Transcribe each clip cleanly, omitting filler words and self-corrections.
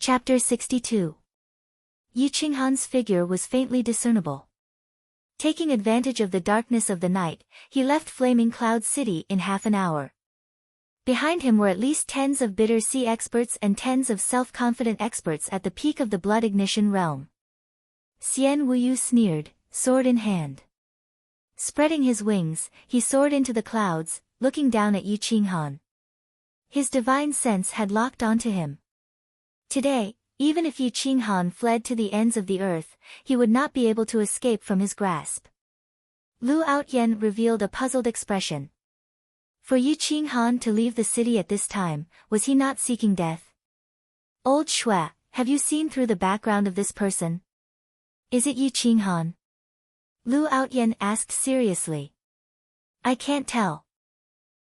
Chapter 62. Yi Qinghan's figure was faintly discernible. Taking advantage of the darkness of the night, he left Flaming Cloud City in half an hour. Behind him were at least tens of bitter sea experts and tens of self-confident experts at the peak of the blood ignition realm. Xian Wuyu sneered, sword in hand. Spreading his wings, he soared into the clouds, looking down at Yi Qinghan. His divine sense had locked onto him. Today, even if Yi Qinghan fled to the ends of the earth, he would not be able to escape from his grasp. Lu Outyen revealed a puzzled expression. For Yi Qinghan to leave the city at this time, was he not seeking death? Old Shui, have you seen through the background of this person? Is it Yi Qinghan? Lu Outyen asked seriously. I can't tell.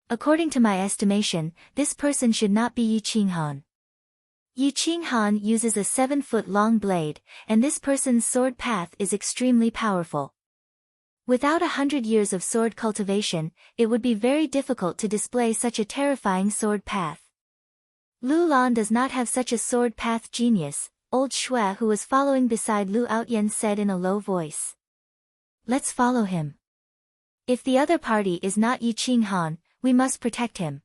According to my estimation, this person should not be Yi Qinghan. Yi Qinghan uses a 7-foot-long blade, and this person's sword path is extremely powerful. Without 100 years of sword cultivation, it would be very difficult to display such a terrifying sword path. Lu Lan does not have such a sword path genius, old Shui who was following beside Lu Outyen said in a low voice. Let's follow him. If the other party is not Yi Qinghan, we must protect him.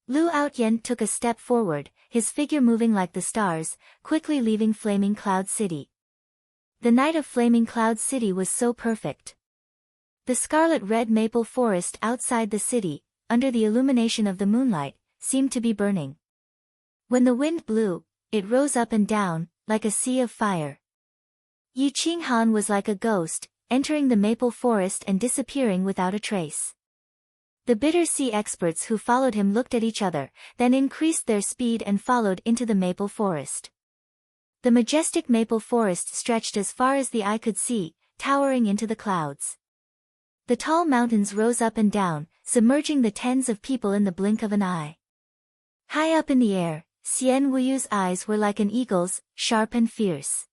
Lu Outyen took a step forward, his figure moving like the stars, quickly leaving Flaming Cloud City. The night of Flaming Cloud City was so perfect. The scarlet-red maple forest outside the city, under the illumination of the moonlight, seemed to be burning. When the wind blew, it rose up and down, like a sea of fire. Yi Qinghan was like a ghost, entering the maple forest and disappearing without a trace. The bitter sea experts who followed him looked at each other, then increased their speed and followed into the maple forest. The majestic maple forest stretched as far as the eye could see, towering into the clouds. The tall mountains rose up and down, submerging the tens of people in the blink of an eye. High up in the air, Xian Wuyu's eyes were like an eagle's, sharp and fierce.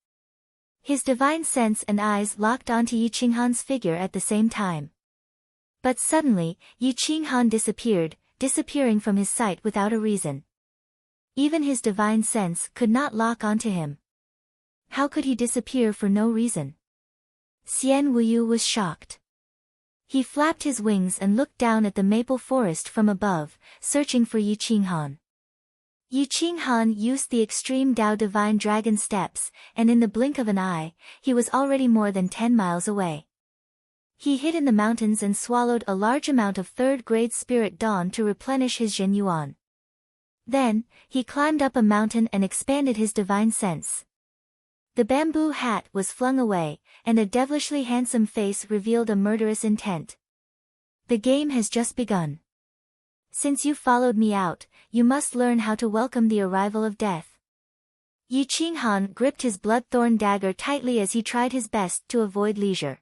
His divine sense and eyes locked onto Yi Qinghan's figure at the same time. But suddenly, Yi Qinghan disappeared, disappearing from his sight without a reason. Even his divine sense could not lock onto him. How could he disappear for no reason? Xian Wuyu was shocked. He flapped his wings and looked down at the maple forest from above, searching for Yi Qinghan. Yi Qinghan used the extreme Dao divine dragon steps, and in the blink of an eye, he was already more than 10 miles away. He hid in the mountains and swallowed a large amount of third-grade spirit dawn to replenish his Jin Yuan. Then, he climbed up a mountain and expanded his divine sense. The bamboo hat was flung away, and a devilishly handsome face revealed a murderous intent. The game has just begun. Since you followed me out, you must learn how to welcome the arrival of death. Yi Qinghan gripped his bloodthorn dagger tightly as he tried his best to avoid Leisure.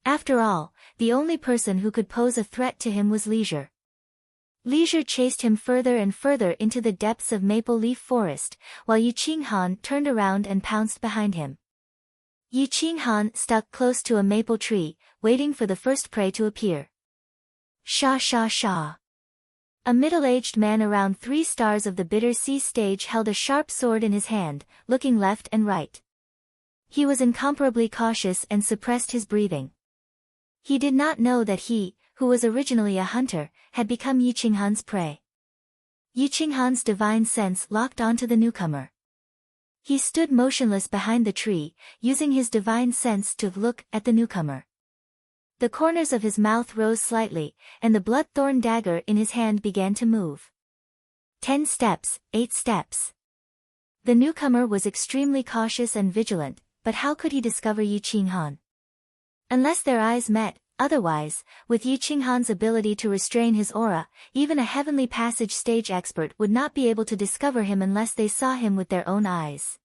After all, the only person who could pose a threat to him was Leisure. Leisure chased him further and further into the depths of Maple Leaf Forest, while Yi Qinghan turned around and pounced behind him. Yi Qinghan stuck close to a maple tree, waiting for the first prey to appear. Sha sha sha. A middle-aged man around 3 stars of the Bitter Sea stage held a sharp sword in his hand, looking left and right. He was incomparably cautious and suppressed his breathing. He did not know that he, who was originally a hunter, had become Yi Qinghan's prey. Yi Qinghan's divine sense locked onto the newcomer. He stood motionless behind the tree, using his divine sense to look at the newcomer. The corners of his mouth rose slightly, and the bloodthorn dagger in his hand began to move. 10 steps, 8 steps. The newcomer was extremely cautious and vigilant, but how could he discover Yi Qinghan? Unless their eyes met, otherwise, with Yi Qinghan's ability to restrain his aura, even a Heavenly Passage stage expert would not be able to discover him unless they saw him with their own eyes.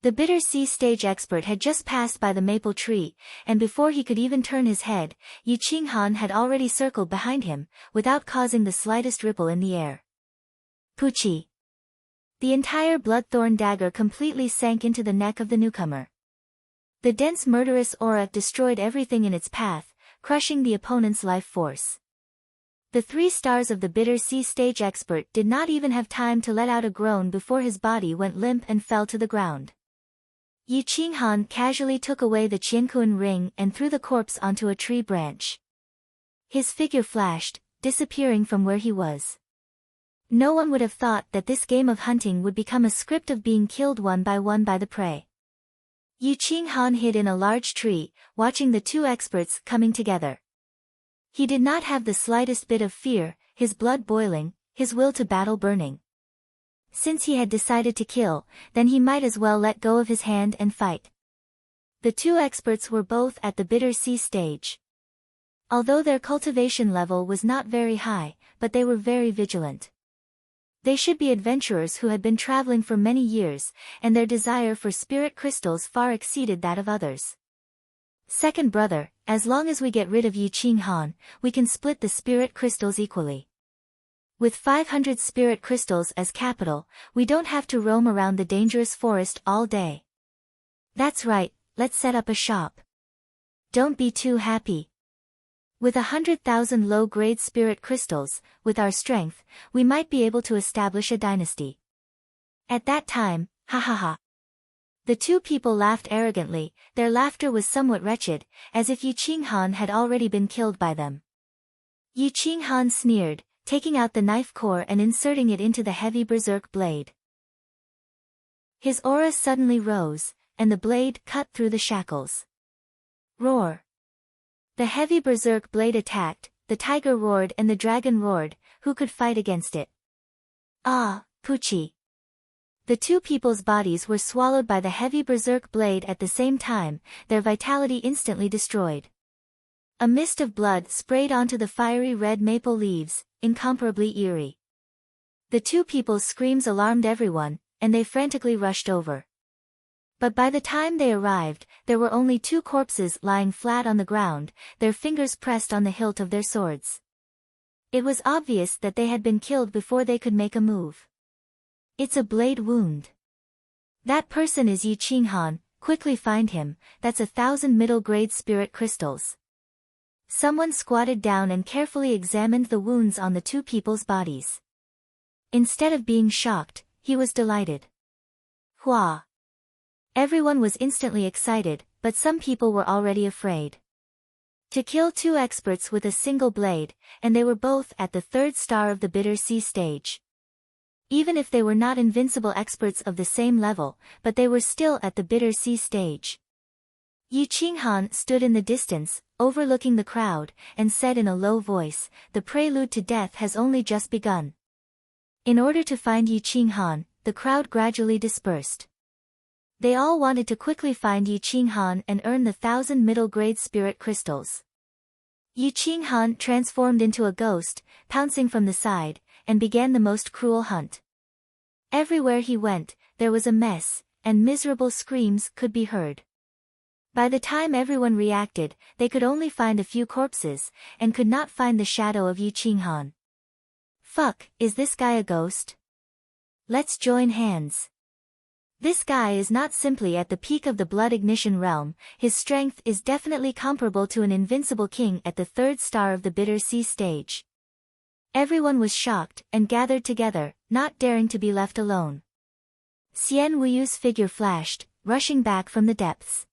The Bitter Sea stage expert had just passed by the maple tree, and before he could even turn his head, Yi Qinghan had already circled behind him, without causing the slightest ripple in the air. Puchi! The entire bloodthorn dagger completely sank into the neck of the newcomer. The dense murderous aura destroyed everything in its path, crushing the opponent's life force. The 3 stars of the bitter sea stage expert did not even have time to let out a groan before his body went limp and fell to the ground. Yi Qinghan casually took away the Qiankuan ring and threw the corpse onto a tree branch. His figure flashed, disappearing from where he was. No one would have thought that this game of hunting would become a script of being killed one by the prey. Yi Qinghan hid in a large tree, watching the 2 experts coming together. He did not have the slightest bit of fear, his blood boiling, his will to battle burning. Since he had decided to kill, then he might as well let go of his hand and fight. The 2 experts were both at the bitter sea stage. Although their cultivation level was not very high, but they were very vigilant. They should be adventurers who had been traveling for many years, and their desire for spirit crystals far exceeded that of others. Second brother, as long as we get rid of Yi Qinghan, we can split the spirit crystals equally. With 500 spirit crystals as capital, we don't have to roam around the dangerous forest all day. That's right, let's set up a shop. Don't be too happy. With 100,000 low-grade spirit crystals, with our strength, we might be able to establish a dynasty. At that time, ha ha ha. The 2 people laughed arrogantly, their laughter was somewhat wretched, as if Yi Qinghan had already been killed by them. Yi Qinghan sneered, taking out the knife core and inserting it into the heavy berserk blade. His aura suddenly rose, and the blade cut through the shackles. Roar! The heavy berserk blade attacked, the tiger roared and the dragon roared, who could fight against it? Ah, Pucci! The 2 people's bodies were swallowed by the heavy berserk blade at the same time, their vitality instantly destroyed. A mist of blood sprayed onto the fiery red maple leaves, incomparably eerie. The 2 people's screams alarmed everyone, and they frantically rushed over. But by the time they arrived, there were only 2 corpses lying flat on the ground, their fingers pressed on the hilt of their swords. It was obvious that they had been killed before they could make a move. It's a blade wound. That person is Yi Qinghan, quickly find him, that's 1,000 middle-grade spirit crystals. Someone squatted down and carefully examined the wounds on the 2 people's bodies. Instead of being shocked, he was delighted. Hua! Everyone was instantly excited, but some people were already afraid. To kill 2 experts with a single blade, and they were both at the 3rd star of the bitter sea stage. Even if they were not invincible experts of the same level, but they were still at the bitter sea stage. Yi Qinghan stood in the distance, overlooking the crowd, and said in a low voice, "The prelude to death has only just begun." In order to find Yi Qinghan, the crowd gradually dispersed. They all wanted to quickly find Yi Qinghan and earn the 1,000 middle-grade spirit crystals. Yi Qinghan transformed into a ghost, pouncing from the side, and began the most cruel hunt. Everywhere he went, there was a mess, and miserable screams could be heard. By the time everyone reacted, they could only find a few corpses, and could not find the shadow of Yi Qinghan. Fuck, is this guy a ghost? Let's join hands. This guy is not simply at the peak of the blood ignition realm, his strength is definitely comparable to an invincible king at the 3rd star of the bitter sea stage. Everyone was shocked, and gathered together, not daring to be left alone. Xian Wuyu's figure flashed, rushing back from the depths.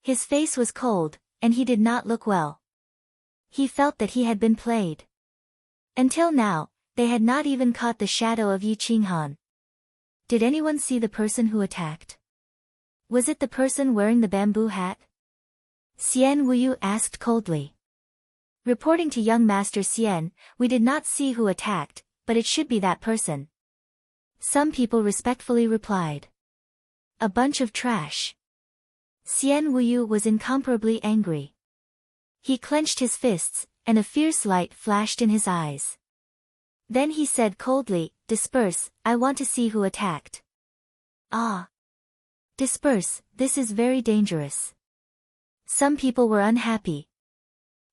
His face was cold, and he did not look well. He felt that he had been played. Until now, they had not even caught the shadow of Yi Qinghan. Did anyone see the person who attacked? Was it the person wearing the bamboo hat? Xian Wuyu asked coldly. Reporting to young Master Xian, we did not see who attacked, but it should be that person. Some people respectfully replied. A bunch of trash. Xian Wuyu was incomparably angry. He clenched his fists, and a fierce light flashed in his eyes. Then he said coldly, "Disperse, I want to see who attacked." Ah! Disperse, this is very dangerous. Some people were unhappy.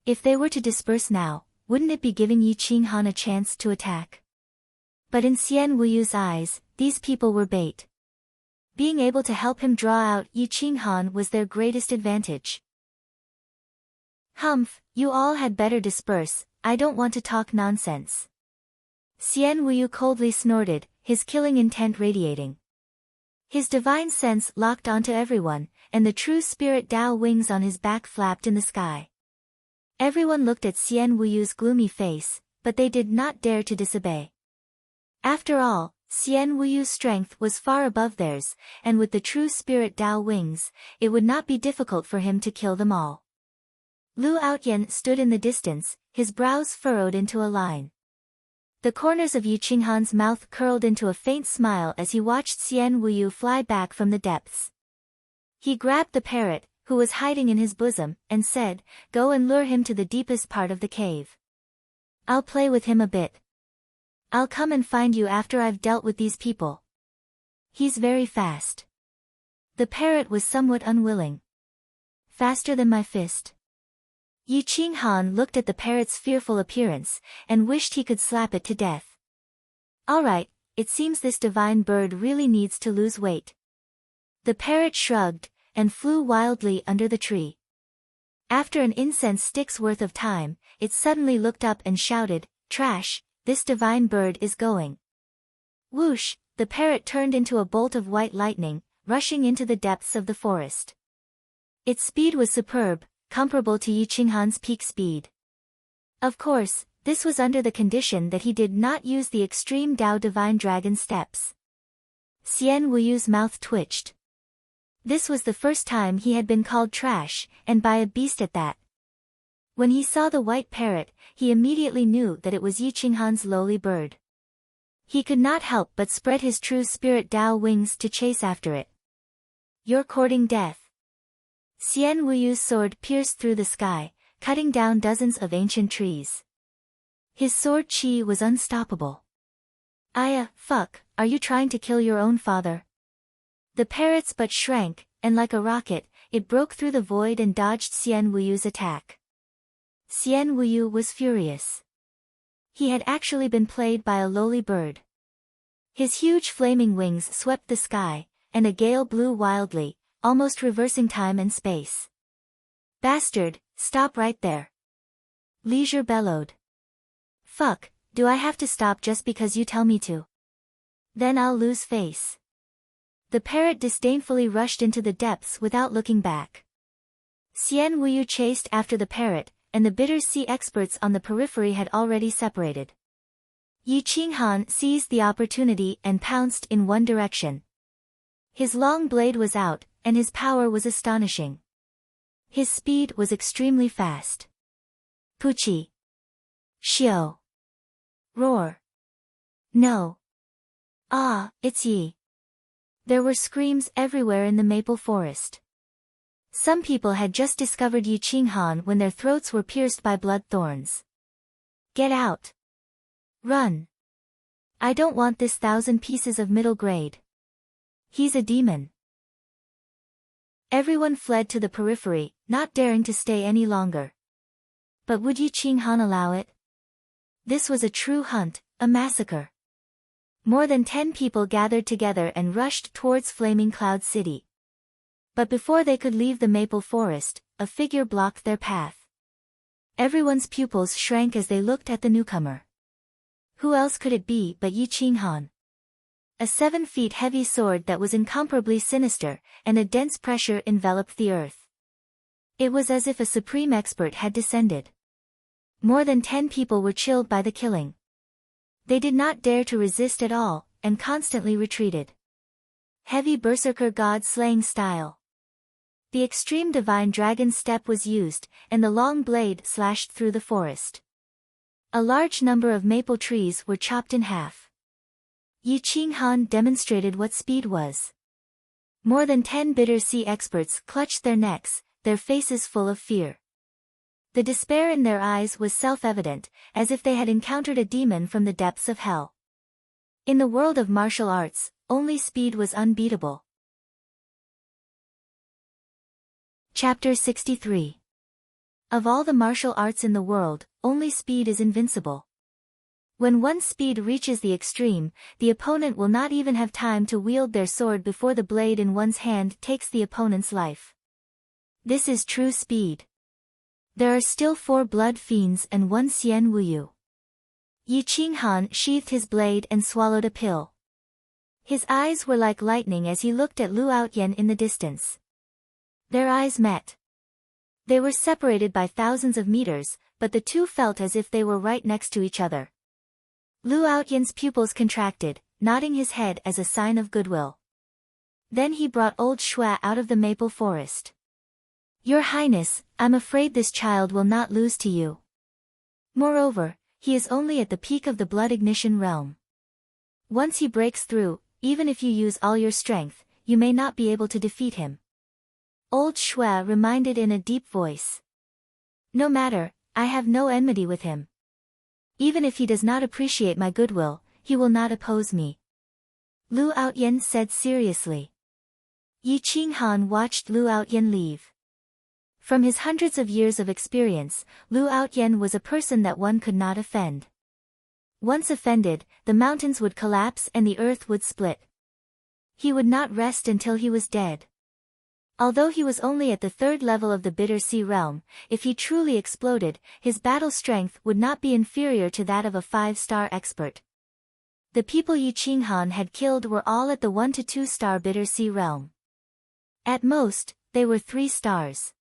If they were to disperse now, wouldn't it be giving Yi Qinghan a chance to attack? But in Xian Wuyu's eyes, these people were bait. Being able to help him draw out Yi Qinghan was their greatest advantage. Humph, you all had better disperse, I don't want to talk nonsense. Xian Wuyu coldly snorted, his killing intent radiating. His divine sense locked onto everyone, and the true spirit Dao wings on his back flapped in the sky. Everyone looked at Xian Wuyu's gloomy face, but they did not dare to disobey. After all, Xian Wuyu's strength was far above theirs, and with the true spirit Dao wings, it would not be difficult for him to kill them all. Lu Outyan stood in the distance, his brows furrowed into a line. The corners of Yu Qinghan's mouth curled into a faint smile as he watched Xian Wuyu fly back from the depths. He grabbed the parrot, who was hiding in his bosom, and said, "Go and lure him to the deepest part of the cave. I'll play with him a bit. I'll come and find you after I've dealt with these people. He's very fast." The parrot was somewhat unwilling. "Faster than my fist?" Yu Qinghan looked at the parrot's fearful appearance, and wished he could slap it to death. "All right, it seems this divine bird really needs to lose weight." The parrot shrugged, and flew wildly under the tree. After an incense stick's worth of time, it suddenly looked up and shouted, "Trash, this divine bird is going." Whoosh, the parrot turned into a bolt of white lightning, rushing into the depths of the forest. Its speed was superb, comparable to Yu Qinghan's peak speed. Of course, this was under the condition that he did not use the extreme Dao Divine Dragon steps. Xian Wuyu's mouth twitched. This was the first time he had been called trash, and by a beast at that. When he saw the white parrot, he immediately knew that it was Yu Qinghan's lowly bird. He could not help but spread his true spirit Dao wings to chase after it. "You're courting death." Xian Wuyu's sword pierced through the sky, cutting down dozens of ancient trees. His sword chi was unstoppable. Fuck, are you trying to kill your own father?" The parrot's butt shrank, and like a rocket, it broke through the void and dodged Xian Wuyu's attack. Xian Wuyu was furious. He had actually been played by a lowly bird. His huge flaming wings swept the sky, and a gale blew wildly, almost reversing time and space. "Bastard, stop right there!" Leisure bellowed. "Fuck, do I have to stop just because you tell me to? Then I'll lose face." The parrot disdainfully rushed into the depths without looking back. Xian Wuyu chased after the parrot, and the bitter sea experts on the periphery had already separated. Yu Qinghan seized the opportunity and pounced in one direction. His long blade was out, and his power was astonishing. His speed was extremely fast. Puchi. Shio. Roar. No. Ah, it's Yi. There were screams everywhere in the maple forest. Some people had just discovered Yu Qinghan when their throats were pierced by blood thorns. "Get out! Run! I don't want this 1,000 pieces of middle grade. He's a demon." Everyone fled to the periphery, not daring to stay any longer. But would Yu Qinghan allow it? This was a true hunt, a massacre. More than 10 people gathered together and rushed towards Flaming Cloud City. But before they could leave the maple forest, a figure blocked their path. Everyone's pupils shrank as they looked at the newcomer. Who else could it be but Yu Qinghan? A 7 feet heavy sword that was incomparably sinister, and a dense pressure enveloped the earth. It was as if a supreme expert had descended. More than 10 people were chilled by the killing. They did not dare to resist at all, and constantly retreated. Heavy berserker god-slaying style. The extreme divine dragon step was used, and the long blade slashed through the forest. A large number of maple trees were chopped in half. Yu Qinghan demonstrated what speed was. More than 10 bitter sea experts clutched their necks, their faces full of fear. The despair in their eyes was self-evident, as if they had encountered a demon from the depths of hell. In the world of martial arts, only speed was unbeatable. Chapter 63. Of all the martial arts in the world, only speed is invincible. When one's speed reaches the extreme, the opponent will not even have time to wield their sword before the blade in one's hand takes the opponent's life. This is true speed. There are still 4 blood fiends and 1 Xian Wuyu. Yi Qinghan sheathed his blade and swallowed a pill. His eyes were like lightning as he looked at Lu Outyen in the distance. Their eyes met. They were separated by thousands of meters, but the two felt as if they were right next to each other. Lu Outyen's pupils contracted, nodding his head as a sign of goodwill. Then he brought old Shui out of the maple forest. Your Highness, I'm afraid this child will not lose to you. Moreover, he is only at the peak of the blood ignition realm. Once he breaks through, even if you use all your strength, you may not be able to defeat him. Old Shui reminded in a deep voice. No matter, I have no enmity with him. Even if he does not appreciate my goodwill, he will not oppose me. Lu Outyen said seriously. Yi Qinghan watched Lu Outyen leave. From his hundreds of years of experience, Lu Outyen was a person that one could not offend. Once offended, the mountains would collapse and the earth would split. He would not rest until he was dead. Although he was only at the 3rd level of the Bitter Sea realm, if he truly exploded, his battle strength would not be inferior to that of a 5-star expert. The people Yi Qinghan had killed were all at the 1 to 2-star Bitter Sea realm. At most, they were 3 stars.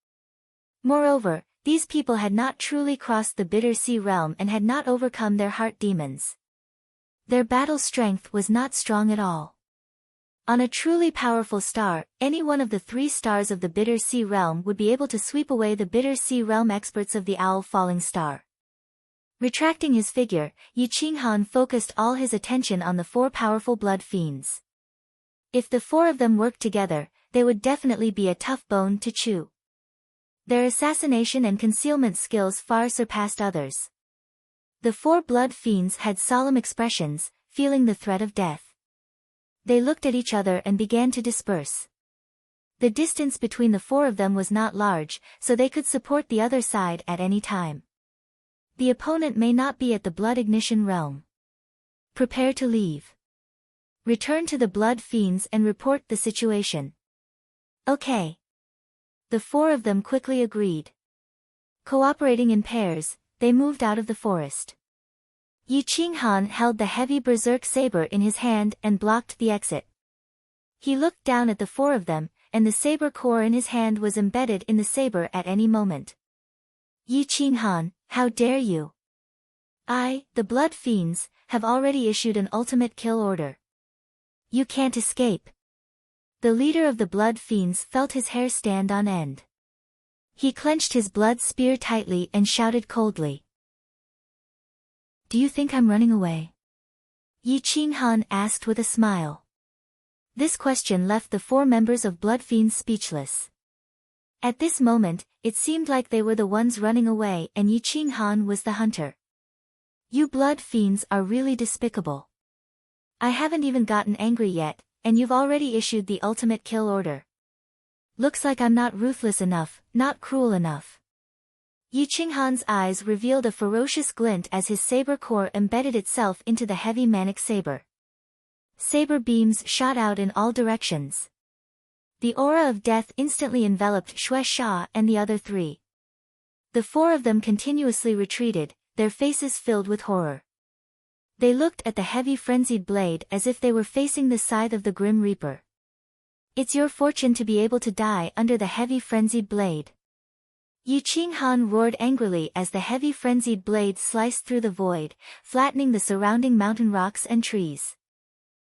Moreover, these people had not truly crossed the Bitter Sea realm and had not overcome their heart demons. Their battle strength was not strong at all. On a truly powerful star, any one of the 3 stars of the Bitter Sea realm would be able to sweep away the Bitter Sea realm experts of the Owl Falling Star. Retracting his figure, Yi Qinghan focused all his attention on the 4 powerful blood fiends. If the 4 of them worked together, they would definitely be a tough bone to chew. Their assassination and concealment skills far surpassed others. The 4 blood fiends had solemn expressions, feeling the threat of death. They looked at each other and began to disperse. The distance between the 4 of them was not large, so they could support the other side at any time. The opponent may not be at the blood ignition realm. Prepare to leave. Return to the blood fiends and report the situation. Okay. The 4 of them quickly agreed. Cooperating in pairs, they moved out of the forest. Yi Qinghan held the heavy berserk saber in his hand and blocked the exit. He looked down at the 4 of them, and the saber core in his hand was embedded in the saber at any moment. Yi Qinghan, how dare you? I, the blood fiends, have already issued an ultimate kill order. You can't escape. The leader of the blood fiends felt his hair stand on end. He clenched his blood spear tightly and shouted coldly. Do you think I'm running away? Yi Qinghan asked with a smile. This question left the 4 members of Blood Fiends speechless. At this moment, it seemed like they were the ones running away and Yi Qinghan was the hunter. You Blood Fiends are really despicable. I haven't even gotten angry yet, and you've already issued the ultimate kill order. Looks like I'm not ruthless enough, not cruel enough. Yi Qinghan's eyes revealed a ferocious glint as his saber core embedded itself into the heavy manic saber. Saber beams shot out in all directions. The aura of death instantly enveloped Shui Sha and the other 3. The 4 of them continuously retreated, their faces filled with horror. They looked at the heavy frenzied blade as if they were facing the scythe of the Grim Reaper. It's your fortune to be able to die under the heavy frenzied blade. Yi Qinghan roared angrily as the heavy frenzied blade sliced through the void, flattening the surrounding mountain rocks and trees.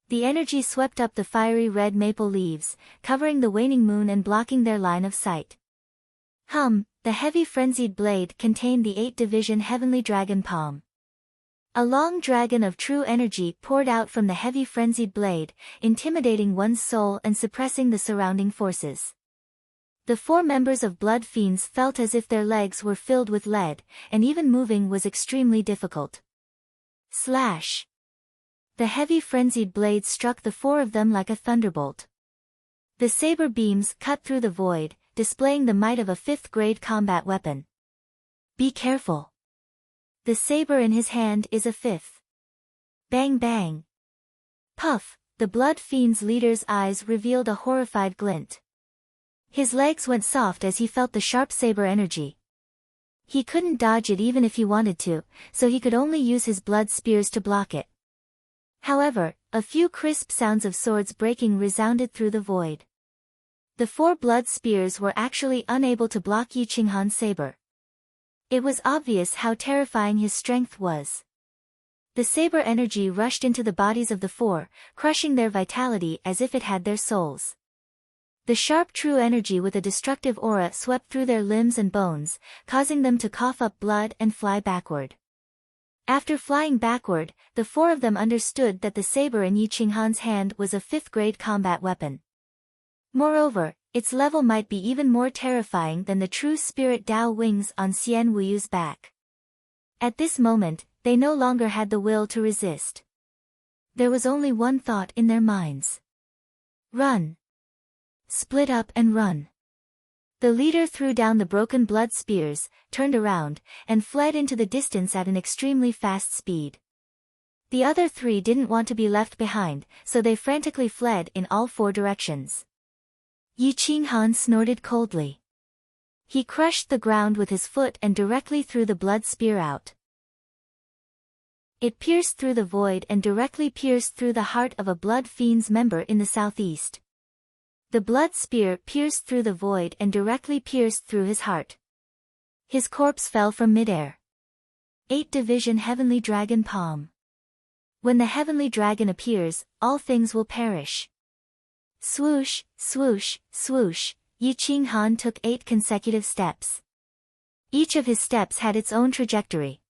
The energy swept up the fiery red maple leaves, covering the waning moon and blocking their line of sight. The heavy frenzied blade contained the 8-division heavenly dragon palm. A long dragon of true energy poured out from the heavy frenzied blade, intimidating one's soul and suppressing the surrounding forces. The 4 members of Blood Fiends felt as if their legs were filled with lead, and even moving was extremely difficult. Slash! The heavy frenzied blade struck the 4 of them like a thunderbolt. The saber beams cut through the void, displaying the might of a 5th-grade combat weapon. Be careful. The saber in his hand is a 5th. Bang bang. Puff, the Blood Fiend's leader's eyes revealed a horrified glint. His legs went soft as he felt the sharp saber energy. He couldn't dodge it even if he wanted to, so he could only use his blood spears to block it. However, a few crisp sounds of swords breaking resounded through the void. The 4 blood spears were actually unable to block Yi Qinghan's saber. It was obvious how terrifying his strength was. The saber energy rushed into the bodies of the 4, crushing their vitality as if it had their souls. The sharp true energy with a destructive aura swept through their limbs and bones, causing them to cough up blood and fly backward. After flying backward, the 4 of them understood that the saber in Yi Qinghan's hand was a 5th-grade combat weapon. Moreover, its level might be even more terrifying than the true spirit Dao wings on Xian Wuyu's back. At this moment, they no longer had the will to resist. There was only one thought in their minds. Run! Split up and run. The leader threw down the broken blood spears, turned around, and fled into the distance at an extremely fast speed. The other 3 didn't want to be left behind, so they frantically fled in all 4 directions. Yi Qinghan snorted coldly. He crushed the ground with his foot and directly threw the blood spear out. It pierced through the void and directly pierced through the heart of a blood fiend's member in the southeast. The blood spear pierced through the void and directly pierced through his heart. His corpse fell from midair. 8th Division Heavenly Dragon Palm. When the Heavenly Dragon appears, all things will perish. Swoosh, swoosh, swoosh, Yi Qinghan took 8 consecutive steps. Each of his steps had its own trajectory.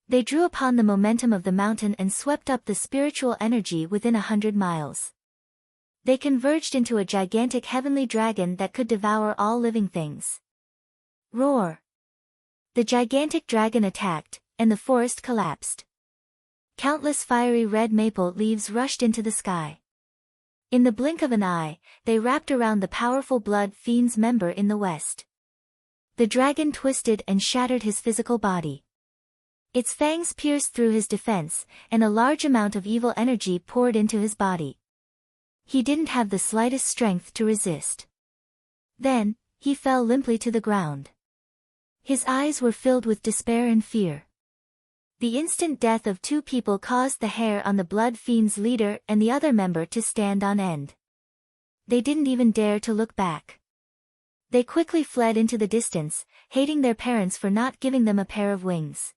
They drew upon the momentum of the mountain and swept up the spiritual energy within 100 miles. They converged into a gigantic heavenly dragon that could devour all living things. Roar! The gigantic dragon attacked, and the forest collapsed. Countless fiery red maple leaves rushed into the sky. In the blink of an eye, they wrapped around the powerful blood fiend's member in the west. The dragon twisted and shattered his physical body. Its fangs pierced through his defense, and a large amount of evil energy poured into his body. He didn't have the slightest strength to resist. Then, he fell limply to the ground. His eyes were filled with despair and fear. The instant death of 2 people caused the hair on the blood fiend's leader and the other member to stand on end. They didn't even dare to look back. They quickly fled into the distance, hating their parents for not giving them a pair of wings.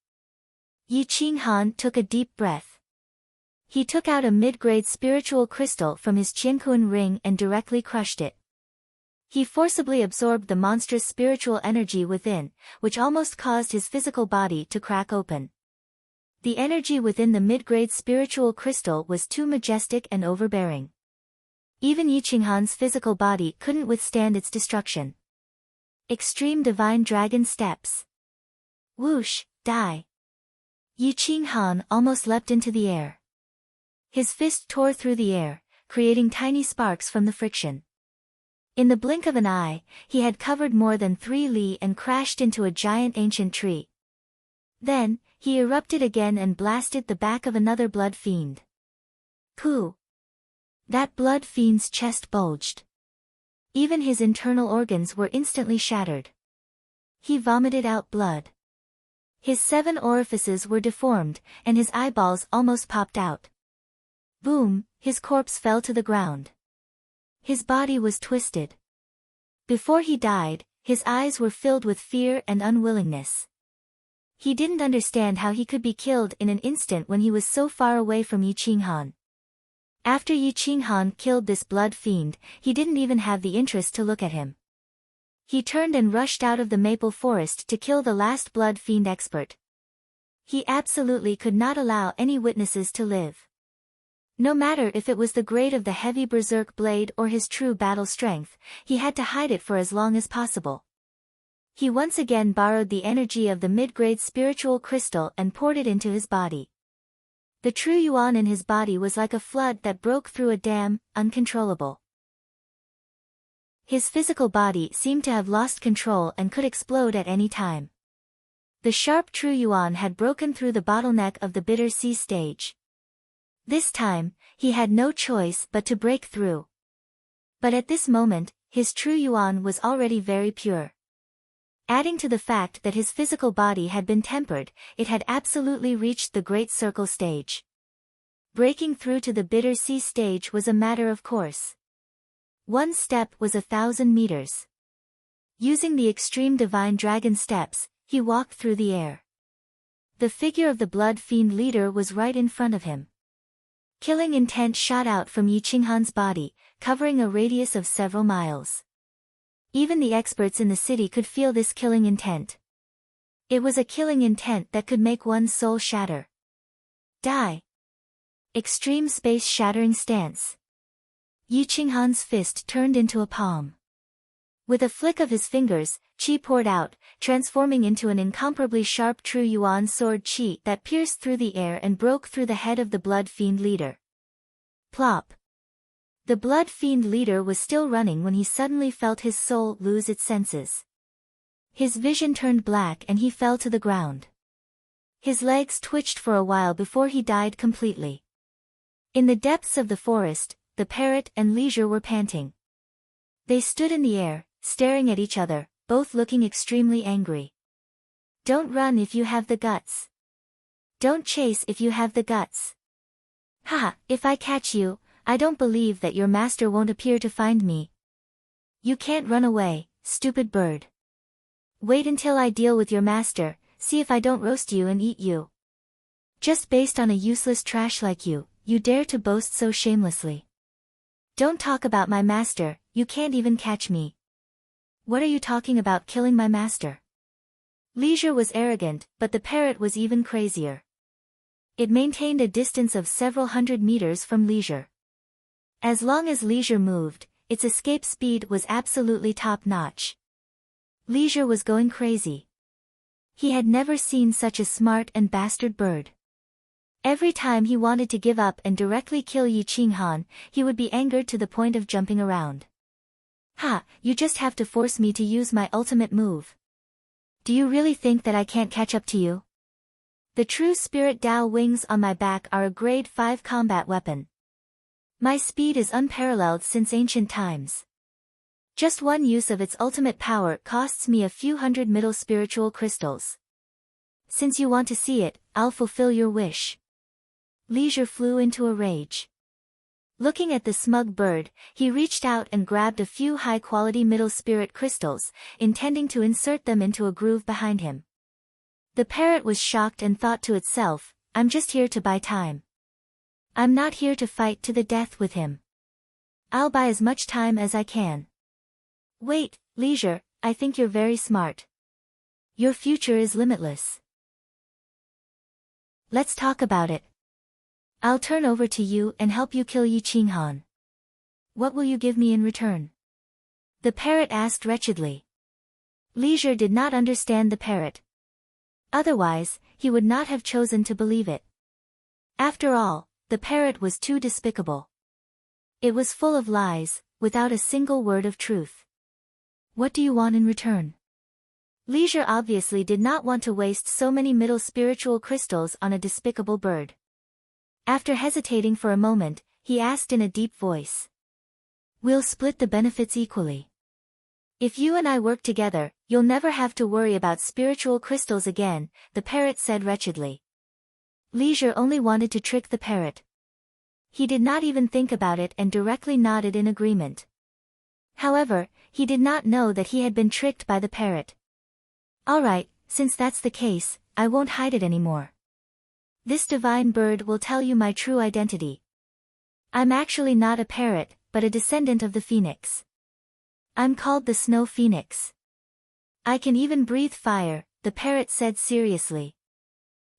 Yi Qinghan took a deep breath. He took out a mid-grade spiritual crystal from his Qiankuan ring and directly crushed it. He forcibly absorbed the monstrous spiritual energy within, which almost caused his physical body to crack open. The energy within the mid-grade spiritual crystal was too majestic and overbearing. Even Yi Qinghan's physical body couldn't withstand its destruction. Extreme Divine Dragon Steps. Whoosh, die. Yi Qinghan almost leapt into the air. His fist tore through the air, creating tiny sparks from the friction. In the blink of an eye, he had covered more than 3 li and crashed into a giant ancient tree. Then, he erupted again and blasted the back of another blood fiend. Pooh! That blood fiend's chest bulged. Even his internal organs were instantly shattered. He vomited out blood. His 7 orifices were deformed, and his eyeballs almost popped out. Boom, his corpse fell to the ground. His body was twisted. Before he died, his eyes were filled with fear and unwillingness. He didn't understand how he could be killed in an instant when he was so far away from Yi Qinghan. After Yi Qinghan killed this blood fiend, he didn't even have the interest to look at him. He turned and rushed out of the maple forest to kill the last blood fiend expert. He absolutely could not allow any witnesses to live. No matter if it was the grade of the heavy berserk blade or his true battle strength, he had to hide it for as long as possible. He once again borrowed the energy of the mid-grade spiritual crystal and poured it into his body. The true yuan in his body was like a flood that broke through a dam, uncontrollable. His physical body seemed to have lost control and could explode at any time. The sharp true yuan had broken through the bottleneck of the bitter sea stage. This time, he had no choice but to break through. But at this moment, his true yuan was already very pure. Adding to the fact that his physical body had been tempered, it had absolutely reached the Great Circle stage. Breaking through to the Bitter Sea stage was a matter of course. One step was 1,000 meters. Using the extreme divine dragon steps, he walked through the air. The figure of the Blood Fiend leader was right in front of him. Killing intent shot out from Yi Qinghan's body, covering a radius of several miles. Even the experts in the city could feel this killing intent. It was a killing intent that could make one's soul shatter. Die. Extreme space-shattering stance. Yi Qinghan's fist turned into a palm. With a flick of his fingers, qi poured out, transforming into an incomparably sharp true yuan sword qi that pierced through the air and broke through the head of the Blood Fiend leader. Plop. The Blood Fiend leader was still running when he suddenly felt his soul lose its senses. His vision turned black and he fell to the ground. His legs twitched for a while before he died completely. In the depths of the forest, the parrot and Leisure were panting. They stood in the air, staring at each other, both looking extremely angry. Don't run if you have the guts. Don't chase if you have the guts. Haha, if I catch you, I don't believe that your master won't appear to find me. You can't run away, stupid bird. Wait until I deal with your master, see if I don't roast you and eat you. Just based on a useless trash like you, you dare to boast so shamelessly. Don't talk about my master, you can't even catch me. What are you talking about killing my master? Leisure was arrogant, but the parrot was even crazier. It maintained a distance of several hundred meters from Leisure. As long as Leisure moved, its escape speed was absolutely top-notch. Leisure was going crazy. He had never seen such a smart and bastard bird. Every time he wanted to give up and directly kill Yi Qinghan, he would be angered to the point of jumping around. Ha, you just have to force me to use my ultimate move. Do you really think that I can't catch up to you? The true spirit Dao wings on my back are a grade 5 combat weapon. My speed is unparalleled since ancient times. Just one use of its ultimate power costs me a few hundred middle spiritual crystals. Since you want to see it, I'll fulfill your wish. Leisure flew into a rage. Looking at the smug bird, he reached out and grabbed a few high-quality middle spirit crystals, intending to insert them into a groove behind him. The parrot was shocked and thought to itself, I'm just here to buy time. I'm not here to fight to the death with him. I'll buy as much time as I can. Wait, Leisure, I think you're very smart. Your future is limitless. Let's talk about it. I'll turn over to you and help you kill Yi Qinghan. What will you give me in return? The parrot asked wretchedly. Leisure did not understand the parrot. Otherwise, he would not have chosen to believe it. After all, the parrot was too despicable. It was full of lies, without a single word of truth. What do you want in return? Leisure obviously did not want to waste so many middle spiritual crystals on a despicable bird. After hesitating for a moment, he asked in a deep voice. We'll split the benefits equally. If you and I work together, you'll never have to worry about spiritual crystals again, the parrot said wretchedly. Leisure only wanted to trick the parrot. He did not even think about it and directly nodded in agreement. However, he did not know that he had been tricked by the parrot. All right, since that's the case, I won't hide it anymore. This divine bird will tell you my true identity. I'm actually not a parrot, but a descendant of the phoenix. I'm called the Snow Phoenix. I can even breathe fire, the parrot said seriously.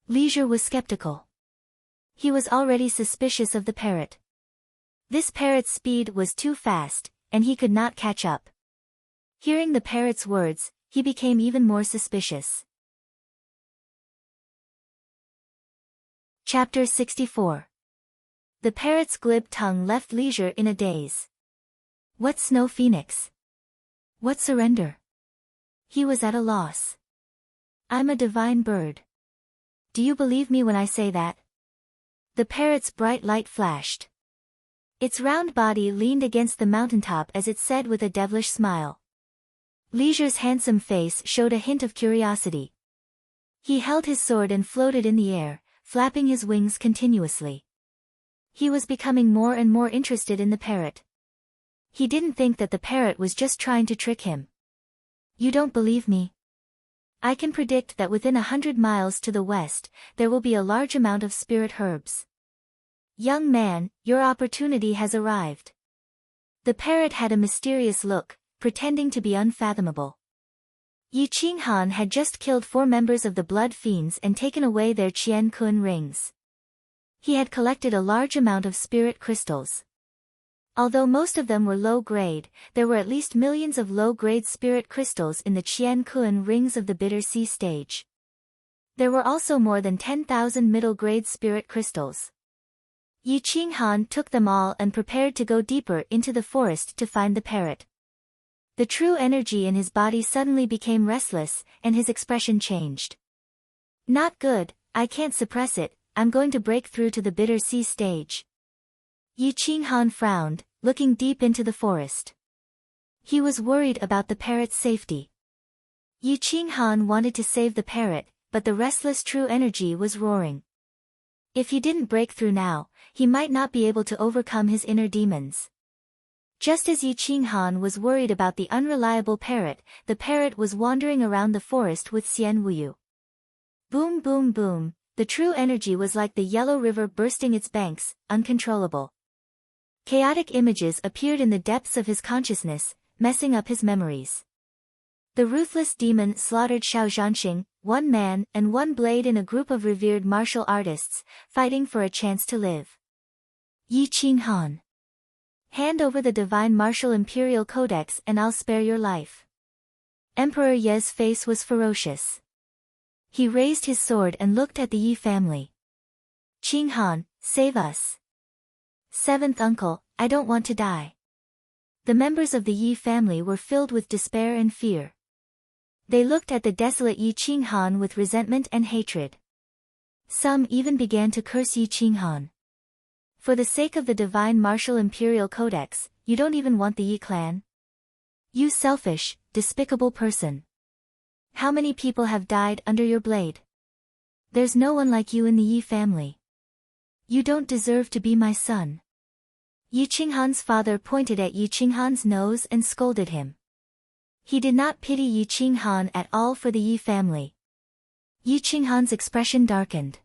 Leisure was skeptical. He was already suspicious of the parrot. This parrot's speed was too fast, and he could not catch up. Hearing the parrot's words, he became even more suspicious. Chapter 64. The parrot's glib tongue left Leisure in a daze. What Snow Phoenix? What surrender? He was at a loss. I'm a divine bird. Do you believe me when I say that? The parrot's bright light flashed. Its round body leaned against the mountaintop as it said with a devilish smile. Leisure's handsome face showed a hint of curiosity. He held his sword and floated in the air, flapping his wings continuously. He was becoming more and more interested in the parrot. He didn't think that the parrot was just trying to trick him. You don't believe me? I can predict that within 100 miles to the west, there will be a large amount of spirit herbs. Young man, your opportunity has arrived. The parrot had a mysterious look, pretending to be unfathomable. Yi Qinghan had just killed 4 members of the Blood Fiends and taken away their Qian Kun rings. He had collected a large amount of spirit crystals. Although most of them were low-grade, there were at least millions of low-grade spirit crystals in the Qian Kun rings of the Bitter Sea stage. There were also more than 10,000 middle-grade spirit crystals. Yi Qinghan took them all and prepared to go deeper into the forest to find the parrot. The true energy in his body suddenly became restless, and his expression changed. Not good, I can't suppress it, I'm going to break through to the Bitter Sea stage. Yi Qinghan frowned, looking deep into the forest. He was worried about the parrot's safety. Yi Qinghan wanted to save the parrot, but the restless true energy was roaring. If he didn't break through now, he might not be able to overcome his inner demons. Just as Yi Qinghan was worried about the unreliable parrot, the parrot was wandering around the forest with Xian Wuyu. Boom boom boom, the true energy was like the yellow river bursting its banks, uncontrollable. Chaotic images appeared in the depths of his consciousness, messing up his memories. The ruthless demon slaughtered Xiao Zhanxing, 1 man and 1 blade in a group of revered martial artists, fighting for a chance to live. Yi Qinghan. Hand over the Divine Martial Imperial Codex and I'll spare your life. Emperor Ye's face was ferocious. He raised his sword and looked at the Yi family. Qinghan, save us. 7th uncle, I don't want to die. The members of the Yi family were filled with despair and fear. They looked at the desolate Yi Qinghan with resentment and hatred. Some even began to curse Yi Qinghan. For the sake of the Divine Martial Imperial Codex, you don't even want the Yi clan? You selfish, despicable person. How many people have died under your blade? There's no one like you in the Yi family. You don't deserve to be my son. Yi Qinghan's father pointed at Yi Qinghan's nose and scolded him. He did not pity Yi Qinghan at all for the Yi family. Yi Qinghan's expression darkened.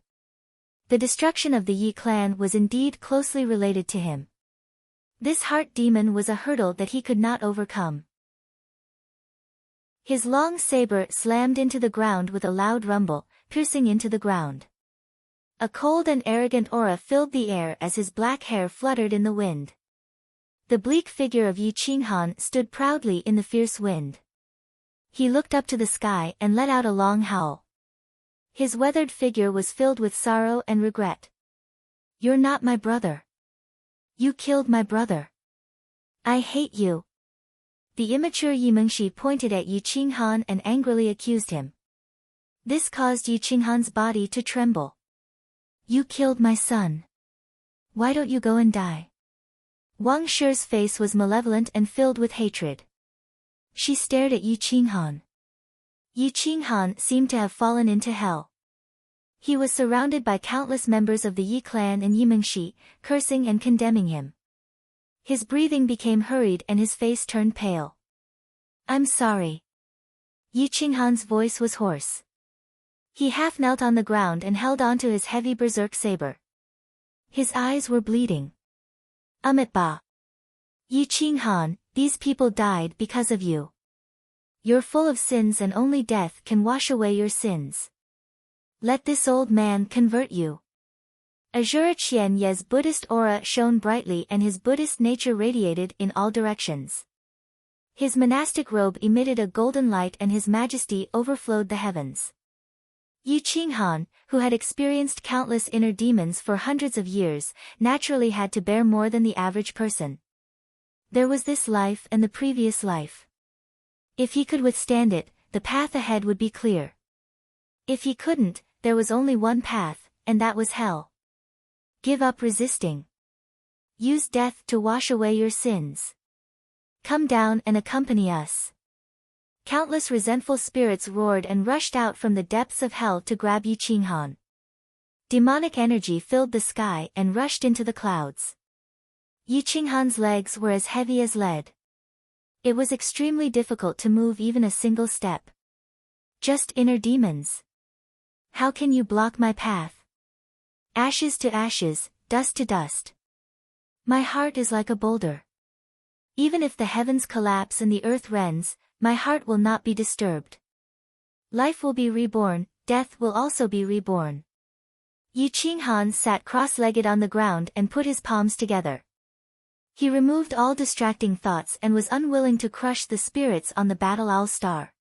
The destruction of the Yi clan was indeed closely related to him. This heart demon was a hurdle that he could not overcome. His long saber slammed into the ground with a loud rumble, piercing into the ground. A cold and arrogant aura filled the air as his black hair fluttered in the wind. The bleak figure of Yi Qinghan stood proudly in the fierce wind. He looked up to the sky and let out a long howl. His weathered figure was filled with sorrow and regret. You're not my brother. You killed my brother. I hate you. The immature Yi Mengshi pointed at Yi Qinghan and angrily accused him. This caused Yi Qinghan's body to tremble. You killed my son. Why don't you go and die? Wang Shi's face was malevolent and filled with hatred. She stared at Yi Qinghan. Yi Qinghan seemed to have fallen into hell. He was surrounded by countless members of the Yi clan and Yi Mengshi, cursing and condemning him. His breathing became hurried and his face turned pale. I'm sorry. Yi Qinghan's voice was hoarse. He half knelt on the ground and held on to his heavy berserk saber. His eyes were bleeding. Ba. Yi Qinghan, these people died because of you. You're full of sins and only death can wash away your sins. Let this old man convert you. Azura Qian Ye's Buddhist aura shone brightly and his Buddhist nature radiated in all directions. His monastic robe emitted a golden light and his majesty overflowed the heavens. Yi Qinghan, who had experienced countless inner demons for hundreds of years, naturally had to bear more than the average person. There was this life and the previous life. If he could withstand it, the path ahead would be clear. If he couldn't, there was only one path, and that was hell. Give up resisting. Use death to wash away your sins. Come down and accompany us. Countless resentful spirits roared and rushed out from the depths of hell to grab Yi Qinghan. Demonic energy filled the sky and rushed into the clouds. Yi Qinghan's legs were as heavy as lead. It was extremely difficult to move even a single step. Just inner demons. How can you block my path? Ashes to ashes, dust to dust. My heart is like a boulder. Even if the heavens collapse and the earth rends, my heart will not be disturbed. Life will be reborn, death will also be reborn. Yi Qinghan sat cross-legged on the ground and put his palms together. He removed all distracting thoughts and was unwilling to crush the spirits on the battle owl star.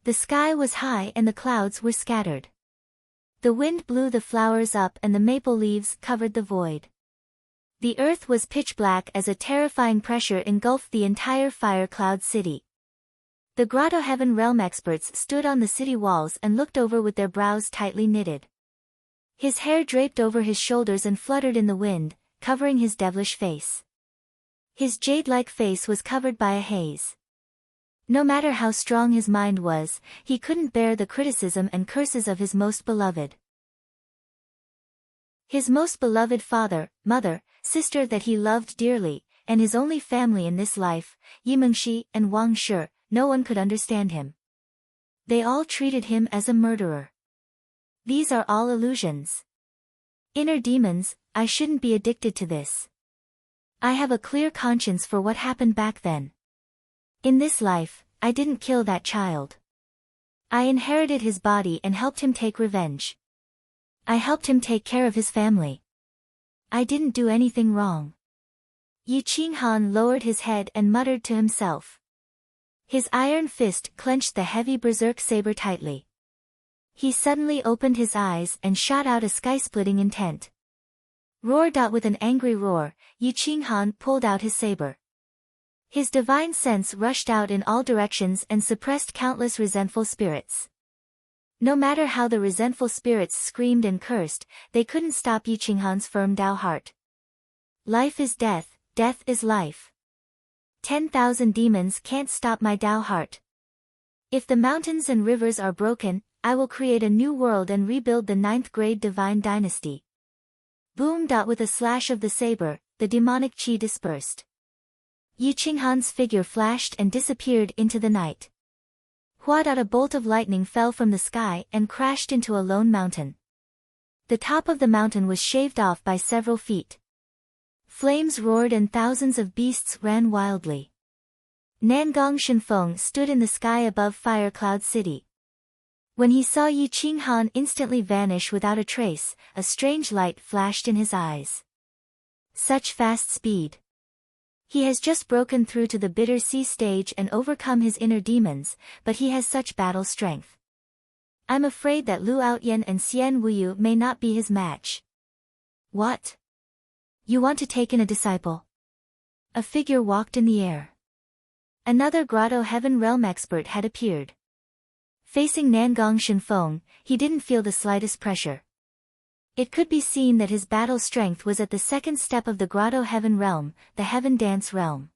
The sky was high and the clouds were scattered. The wind blew the flowers up and the maple leaves covered the void. The earth was pitch black as a terrifying pressure engulfed the entire fire cloud city. The Grotto Heaven Realm experts stood on the city walls and looked over with their brows tightly knitted. His hair draped over his shoulders and fluttered in the wind, covering his devilish face. His jade-like face was covered by a haze. No matter how strong his mind was, he couldn't bear the criticism and curses of his most beloved. His most beloved father, mother, sister that he loved dearly, and his only family in this life, Yi Mengshi and Wang Shi, no one could understand him. They all treated him as a murderer. These are all illusions. Inner demons, I shouldn't be addicted to this. I have a clear conscience for what happened back then. In this life, I didn't kill that child. I inherited his body and helped him take revenge. I helped him take care of his family. I didn't do anything wrong. Yi Qinghan lowered his head and muttered to himself. His iron fist clenched the heavy berserk saber tightly. He suddenly opened his eyes and shot out a sky-splitting intent. Roar! With an angry roar, Yi Qinghan pulled out his saber. His divine sense rushed out in all directions and suppressed countless resentful spirits. No matter how the resentful spirits screamed and cursed, they couldn't stop Yi Qinghan's firm Tao heart. Life is death, death is life. 10,000 demons can't stop my Tao heart. If the mountains and rivers are broken, I will create a new world and rebuild the 9th grade divine dynasty. Boom! With a slash of the saber, the demonic chi dispersed. Yi Qinghan's figure flashed and disappeared into the night. Hua! A bolt of lightning fell from the sky and crashed into a lone mountain. The top of the mountain was shaved off by several feet. Flames roared and thousands of beasts ran wildly. Nangong Shenfeng stood in the sky above Fire Cloud City. When he saw Yi Qinghan instantly vanish without a trace, a strange light flashed in his eyes. Such fast speed. He has just broken through to the bitter sea stage and overcome his inner demons, but he has such battle strength. I'm afraid that Lu Outyan and Xian Wuyu may not be his match. What? You want to take in a disciple? A figure walked in the air. Another Grotto Heaven Realm expert had appeared. Facing Nangong Shenfeng, he didn't feel the slightest pressure. It could be seen that his battle strength was at the second step of the Grotto Heaven Realm, the Heaven Dance Realm.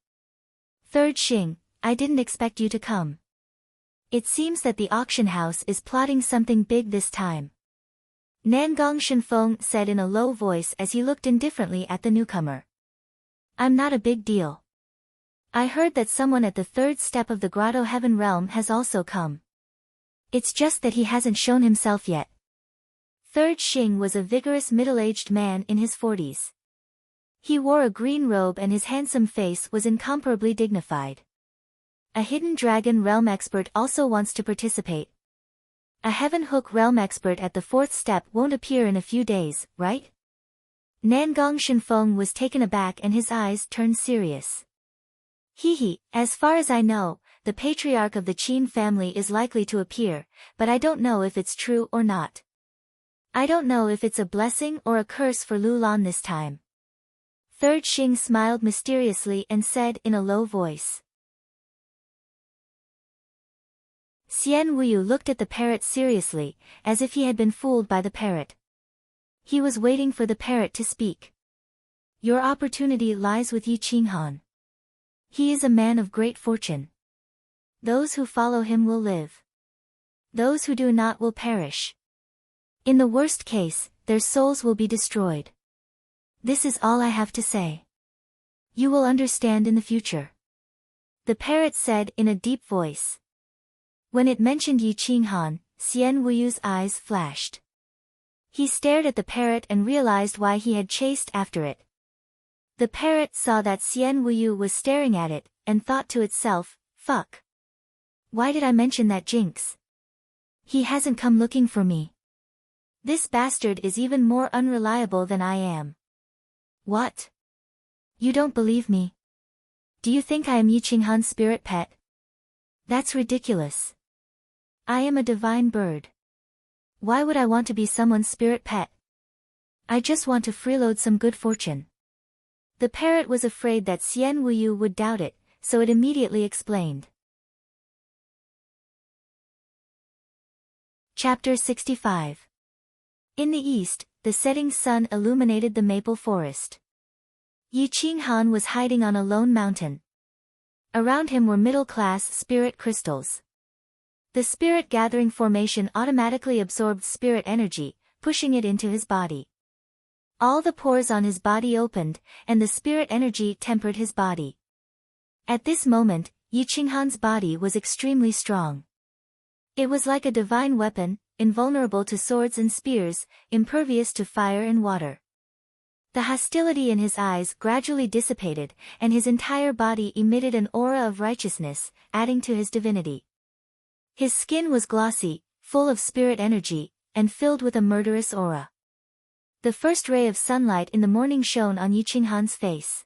Third Xing, I didn't expect you to come. It seems that the auction house is plotting something big this time. Nangong Shenfeng said in a low voice as he looked indifferently at the newcomer. I'm not a big deal. I heard that someone at the third step of the Grotto Heaven Realm has also come. It's just that he hasn't shown himself yet. Third Xing was a vigorous middle-aged man in his 40s. He wore a green robe and his handsome face was incomparably dignified. A Hidden Dragon Realm expert also wants to participate. A Heaven Hook Realm expert at the fourth step won't appear in a few days, right? Nangong Shenfeng was taken aback and his eyes turned serious. As far as I know, the patriarch of the Qin family is likely to appear, but I don't know if it's true or not. I don't know if it's a blessing or a curse for Lu Lan this time. Third Xing smiled mysteriously and said in a low voice. Xian Wuyu looked at the parrot seriously, as if he had been fooled by the parrot. He was waiting for the parrot to speak. Your opportunity lies with Yi Qinghan. He is a man of great fortune. Those who follow him will live. Those who do not will perish. In the worst case, their souls will be destroyed. This is all I have to say. You will understand in the future. The parrot said in a deep voice. When it mentioned Yi Qinghan, Xian Wuyu's eyes flashed. He stared at the parrot and realized why he had chased after it. The parrot saw that Xian Wuyu was staring at it, and thought to itself, fuck. Why did I mention that jinx? He hasn't come looking for me. This bastard is even more unreliable than I am. What? You don't believe me? Do you think I am Yi Qinghan's spirit pet? That's ridiculous. I am a divine bird. Why would I want to be someone's spirit pet? I just want to freeload some good fortune. The parrot was afraid that Xian Wuyu would doubt it, so it immediately explained. Chapter 65. In the east, the setting sun illuminated the maple forest. Yi Qinghan was hiding on a lone mountain. Around him were middle-class spirit crystals. The spirit-gathering formation automatically absorbed spirit energy, pushing it into his body. All the pores on his body opened, and the spirit energy tempered his body. At this moment, Yi Qinghan's body was extremely strong. It was like a divine weapon, invulnerable to swords and spears, impervious to fire and water. The hostility in his eyes gradually dissipated, and his entire body emitted an aura of righteousness, adding to his divinity. His skin was glossy, full of spirit energy, and filled with a murderous aura. The first ray of sunlight in the morning shone on Yi Qinghan's face.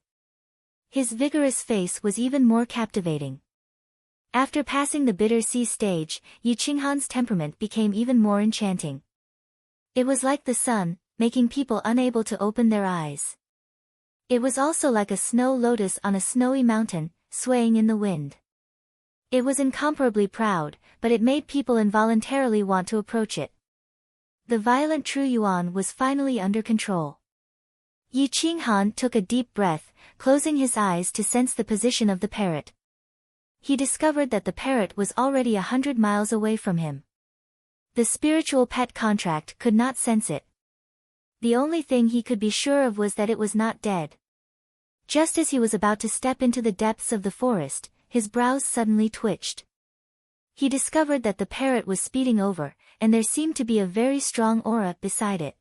His vigorous face was even more captivating. After passing the bitter sea stage, Yi Qinghan's temperament became even more enchanting. It was like the sun, making people unable to open their eyes. It was also like a snow lotus on a snowy mountain, swaying in the wind. It was incomparably proud, but it made people involuntarily want to approach it. The violent True Yuan was finally under control. Yi Qinghan took a deep breath, closing his eyes to sense the position of the parrot. He discovered that the parrot was already 100 miles away from him. The spiritual pet contract could not sense it. The only thing he could be sure of was that it was not dead. Just as he was about to step into the depths of the forest, his brows suddenly twitched. He discovered that the parrot was speeding over, and there seemed to be a very strong aura beside it.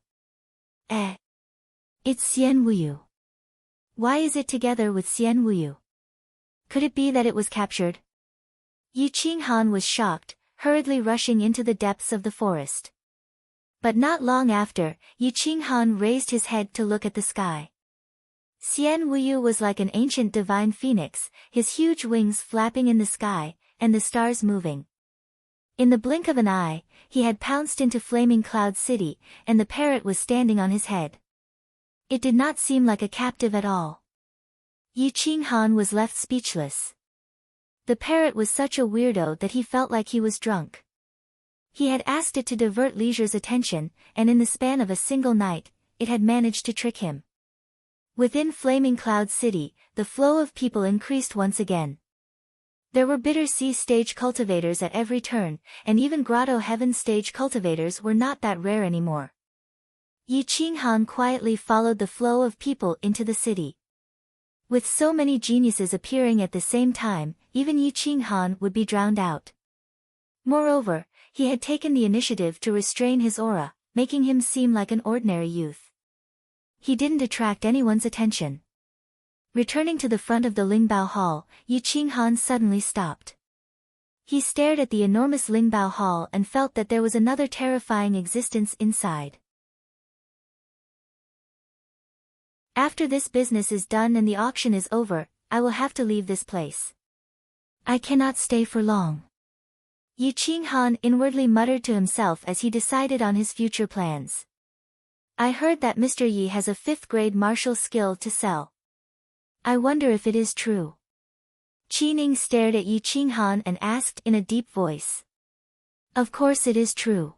It's Xian Wuyu. Why is it together with Xian Wuyu? Could it be that it was captured? Yi Qinghan was shocked, hurriedly rushing into the depths of the forest. But not long after, Yi Qinghan raised his head to look at the sky. Xian Wuyu was like an ancient divine phoenix, his huge wings flapping in the sky, and the stars moving. In the blink of an eye, he had pounced into Flaming Cloud City, and the parrot was standing on his head. It did not seem like a captive at all. Yi Qinghan was left speechless. The parrot was such a weirdo that he felt like he was drunk. He had asked it to divert Leisure's attention, and in the span of a single night, it had managed to trick him. Within Flaming Cloud City, the flow of people increased once again. There were Bitter Sea stage cultivators at every turn, and even Grotto Heaven stage cultivators were not that rare anymore. Yi Qinghan quietly followed the flow of people into the city. With so many geniuses appearing at the same time, even Yi Qinghan would be drowned out. Moreover, he had taken the initiative to restrain his aura, making him seem like an ordinary youth. He didn't attract anyone's attention. Returning to the front of the Lingbao Hall, Yi Qinghan suddenly stopped. He stared at the enormous Lingbao Hall and felt that there was another terrifying existence inside. After this business is done and the auction is over, I will have to leave this place. I cannot stay for long. Yi Qinghan inwardly muttered to himself as he decided on his future plans. I heard that Mr. Yi has a 5th-grade martial skill to sell. I wonder if it is true. Qi Ning stared at Yi Qinghan and asked in a deep voice. Of course it is true.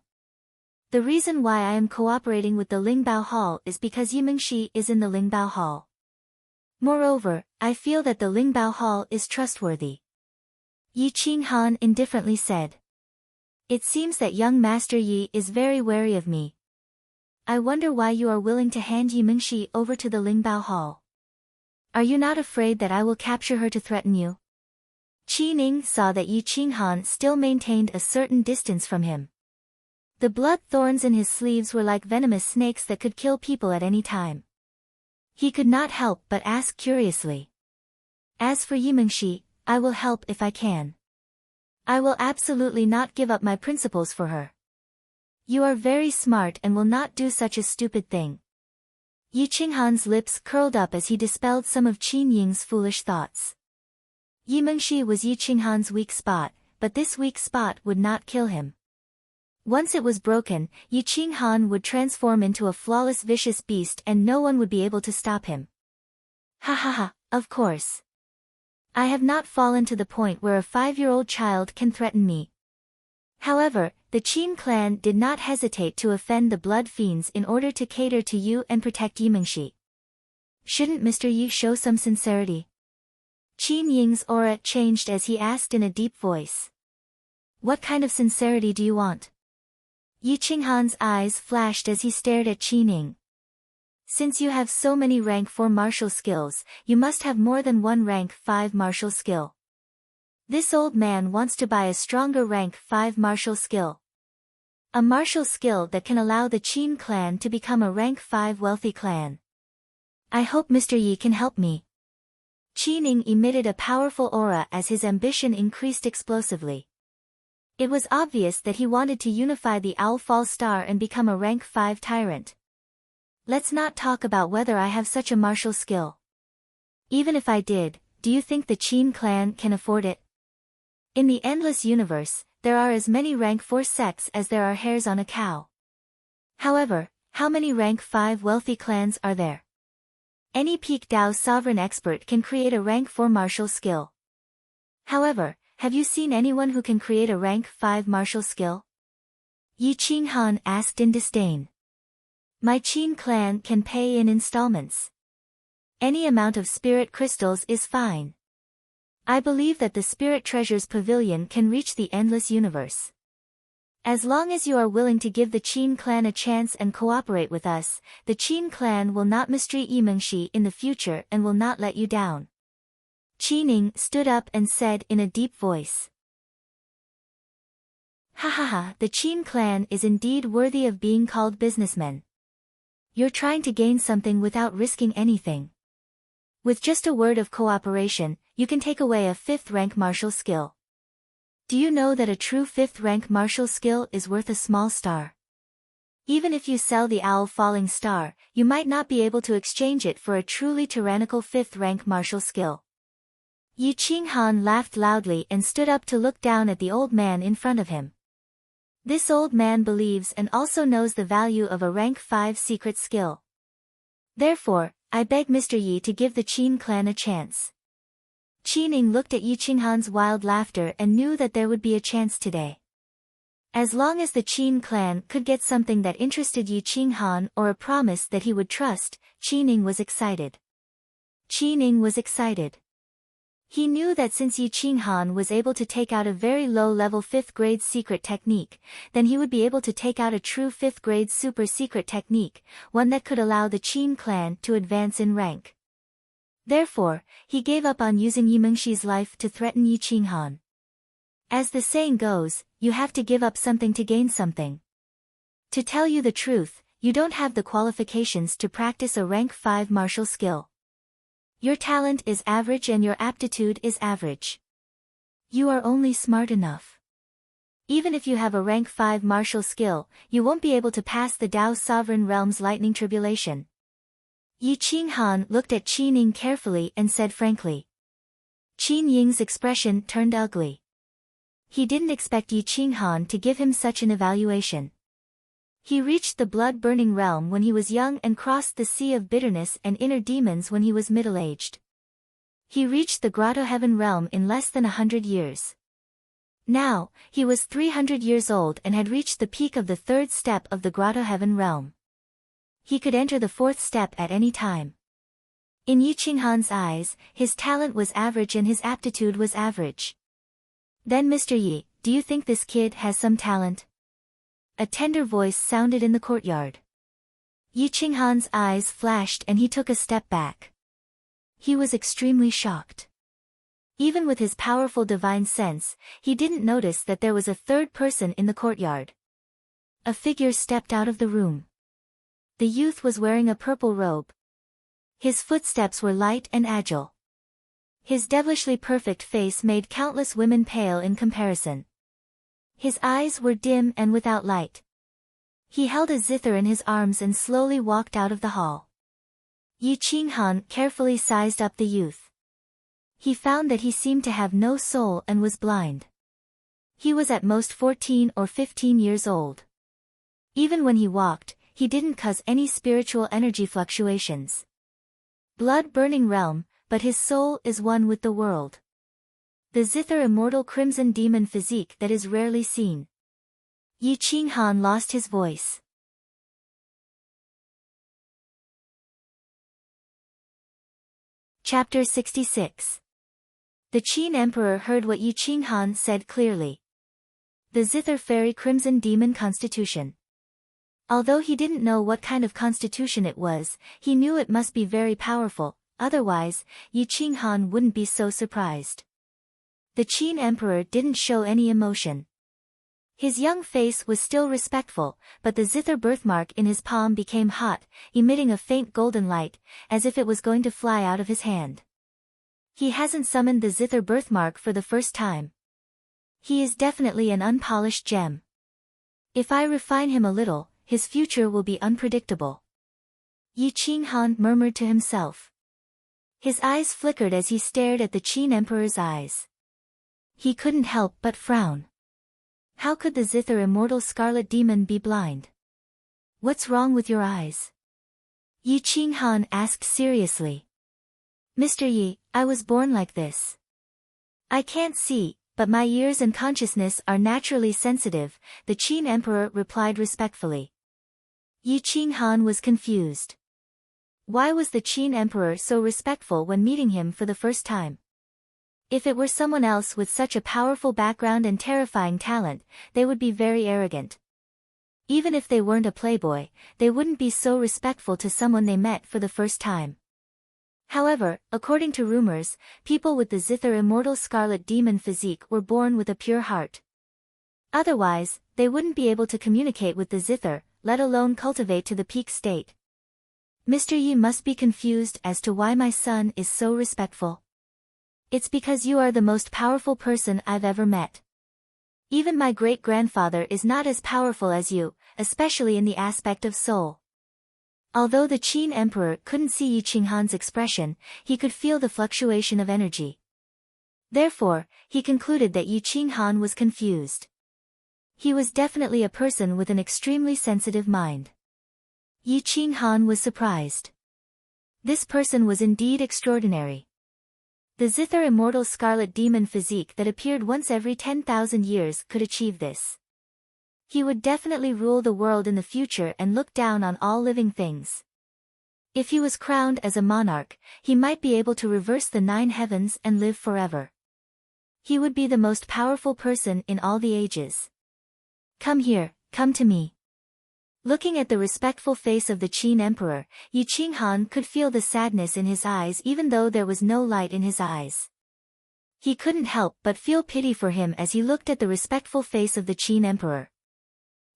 The reason why I am cooperating with the Lingbao Hall is because Yi Mingxi is in the Lingbao Hall. Moreover, I feel that the Lingbao Hall is trustworthy. Yi Qinghan indifferently said. It seems that young Master Yi is very wary of me. I wonder why you are willing to hand Yi Mingxi over to the Lingbao Hall. Are you not afraid that I will capture her to threaten you? Qi Ning saw that Yi Qinghan still maintained a certain distance from him. The blood thorns in his sleeves were like venomous snakes that could kill people at any time. He could not help but ask curiously. As for Yi Mingxi, I will help if I can. I will absolutely not give up my principles for her. You are very smart and will not do such a stupid thing. Yi Qinghan's lips curled up as he dispelled some of Qin Ying's foolish thoughts. Yi Mingxi was Yi Qinghan's weak spot, but this weak spot would not kill him. Once it was broken, Yi Qinghan would transform into a flawless vicious beast and no one would be able to stop him. Ha ha ha, of course. I have not fallen to the point where a 5-year-old child can threaten me. However, the Qin clan did not hesitate to offend the blood fiends in order to cater to you and protect Yi Mingxi. Shouldn't Mr. Yi show some sincerity? Qin Ying's aura changed as he asked in a deep voice. What kind of sincerity do you want? Yi Qinghan's eyes flashed as he stared at Qin Ying. Since you have so many rank 4 martial skills, you must have more than one rank 5 martial skill. This old man wants to buy a stronger rank 5 martial skill. A martial skill that can allow the Qin clan to become a rank 5 wealthy clan. I hope Mr. Yi can help me. Qin Ying emitted a powerful aura as his ambition increased explosively. It was obvious that he wanted to unify the Owl Fall Star and become a rank 5 tyrant. Let's not talk about whether I have such a martial skill. Even if I did, do you think the Qin clan can afford it? In the endless universe, there are as many rank 4 sects as there are hairs on a cow. However, how many rank 5 wealthy clans are there? Any peak Dao sovereign expert can create a rank 4 martial skill. However, have you seen anyone who can create a rank 5 martial skill? Yi Qinghan asked in disdain. My Qin clan can pay in installments. Any amount of spirit crystals is fine. I believe that the Spirit Treasures Pavilion can reach the endless universe. As long as you are willing to give the Qin clan a chance and cooperate with us, the Qin clan will not mistreat Yi Mingxi in the future and will not let you down. Qin Ying stood up and said in a deep voice. Ha ha ha, the Qin clan is indeed worthy of being called businessmen. You're trying to gain something without risking anything. With just a word of cooperation, you can take away a 5th rank martial skill. Do you know that a true 5th rank martial skill is worth a small star? Even if you sell the Owl Falling Star, you might not be able to exchange it for a truly tyrannical 5th rank martial skill. Yi Qinghan laughed loudly and stood up to look down at the old man in front of him. This old man believes and also knows the value of a rank 5 secret skill. Therefore, I beg Mr. Yi to give the Qin clan a chance. Qin Ying looked at Yi Qinghan's wild laughter and knew that there would be a chance today. As long as the Qin clan could get something that interested Yi Qinghan or a promise that he would trust, Qin Ying was excited. Qin Ying was excited. He knew that since Yi Qinghan was able to take out a very low-level 5th grade secret technique, then he would be able to take out a true 5th grade super secret technique, one that could allow the Qin clan to advance in rank. Therefore, he gave up on using Yi Mingxi's life to threaten Yi Qinghan. As the saying goes, you have to give up something to gain something. To tell you the truth, you don't have the qualifications to practice a rank 5 martial skill. Your talent is average and your aptitude is average. You are only smart enough. Even if you have a rank 5 martial skill, you won't be able to pass the Dao Sovereign Realm's lightning tribulation. Yi Qinghan looked at Qin Ying carefully and said frankly. Qin Ying's expression turned ugly. He didn't expect Yi Qinghan to give him such an evaluation. He reached the blood-burning realm when he was young and crossed the sea of bitterness and inner demons when he was middle-aged. He reached the Grotto Heaven realm in less than 100 years. Now, he was 300 years old and had reached the peak of the 3rd step of the Grotto Heaven realm. He could enter the 4th step at any time. In Yi Qinghan's eyes, his talent was average and his aptitude was average. Then Mr. Yi, do you think this kid has some talent? A tender voice sounded in the courtyard. Yi Qinghan's eyes flashed and he took a step back. He was extremely shocked. Even with his powerful divine sense, he didn't notice that there was a third person in the courtyard. A figure stepped out of the room. The youth was wearing a purple robe. His footsteps were light and agile. His devilishly perfect face made countless women pale in comparison. His eyes were dim and without light. He held a zither in his arms and slowly walked out of the hall. Yi Qinghan carefully sized up the youth. He found that he seemed to have no soul and was blind. He was at most 14 or 15 years old. Even when he walked, he didn't cause any spiritual energy fluctuations. Blood-burning realm, but his soul is one with the world. The zither immortal crimson demon physique that is rarely seen. Yi Qinghan lost his voice. Chapter 66. The Qin Emperor heard what Yi Qinghan said clearly. The zither fairy crimson demon constitution. Although he didn't know what kind of constitution it was, he knew it must be very powerful, otherwise, Yi Qinghan wouldn't be so surprised. The Qin Emperor didn't show any emotion. His young face was still respectful, but the zither birthmark in his palm became hot, emitting a faint golden light, as if it was going to fly out of his hand. He hasn't summoned the zither birthmark for the first time. He is definitely an unpolished gem. If I refine him a little, his future will be unpredictable. Yi Qinghan murmured to himself. His eyes flickered as he stared at the Qin Emperor's eyes. He couldn't help but frown. How could the zither immortal scarlet demon be blind? What's wrong with your eyes? Yi Qinghan asked seriously. Mr. Yi, I was born like this. I can't see, but my ears and consciousness are naturally sensitive, the Qin Emperor replied respectfully. Yi Qinghan was confused. Why was the Qin Emperor so respectful when meeting him for the first time? If it were someone else with such a powerful background and terrifying talent, they would be very arrogant. Even if they weren't a playboy, they wouldn't be so respectful to someone they met for the first time. However, according to rumors, people with the zither immortal scarlet demon physique were born with a pure heart. Otherwise, they wouldn't be able to communicate with the zither, let alone cultivate to the peak state. Mr. Yi must be confused as to why my son is so respectful. It's because you are the most powerful person I've ever met. Even my great-grandfather is not as powerful as you, especially in the aspect of soul. Although the Qin Emperor couldn't see Yi Qinghan's expression, he could feel the fluctuation of energy. Therefore, he concluded that Yi Qinghan was confused. He was definitely a person with an extremely sensitive mind. Yi Qinghan was surprised. This person was indeed extraordinary. The zither immortal scarlet demon physique that appeared once every 10,000 years could achieve this. He would definitely rule the world in the future and look down on all living things. If he was crowned as a monarch, he might be able to reverse the 9 heavens and live forever. He would be the most powerful person in all the ages. Come here, come to me. Looking at the respectful face of the Qin Emperor, Yi Qinghan could feel the sadness in his eyes even though there was no light in his eyes. He couldn't help but feel pity for him as he looked at the respectful face of the Qin Emperor.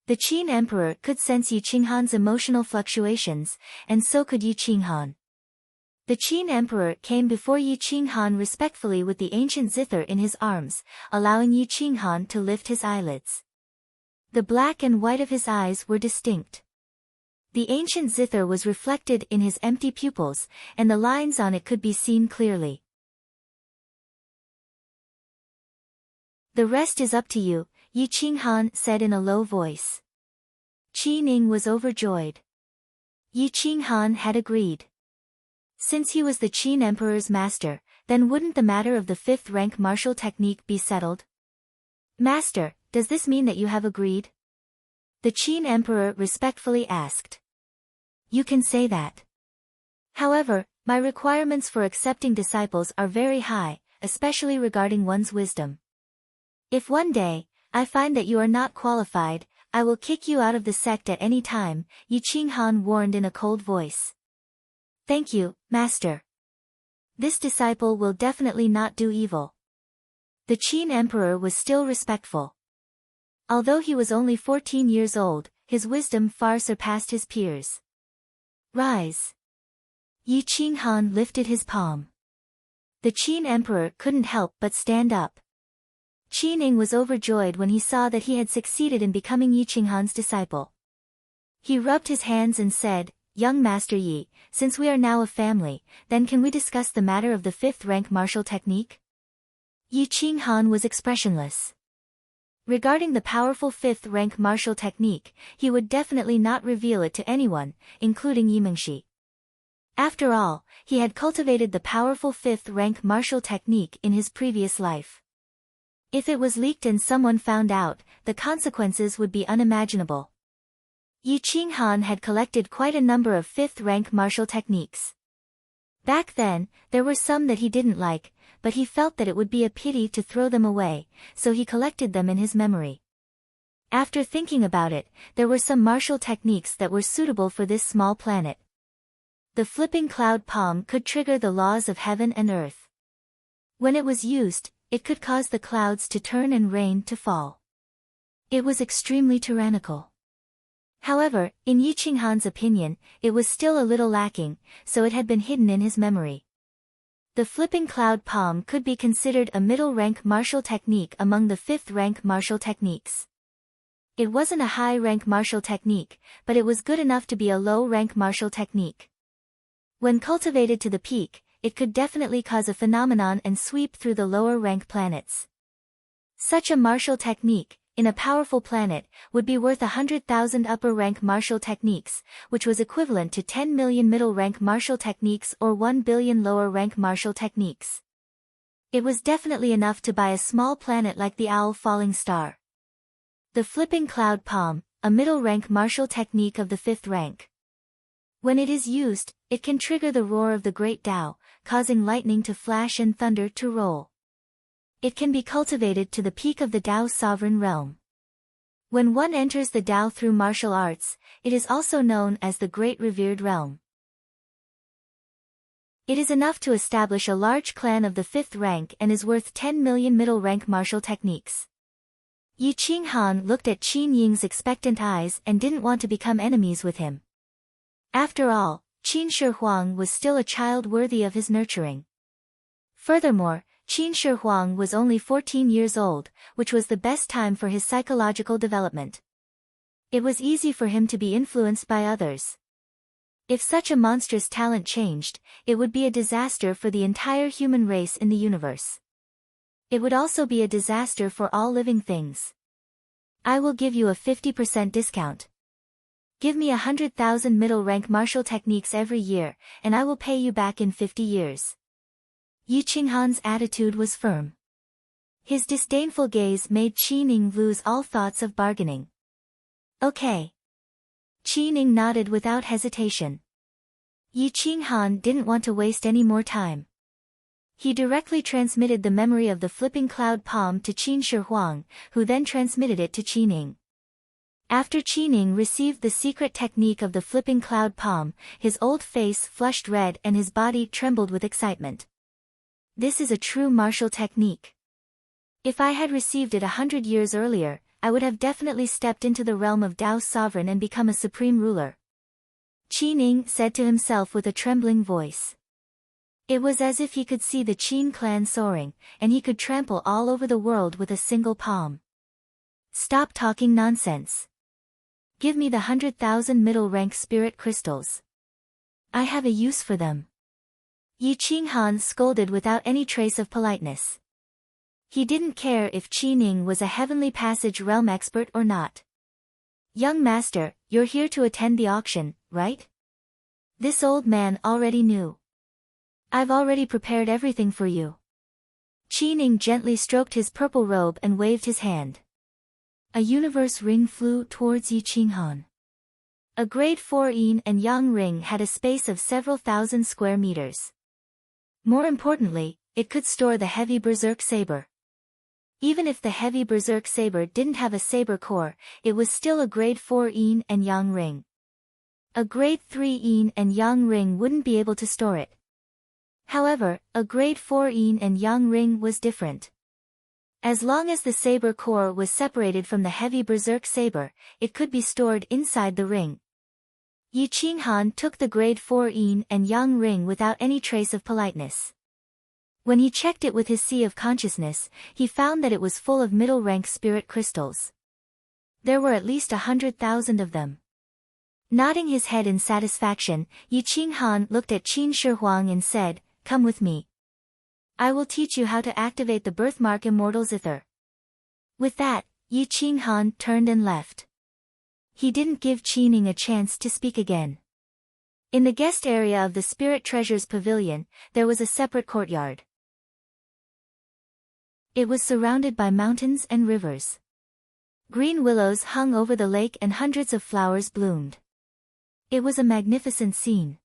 The Qin Emperor could sense Yi Qinghan's emotional fluctuations, and so could Yi Qinghan. The Qin Emperor came before Yi Qinghan respectfully with the ancient zither in his arms, allowing Yi Qinghan to lift his eyelids. The black and white of his eyes were distinct. The ancient zither was reflected in his empty pupils, and the lines on it could be seen clearly. The rest is up to you, Yi Qinghan said in a low voice. Qi Ning was overjoyed. Yi Qinghan had agreed. Since he was the Qin Emperor's master, then wouldn't the matter of the 5th rank martial technique be settled? Master, does this mean that you have agreed? The Qin Emperor respectfully asked. You can say that. However, my requirements for accepting disciples are very high, especially regarding one's wisdom. If one day, I find that you are not qualified, I will kick you out of the sect at any time, Yi Qinghan warned in a cold voice. Thank you, Master. This disciple will definitely not do evil. The Qin Emperor was still respectful. Although he was only 14 years old, his wisdom far surpassed his peers. Rise. Yi Qinghan lifted his palm. The Qin Emperor couldn't help but stand up. Qi Ning was overjoyed when he saw that he had succeeded in becoming Yi Qinghan's disciple. He rubbed his hands and said, Young Master Yi, since we are now a family, then can we discuss the matter of the 5th rank martial technique? Yi Qinghan was expressionless. Regarding the powerful 5th rank martial technique, he would definitely not reveal it to anyone, including Yi Mengxi. After all, he had cultivated the powerful 5th rank martial technique in his previous life. If it was leaked and someone found out, the consequences would be unimaginable. Yi Qinghan had collected quite a number of 5th rank martial techniques. Back then, there were some that he didn't like, but he felt that it would be a pity to throw them away, so he collected them in his memory. After thinking about it, there were some martial techniques that were suitable for this small planet. The flipping cloud palm could trigger the laws of heaven and earth. When it was used, it could cause the clouds to turn and rain to fall. It was extremely tyrannical. However, in Yi Qinghan's opinion, it was still a little lacking, so it had been hidden in his memory. The flipping cloud palm could be considered a middle-rank martial technique among the 5th rank martial techniques. It wasn't a high-rank martial technique, but it was good enough to be a low-rank martial technique. When cultivated to the peak, it could definitely cause a phenomenon and sweep through the lower-rank planets. Such a martial technique, in a powerful planet, would be worth 100,000 upper-rank martial techniques, which was equivalent to 10 million middle-rank martial techniques or 1 billion lower-rank martial techniques. It was definitely enough to buy a small planet like the owl falling star. The flipping cloud palm, a middle-rank martial technique of the 5th rank. When it is used, it can trigger the roar of the great Tao, causing lightning to flash and thunder to roll. It can be cultivated to the peak of the Tao's sovereign realm. When one enters the Tao through martial arts, it is also known as the Great Revered Realm. It is enough to establish a large clan of the 5th rank and is worth 10 million middle-rank martial techniques. Yi Qinghan looked at Qin Ying's expectant eyes and didn't want to become enemies with him. After all, Qin Shi Huang was still a child worthy of his nurturing. Furthermore, Qin Shi Huang was only 14 years old, which was the best time for his psychological development. It was easy for him to be influenced by others. If such a monstrous talent changed, it would be a disaster for the entire human race in the universe. It would also be a disaster for all living things. I will give you a 50% discount. Give me 100,000 middle-rank martial techniques every year, and I will pay you back in 50 years. Yi Qinghan's attitude was firm. His disdainful gaze made Qi Ning lose all thoughts of bargaining. Okay. Qi Ning nodded without hesitation. Yi Qinghan didn't want to waste any more time. He directly transmitted the memory of the flipping cloud palm to Qin Shi Huang, who then transmitted it to Qi Ning. After Qi Ning received the secret technique of the flipping cloud palm, his old face flushed red and his body trembled with excitement. This is a true martial technique. If I had received it 100 years earlier, I would have definitely stepped into the realm of Tao's sovereign and become a supreme ruler. Qi Ning said to himself with a trembling voice. It was as if he could see the Qin clan soaring, and he could trample all over the world with a single palm. Stop talking nonsense. Give me the 100,000 middle-rank spirit crystals. I have a use for them. Yi Qinghan scolded without any trace of politeness. He didn't care if Qi Ning was a heavenly passage realm expert or not. Young master, you're here to attend the auction, right? This old man already knew. I've already prepared everything for you. Qi Ning gently stroked his purple robe and waved his hand. A universe ring flew towards Yi Qinghan. A grade 4 yin and yang ring had a space of several thousand square meters. More importantly, it could store the heavy berserk saber. Even if the heavy berserk saber didn't have a saber core, it was still a grade 4 yin and yang ring. A grade 3 yin and yang ring wouldn't be able to store it. However, a grade 4 yin and yang ring was different. As long as the saber core was separated from the heavy berserk saber, it could be stored inside the ring. Yi Qinghan took the grade 4 yin and yang ring without any trace of politeness. When he checked it with his sea of consciousness, he found that it was full of middle-rank spirit crystals. There were at least 100,000 of them. Nodding his head in satisfaction, Yi Qinghan looked at Qin Shi Huang and said, "Come with me. I will teach you how to activate the birthmark immortal zither." With that, Yi Qinghan turned and left. He didn't give Qining a chance to speak again. In the guest area of the Spirit Treasures Pavilion, there was a separate courtyard. It was surrounded by mountains and rivers. Green willows hung over the lake and hundreds of flowers bloomed. It was a magnificent scene.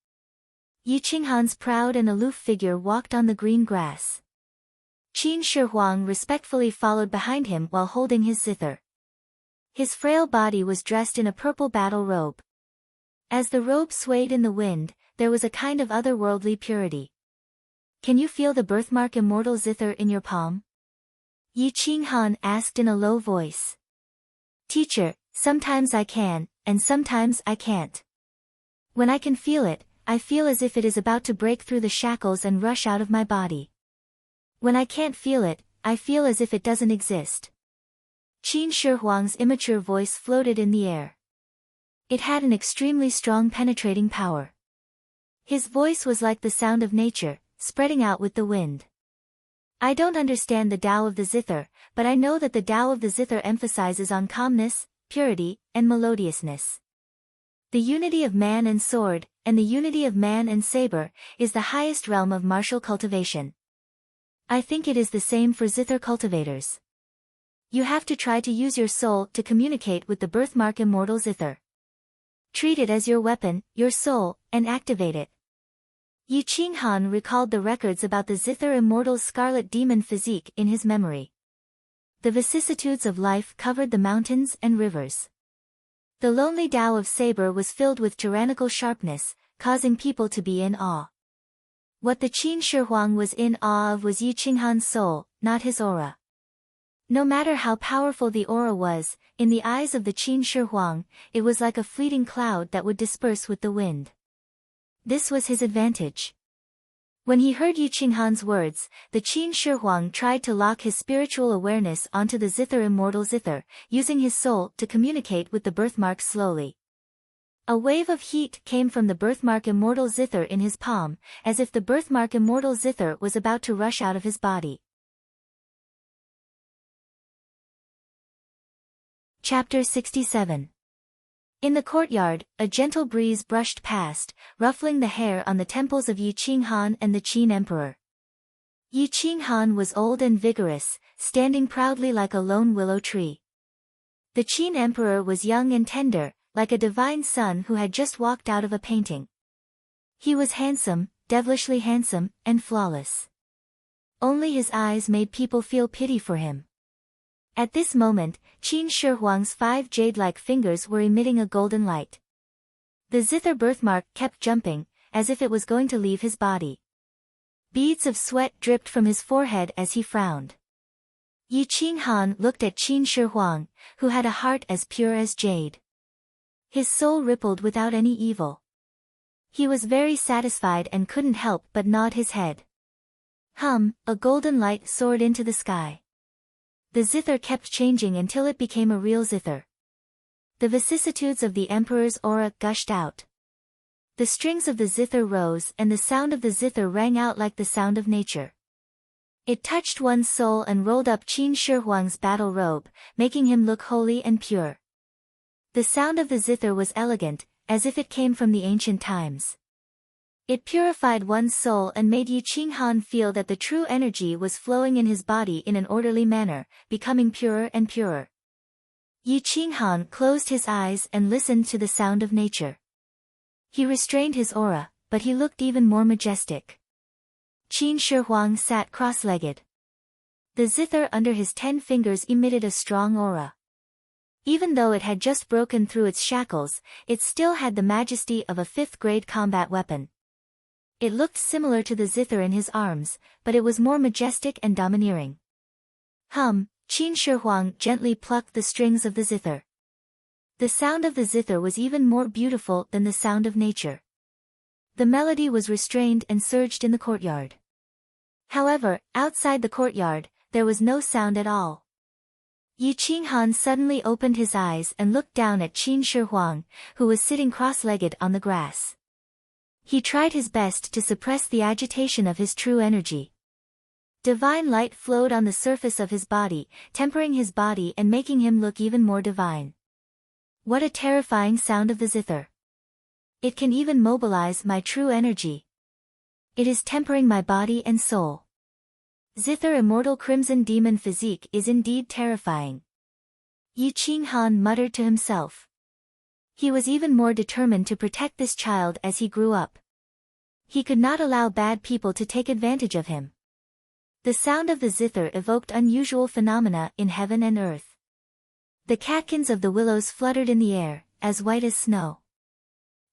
Yi Qinghan's proud and aloof figure walked on the green grass. Qin Shi Huang respectfully followed behind him while holding his zither. His frail body was dressed in a purple battle robe. As the robe swayed in the wind, there was a kind of otherworldly purity. "Can you feel the birthmark immortal zither in your palm?" Yi Qinghan asked in a low voice. "Teacher, sometimes I can, and sometimes I can't. When I can feel it, I feel as if it is about to break through the shackles and rush out of my body. When I can't feel it, I feel as if it doesn't exist." Qin Shi Huang's immature voice floated in the air. It had an extremely strong penetrating power. His voice was like the sound of nature, spreading out with the wind. "I don't understand the Tao of the zither, but I know that the Tao of the zither emphasizes on calmness, purity, and melodiousness. The unity of man and sword, and the unity of man and saber, is the highest realm of martial cultivation. I think it is the same for zither cultivators. You have to try to use your soul to communicate with the birthmark immortal zither. Treat it as your weapon, your soul, and activate it." Yi Qinghan recalled the records about the zither immortal's scarlet demon physique in his memory. The vicissitudes of life covered the mountains and rivers. The lonely Tao of saber was filled with tyrannical sharpness, causing people to be in awe. What the Qin Shi Huang was in awe of was Yi Qinghan's soul, not his aura. No matter how powerful the aura was, in the eyes of the Qin Shi Huang, it was like a fleeting cloud that would disperse with the wind. This was his advantage. When he heard Yi Qinghan's words, the Qin Shi Huang tried to lock his spiritual awareness onto the zither immortal zither, using his soul to communicate with the birthmark slowly. A wave of heat came from the birthmark immortal zither in his palm, as if the birthmark immortal zither was about to rush out of his body. Chapter 67. In the courtyard, a gentle breeze brushed past, ruffling the hair on the temples of Yi Qinghan and the Qin Emperor. Yi Qinghan was old and vigorous, standing proudly like a lone willow tree. The Qin Emperor was young and tender, like a divine son who had just walked out of a painting. He was handsome, devilishly handsome, and flawless. Only his eyes made people feel pity for him. At this moment, Qin Shi Huang's 5 jade-like fingers were emitting a golden light. The zither birthmark kept jumping, as if it was going to leave his body. Beads of sweat dripped from his forehead as he frowned. Yi Qinghan looked at Qin Shi Huang, who had a heart as pure as jade. His soul rippled without any evil. He was very satisfied and couldn't help but nod his head. A golden light soared into the sky. The zither kept changing until it became a real zither. The vicissitudes of the emperor's aura gushed out. The strings of the zither rose and the sound of the zither rang out like the sound of nature. It touched one's soul and rolled up Qin Shi Huang's battle robe, making him look holy and pure. The sound of the zither was elegant, as if it came from the ancient times. It purified one's soul and made Yi Qinghan feel that the true energy was flowing in his body in an orderly manner, becoming purer and purer. Yi Qinghan closed his eyes and listened to the sound of nature. He restrained his aura, but he looked even more majestic. Qin Shi Huang sat cross-legged. The zither under his 10 fingers emitted a strong aura. Even though it had just broken through its shackles, it still had the majesty of a 5th-grade combat weapon. It looked similar to the zither in his arms, but it was more majestic and domineering. Qin Shi Huang gently plucked the strings of the zither. The sound of the zither was even more beautiful than the sound of nature. The melody was restrained and surged in the courtyard. However, outside the courtyard, there was no sound at all. Qin suddenly opened his eyes and looked down at Qin Shi Huang, who was sitting cross-legged on the grass. He tried his best to suppress the agitation of his true energy. Divine light flowed on the surface of his body, tempering his body and making him look even more divine. What a terrifying sound of the zither. It can even mobilize my true energy. It is tempering my body and soul. Zither immortal crimson demon physique is indeed terrifying. Qin muttered to himself. He was even more determined to protect this child as he grew up. He could not allow bad people to take advantage of him. The sound of the zither evoked unusual phenomena in heaven and earth. The catkins of the willows fluttered in the air, as white as snow.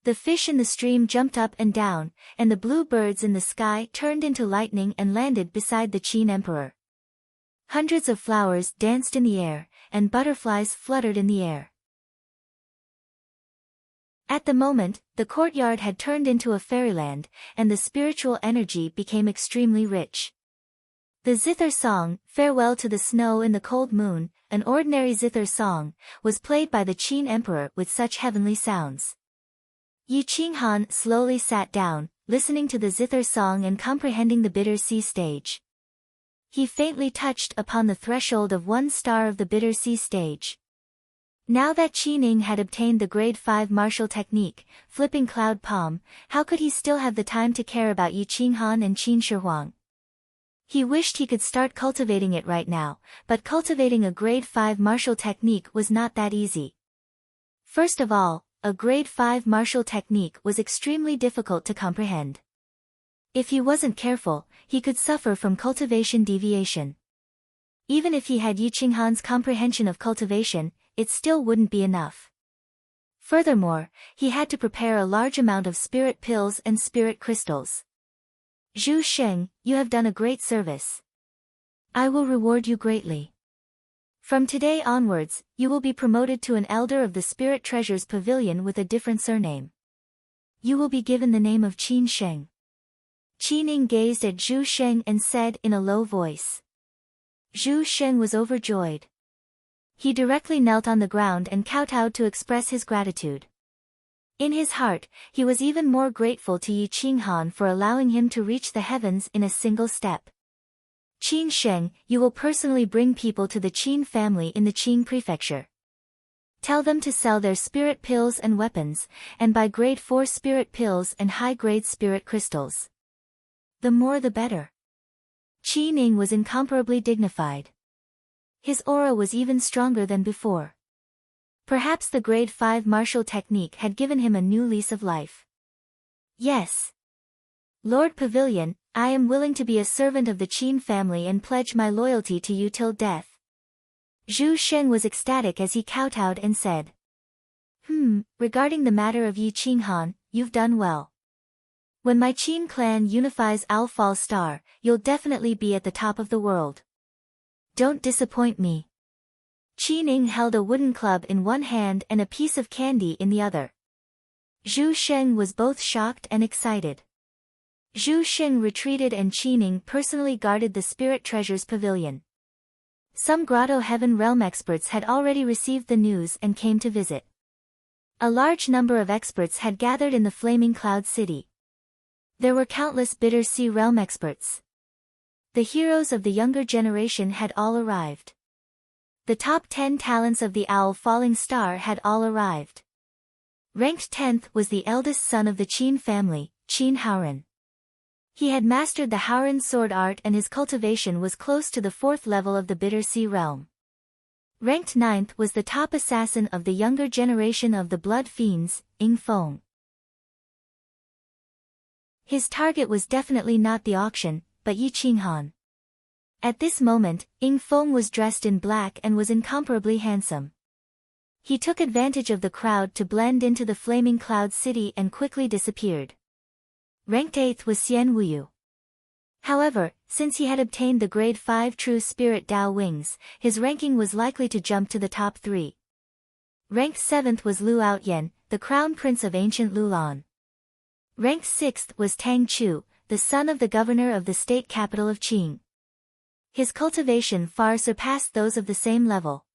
The fish in the stream jumped up and down, and the blue birds in the sky turned into lightning and landed beside the Qin Emperor. Hundreds of flowers danced in the air, and butterflies fluttered in the air. At the moment, the courtyard had turned into a fairyland, and the spiritual energy became extremely rich. The zither song, Farewell to the Snow in the Cold Moon, an ordinary zither song, was played by the Qin Emperor with such heavenly sounds. Qin slowly sat down, listening to the zither song and comprehending the bitter sea stage. He faintly touched upon the threshold of 1 star of the bitter sea stage. Now that Qin had obtained the grade 5 martial technique, flipping cloud palm, how could he still have the time to care about Qin and Qin Shi Huang? He wished he could start cultivating it right now, but cultivating a grade 5 martial technique was not that easy. First of all, a grade 5 martial technique was extremely difficult to comprehend. If he wasn't careful, he could suffer from cultivation deviation. Even if he had Qin's comprehension of cultivation, it still wouldn't be enough. Furthermore, he had to prepare a large amount of spirit pills and spirit crystals. Zhu Sheng, you have done a great service. I will reward you greatly. From today onwards, you will be promoted to an elder of the Spirit Treasures Pavilion with a different surname. You will be given the name of Qin Sheng. Qin gazed at Zhu Sheng and said in a low voice. Zhu Sheng was overjoyed. He directly knelt on the ground and kowtowed to express his gratitude. In his heart, he was even more grateful to Qin for allowing him to reach the heavens in a single step. Qin Sheng, you will personally bring people to the Qin family in the Qin prefecture. Tell them to sell their spirit pills and weapons, and buy grade 4 spirit pills and high-grade spirit crystals. The more the better. Qin was incomparably dignified. His aura was even stronger than before. Perhaps the grade 5 martial technique had given him a new lease of life. Yes. Lord Pavilion, I am willing to be a servant of the Qin family and pledge my loyalty to you till death. Zhu Sheng was ecstatic as he kowtowed and said. Regarding the matter of Qin, you've done well. When my Qin clan unifies Owl Fall Star, you'll definitely be at the top of the world. Don't disappoint me. Qin held a wooden club in one hand and a piece of candy in the other. Zhu Sheng was both shocked and excited. Zhu Sheng retreated and Qin personally guarded the Spirit Treasures Pavilion. Some Grotto Heaven Realm experts had already received the news and came to visit. A large number of experts had gathered in the Flaming Cloud City. There were countless Bitter Sea Realm experts. The heroes of the younger generation had all arrived. The top 10 talents of the Owl Falling Star had all arrived. Ranked 10th was the eldest son of the Qin family, Qin Haoran. He had mastered the Haoran sword art and his cultivation was close to the 4th level of the Bitter Sea realm. Ranked 9th was the top assassin of the younger generation of the Blood Fiends, Ying Feng. His target was definitely not the auction, but Qin. At this moment, Ying Feng was dressed in black and was incomparably handsome. He took advantage of the crowd to blend into the flaming cloud city and quickly disappeared. Ranked 8th was Xian Wuyu. However, since he had obtained the grade 5 True Spirit Dao Wings, his ranking was likely to jump to the top 3. Ranked 7th was Lu Outyen, the crown prince of ancient Lulan. Ranked 6th was Tang Chu, the son of the governor of the state capital of Qing. His cultivation far surpassed those of the same level.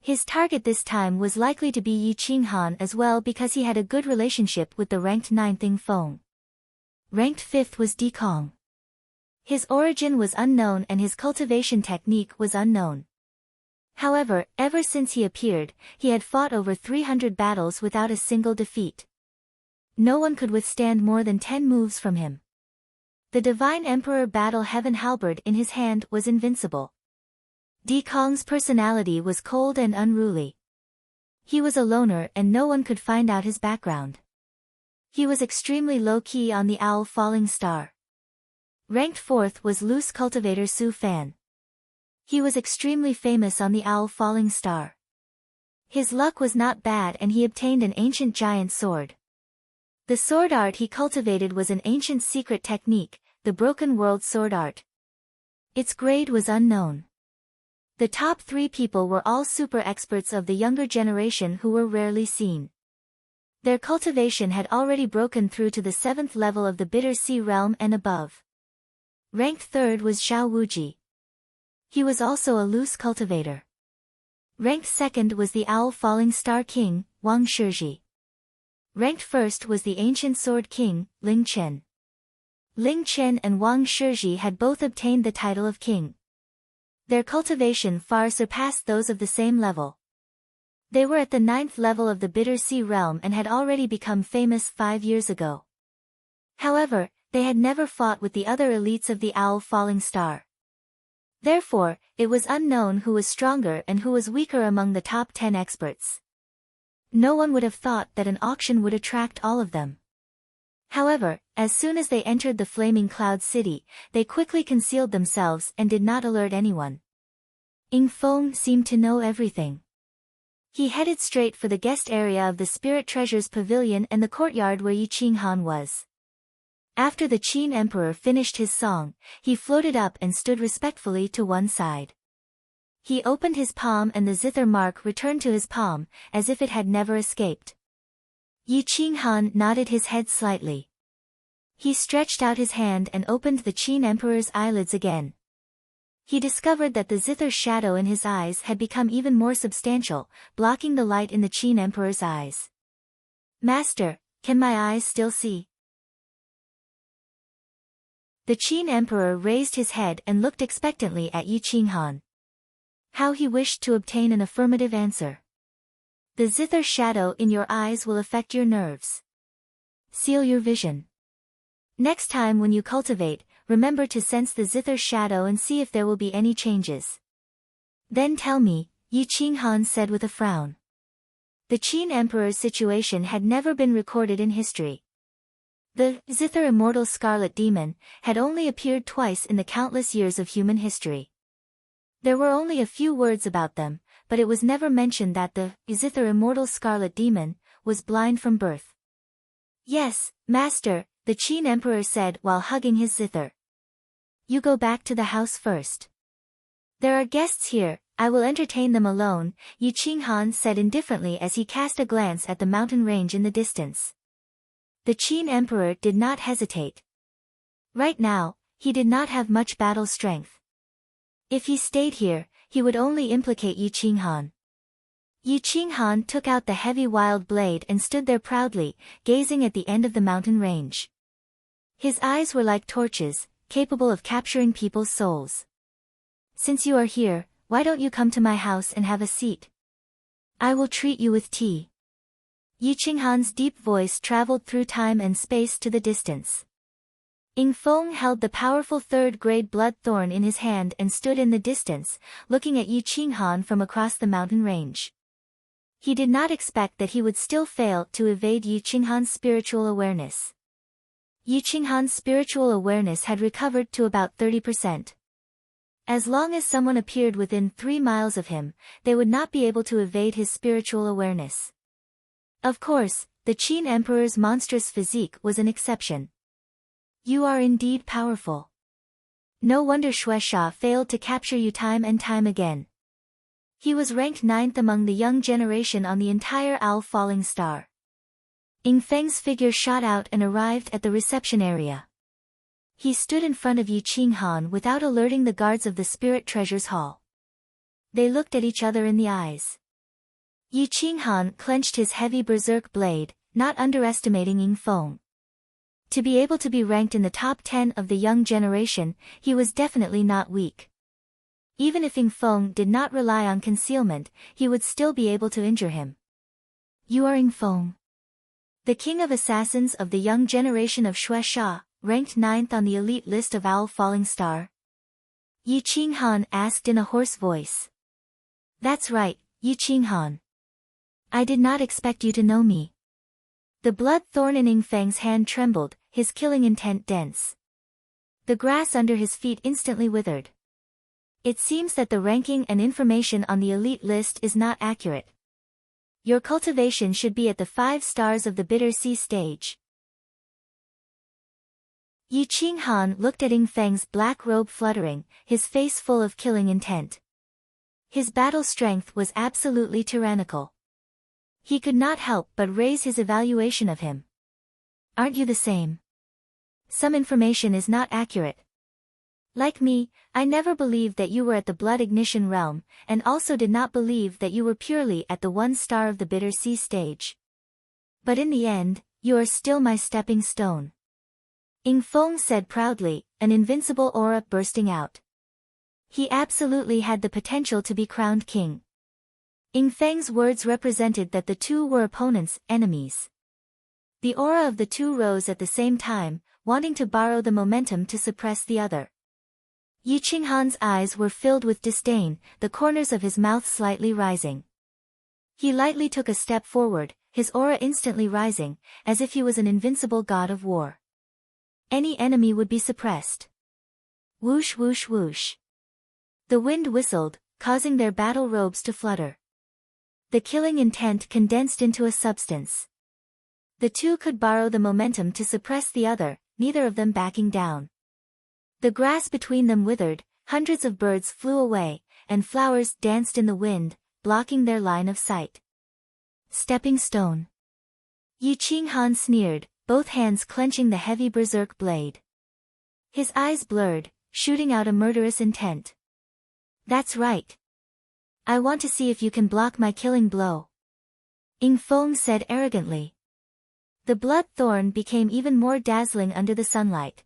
His target this time was likely to be Yi Qinghan as well because he had a good relationship with the ranked 9th Ying Feng. Ranked 5th was Di Kong. His origin was unknown and his cultivation technique was unknown. However, ever since he appeared, he had fought over 300 battles without a single defeat. No one could withstand more than 10 moves from him. The Divine Emperor Battle Heaven Halberd in his hand was invincible. Di Kong's personality was cold and unruly. He was a loner and no one could find out his background. He was extremely low-key on the Owl Falling Star. Ranked 4th was loose cultivator Su Fan. He was extremely famous on the Owl Falling Star. His luck was not bad and he obtained an ancient giant sword. The sword art he cultivated was an ancient secret technique, the Broken World Sword Art. Its grade was unknown. The top 3 people were all super experts of the younger generation who were rarely seen. Their cultivation had already broken through to the 7th level of the Bitter Sea Realm and above. Ranked 3rd was Xiao Wuji. He was also a loose cultivator. Ranked 2nd was the Owl Falling Star King, Wang Shizhi. Ranked 1st was the Ancient Sword King, Ling Chen. Ling Chen and Wang Shizhi had both obtained the title of king. Their cultivation far surpassed those of the same level. They were at the 9th level of the Bitter Sea Realm and had already become famous 5 years ago. However, they had never fought with the other elites of the Owl Falling Star. Therefore, it was unknown who was stronger and who was weaker among the top 10 experts. No one would have thought that an auction would attract all of them. However, as soon as they entered the Flaming Cloud City, they quickly concealed themselves and did not alert anyone. Ying Feng seemed to know everything. He headed straight for the guest area of the Spirit Treasures Pavilion and the courtyard where Yi Qinghan was. After the Qin Emperor finished his song, he floated up and stood respectfully to one side. He opened his palm and the zither mark returned to his palm, as if it had never escaped. Yi Qinghan nodded his head slightly. He stretched out his hand and opened the Qin Emperor's eyelids again. He discovered that the zither shadow in his eyes had become even more substantial, blocking the light in the Qin Emperor's eyes. "Master, can my eyes still see?" The Qin Emperor raised his head and looked expectantly at Yi Qinghan. How he wished to obtain an affirmative answer. "The zither shadow in your eyes will affect your nerves. Seal your vision. Next time when you cultivate, remember to sense the zither shadow and see if there will be any changes. Then tell me," Yi Qinghan said with a frown. The Qin Emperor's situation had never been recorded in history. The zither immortal scarlet demon had only appeared twice in the countless years of human history. There were only a few words about them, but it was never mentioned that the zither immortal scarlet demon was blind from birth. "Yes, master," the Qin Emperor said while hugging his zither. "You go back to the house first. There are guests here, I will entertain them alone," Yi Qinghan said indifferently as he cast a glance at the mountain range in the distance. The Qin Emperor did not hesitate. Right now, he did not have much battle strength. If he stayed here, he would only implicate Yi Qinghan. Yi Qinghan took out the heavy wild blade and stood there proudly, gazing at the end of the mountain range. His eyes were like torches, capable of capturing people's souls. "Since you are here, why don't you come to my house and have a seat? I will treat you with tea." Yi Qinghan's deep voice traveled through time and space to the distance. Ying Feng held the powerful third-grade blood thorn in his hand and stood in the distance, looking at Yi Qinghan from across the mountain range. He did not expect that he would still fail to evade Yi Qinghan's spiritual awareness. Yi Qinghan's spiritual awareness had recovered to about 30%. As long as someone appeared within 3 miles of him, they would not be able to evade his spiritual awareness. Of course, the Qin Emperor's monstrous physique was an exception. You are indeed powerful. No wonder Shueisha failed to capture you time and time again. He was ranked 9th among the young generation on the entire Owl Falling Star. Ing Feng's figure shot out and arrived at the reception area. He stood in front of Yi Qinghan without alerting the guards of the Spirit Treasures Hall. They looked at each other in the eyes. Yi Qinghan clenched his heavy berserk blade, not underestimating Ing Feng. To be able to be ranked in the top 10 of the young generation, he was definitely not weak. Even if Ing Feng did not rely on concealment, he would still be able to injure him. You are Ing Feng, the king of assassins of the young generation of Shueisha, ranked 9th on the elite list of Owl Falling Star? Yi Qinghan asked in a hoarse voice. That's right, Yi Qinghan. I did not expect you to know me. The blood thorn in Ing Feng's hand trembled, his killing intent dense. The grass under his feet instantly withered. It seems that the ranking and information on the elite list is not accurate. Your cultivation should be at the 5 stars of the Bitter Sea stage. Yi Qinghan looked at Ing Feng's black robe fluttering, his face full of killing intent. His battle strength was absolutely tyrannical. He could not help but raise his evaluation of him. Aren't you the same? Some information is not accurate. Like me, I never believed that you were at the Blood Ignition realm, and also did not believe that you were purely at the 1 star of the Bitter Sea stage. But in the end, you are still my stepping stone. Ing Feng said proudly, an invincible aura bursting out. He absolutely had the potential to be crowned king. Ing Feng's words represented that the two were opponents, enemies. The aura of the two rose at the same time, wanting to borrow the momentum to suppress the other. Yi Qinghan's eyes were filled with disdain, the corners of his mouth slightly rising. He lightly took a step forward, his aura instantly rising, as if he was an invincible god of war. Any enemy would be suppressed. Whoosh whoosh whoosh. The wind whistled, causing their battle robes to flutter. The killing intent condensed into a substance. The two could borrow the momentum to suppress the other, neither of them backing down. The grass between them withered, hundreds of birds flew away, and flowers danced in the wind, blocking their line of sight. Stepping stone. Yi Qinghan sneered, both hands clenching the heavy berserk blade. His eyes blurred, shooting out a murderous intent. That's right. I want to see if you can block my killing blow. Ing Feng said arrogantly. The blood thorn became even more dazzling under the sunlight.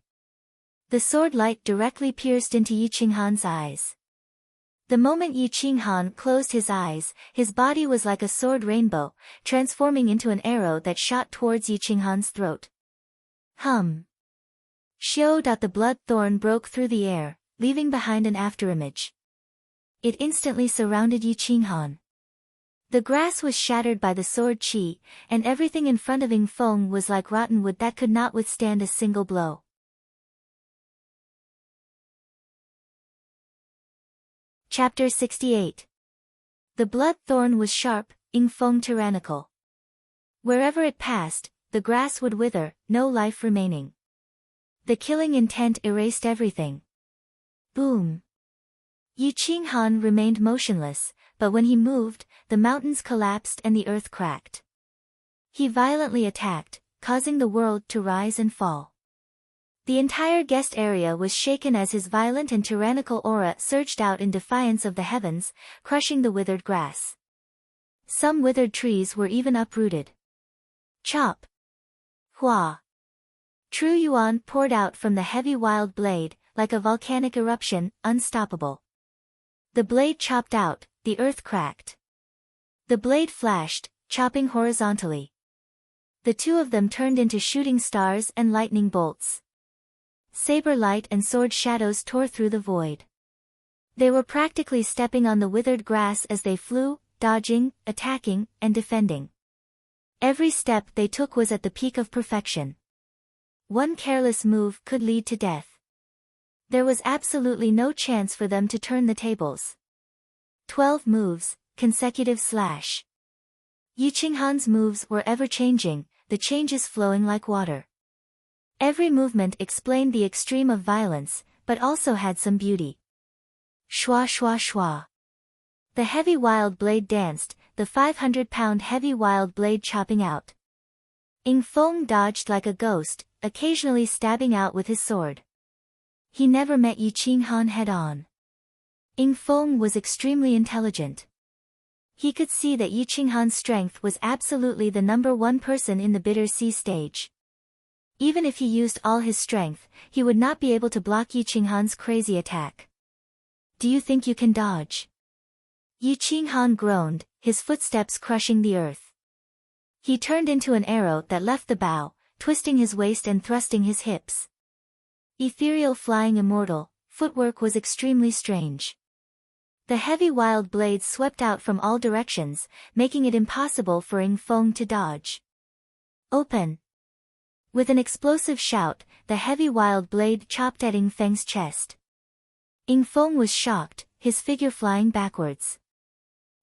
The sword light directly pierced into Yi Qinghan's eyes. The moment Yi Qinghan closed his eyes, his body was like a sword rainbow, transforming into an arrow that shot towards Yi Qinghan's throat. Hum. Xiao. The blood thorn broke through the air, leaving behind an afterimage. It instantly surrounded Yi Qinghan. The grass was shattered by the sword qi, and everything in front of Ing Feng was like rotten wood that could not withstand a single blow. Chapter 68. The blood thorn was sharp, Ing Feng tyrannical. Wherever it passed, the grass would wither, no life remaining. The killing intent erased everything. Boom. Yi Qinghan remained motionless, but when he moved, the mountains collapsed and the earth cracked. He violently attacked, causing the world to rise and fall. The entire guest area was shaken as his violent and tyrannical aura surged out in defiance of the heavens, crushing the withered grass. Some withered trees were even uprooted. Chop! Hua! True yuan poured out from the heavy wild blade, like a volcanic eruption, unstoppable. The blade chopped out, the earth cracked. The blade flashed, chopping horizontally. The two of them turned into shooting stars and lightning bolts. Saber light and sword shadows tore through the void. They were practically stepping on the withered grass as they flew, dodging, attacking, and defending. Every step they took was at the peak of perfection. One careless move could lead to death. There was absolutely no chance for them to turn the tables. 12 moves, consecutive slash. Yi Qinghan's moves were ever-changing, the changes flowing like water. Every movement explained the extreme of violence, but also had some beauty. Shwa shwa shwa. The heavy wild blade danced, the 500-pound heavy wild blade chopping out. Ying Feng dodged like a ghost, occasionally stabbing out with his sword. He never met Yi Qinghan head-on. Ying Feng was extremely intelligent. He could see that Yi Qinghan's strength was absolutely the number one person in the bitter sea stage. Even if he used all his strength, he would not be able to block Yi Qinghan's crazy attack. Do you think you can dodge? Yi Qinghan groaned, his footsteps crushing the earth. He turned into an arrow that left the bow, twisting his waist and thrusting his hips. Ethereal flying immortal, footwork was extremely strange. The heavy wild blades swept out from all directions, making it impossible for Ying Feng to dodge. Open! With an explosive shout, the heavy wild blade chopped at Ying Feng's chest. Ying Feng was shocked, his figure flying backwards.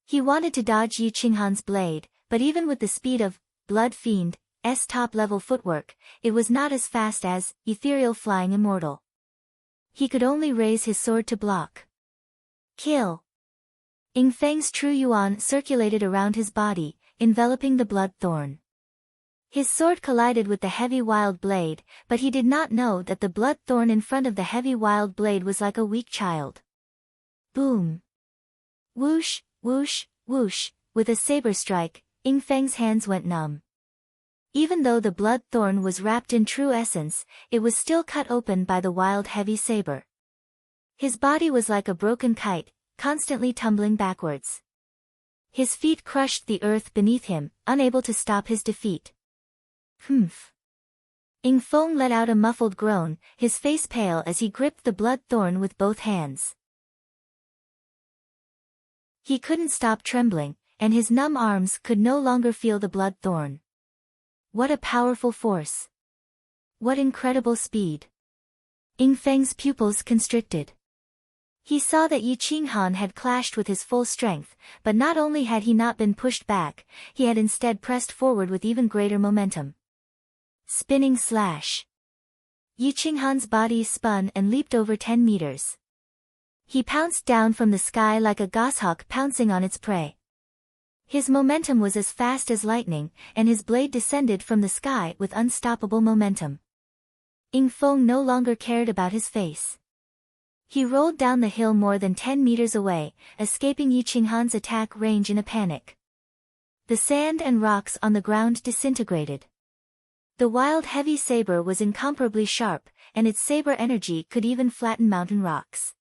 He wanted to dodge Yi Qinghan's blade, but even with the speed of Blood Fiend's top-level footwork, it was not as fast as Ethereal Flying Immortal. He could only raise his sword to block. Kill! Ying Feng's true yuan circulated around his body, enveloping the blood thorn. His sword collided with the heavy wild blade, but he did not know that the blood thorn in front of the heavy wild blade was like a weak child. Boom! Whoosh, whoosh, whoosh, with a saber strike, Ying Feng's hands went numb. Even though the blood thorn was wrapped in true essence, it was still cut open by the wild heavy saber. His body was like a broken kite, constantly tumbling backwards. His feet crushed the earth beneath him, unable to stop his defeat. Humph! Ying Feng let out a muffled groan, his face pale as he gripped the blood thorn with both hands. He couldn't stop trembling, and his numb arms could no longer feel the blood thorn. What a powerful force! What incredible speed! Ying Feng's pupils constricted. He saw that Yi Qinghan had clashed with his full strength, but not only had he not been pushed back, he had instead pressed forward with even greater momentum. Spinning slash. Yi Qinghan's body spun and leaped over 10 meters. He pounced down from the sky like a goshawk pouncing on its prey. His momentum was as fast as lightning, and his blade descended from the sky with unstoppable momentum. Ying Feng no longer cared about his face. He rolled down the hill more than 10 meters away, escaping Yi Qinghan's attack range in a panic. The sand and rocks on the ground disintegrated. The wild heavy saber was incomparably sharp, and its saber energy could even flatten mountain rocks.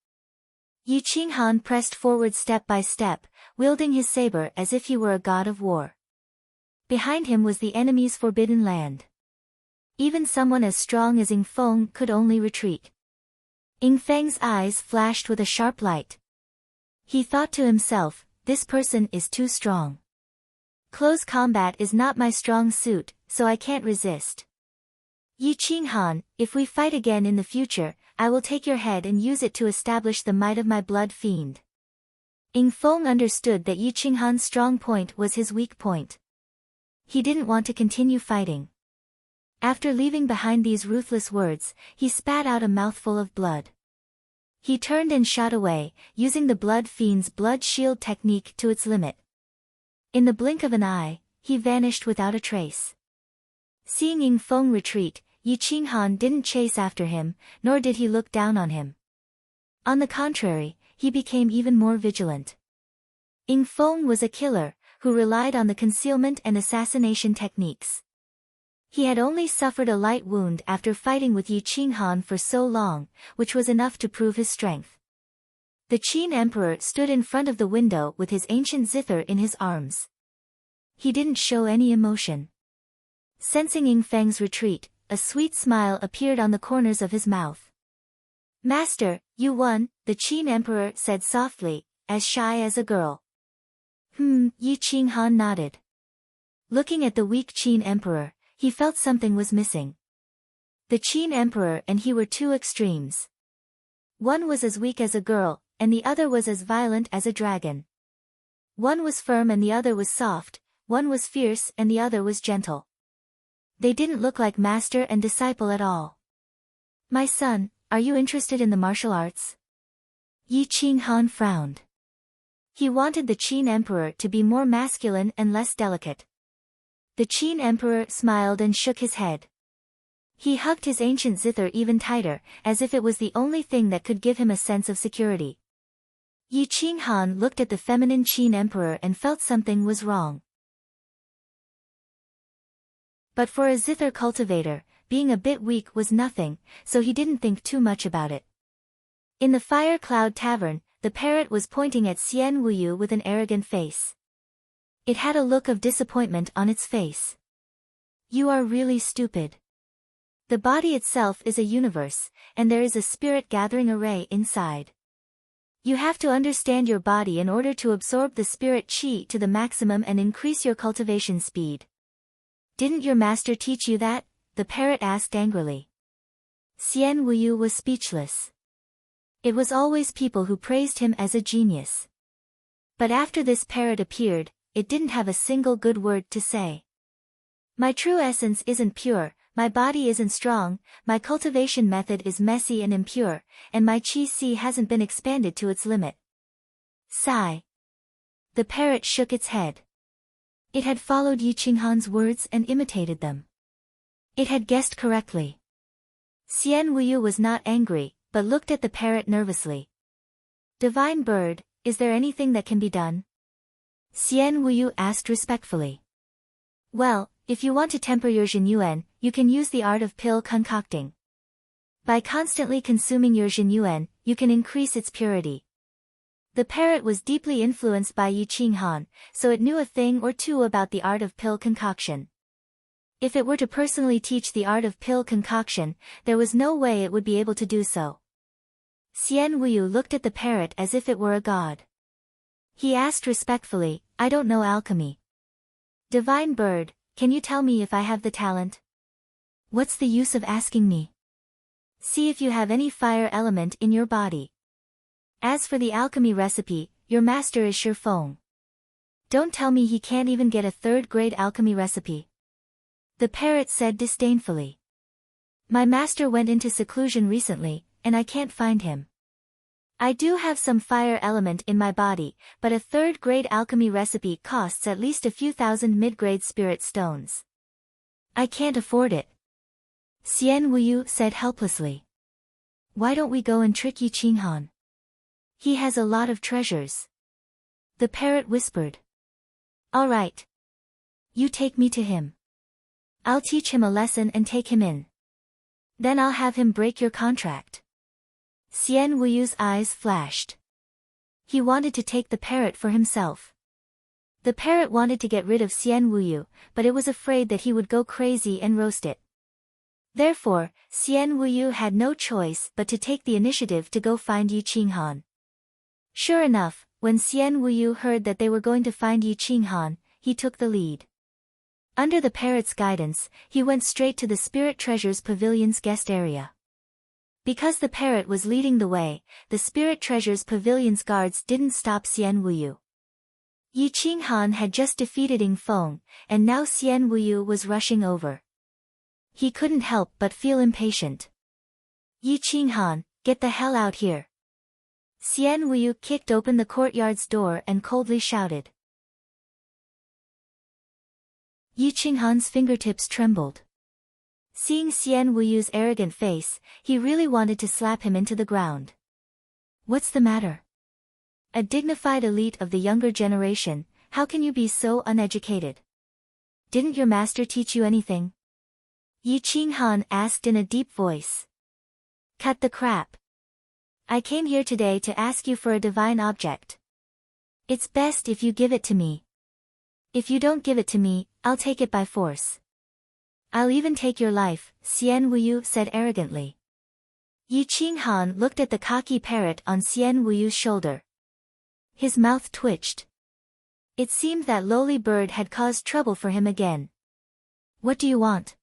Yi Qinghan pressed forward step by step, wielding his saber as if he were a god of war. Behind him was the enemy's forbidden land. Even someone as strong as Ying Feng could only retreat. Ying Feng's eyes flashed with a sharp light. He thought to himself, this person is too strong. Close combat is not my strong suit, so I can't resist. Yi Qinghan, if we fight again in the future, I will take your head and use it to establish the might of my blood fiend. Ying Feng understood that Yi Qinghan's strong point was his weak point. He didn't want to continue fighting. After leaving behind these ruthless words, he spat out a mouthful of blood. He turned and shot away, using the blood fiend's blood shield technique to its limit. In the blink of an eye, he vanished without a trace. Seeing Ying Feng retreat, Yi Qinghan didn't chase after him, nor did he look down on him. On the contrary, he became even more vigilant. Ying Feng was a killer, who relied on the concealment and assassination techniques. He had only suffered a light wound after fighting with Yi Qinghan for so long, which was enough to prove his strength. The Qin Emperor stood in front of the window with his ancient zither in his arms. He didn't show any emotion. Sensing Ying Feng's retreat, a sweet smile appeared on the corners of his mouth. Master, you won, the Qin Emperor said softly, as shy as a girl. Yi Qinghan nodded. Looking at the weak Qin Emperor, he felt something was missing. The Qin Emperor and he were two extremes. One was as weak as a girl, and the other was as violent as a dragon. One was firm and the other was soft, one was fierce and the other was gentle. They didn't look like master and disciple at all. My son, are you interested in the martial arts? Yi Qinghan frowned. He wanted the Qin emperor to be more masculine and less delicate. The Qin emperor smiled and shook his head. He hugged his ancient zither even tighter, as if it was the only thing that could give him a sense of security. Yi Qinghan looked at the feminine Qin emperor and felt something was wrong. But for a zither cultivator, being a bit weak was nothing, so he didn't think too much about it. In the Fire Cloud Tavern, the parrot was pointing at Xian Wuyu with an arrogant face. It had a look of disappointment on its face. You are really stupid. The body itself is a universe, and there is a spirit-gathering array inside. You have to understand your body in order to absorb the spirit qi to the maximum and increase your cultivation speed. Didn't your master teach you that? The parrot asked angrily. Xian Wuyu was speechless. It was always people who praised him as a genius. But after this parrot appeared, it didn't have a single good word to say. My true essence isn't pure, my body isn't strong, my cultivation method is messy and impure, and my qi hasn't been expanded to its limit. Sigh. The parrot shook its head. It had followed Yi Qinghan's words and imitated them. It had guessed correctly. Xian Wuyu was not angry, but looked at the parrot nervously. Divine bird, is there anything that can be done? Xian Wuyu asked respectfully. Well, if you want to temper your Zhenyuan, you can use the art of pill concocting. By constantly consuming your Zhenyuan, you can increase its purity. The parrot was deeply influenced by Yi Qinghan, so it knew a thing or two about the art of pill concoction. If it were to personally teach the art of pill concoction, there was no way it would be able to do so. Xian Wuyu looked at the parrot as if it were a god. He asked respectfully, I don't know alchemy. Divine bird, can you tell me if I have the talent? What's the use of asking me? See if you have any fire element in your body. As for the alchemy recipe, your master is sure Feng. Don't tell me he can't even get a third-grade alchemy recipe. The parrot said disdainfully. My master went into seclusion recently, and I can't find him. I do have some fire element in my body, but a third-grade alchemy recipe costs at least a few thousand mid-grade spirit stones. I can't afford it. Xian Wuyu said helplessly. Why don't we go and trick Yi Qinghan? He has a lot of treasures. The parrot whispered. All right. You take me to him. I'll teach him a lesson and take him in. Then I'll have him break your contract. Xian Wuyu's eyes flashed. He wanted to take the parrot for himself. The parrot wanted to get rid of Xian Wuyu, but it was afraid that he would go crazy and roast it. Therefore, Xian Wuyu had no choice but to take the initiative to go find Yi Qinghan. Sure enough, when Xian Wuyu heard that they were going to find Yi Qinghan, he took the lead. Under the parrot's guidance, he went straight to the Spirit Treasures Pavilion's guest area. Because the parrot was leading the way, the Spirit Treasures Pavilion's guards didn't stop Xian Wuyu. Yi Qinghan had just defeated Ying Feng, and now Xian Wuyu was rushing over. He couldn't help but feel impatient. Yi Qinghan, get the hell out here. Xian Wuyu kicked open the courtyard's door and coldly shouted. Yi Qinghan's fingertips trembled. Seeing Xian Wuyu's arrogant face, he really wanted to slap him into the ground. What's the matter? A dignified elite of the younger generation, how can you be so uneducated? Didn't your master teach you anything? Yi Qinghan asked in a deep voice. Cut the crap. I came here today to ask you for a divine object. It's best if you give it to me. If you don't give it to me, I'll take it by force. I'll even take your life, Xian Wuyu said arrogantly. Yi Qinghan looked at the cocky parrot on Xian Wuyu's shoulder. His mouth twitched. It seemed that lowly bird had caused trouble for him again. What do you want?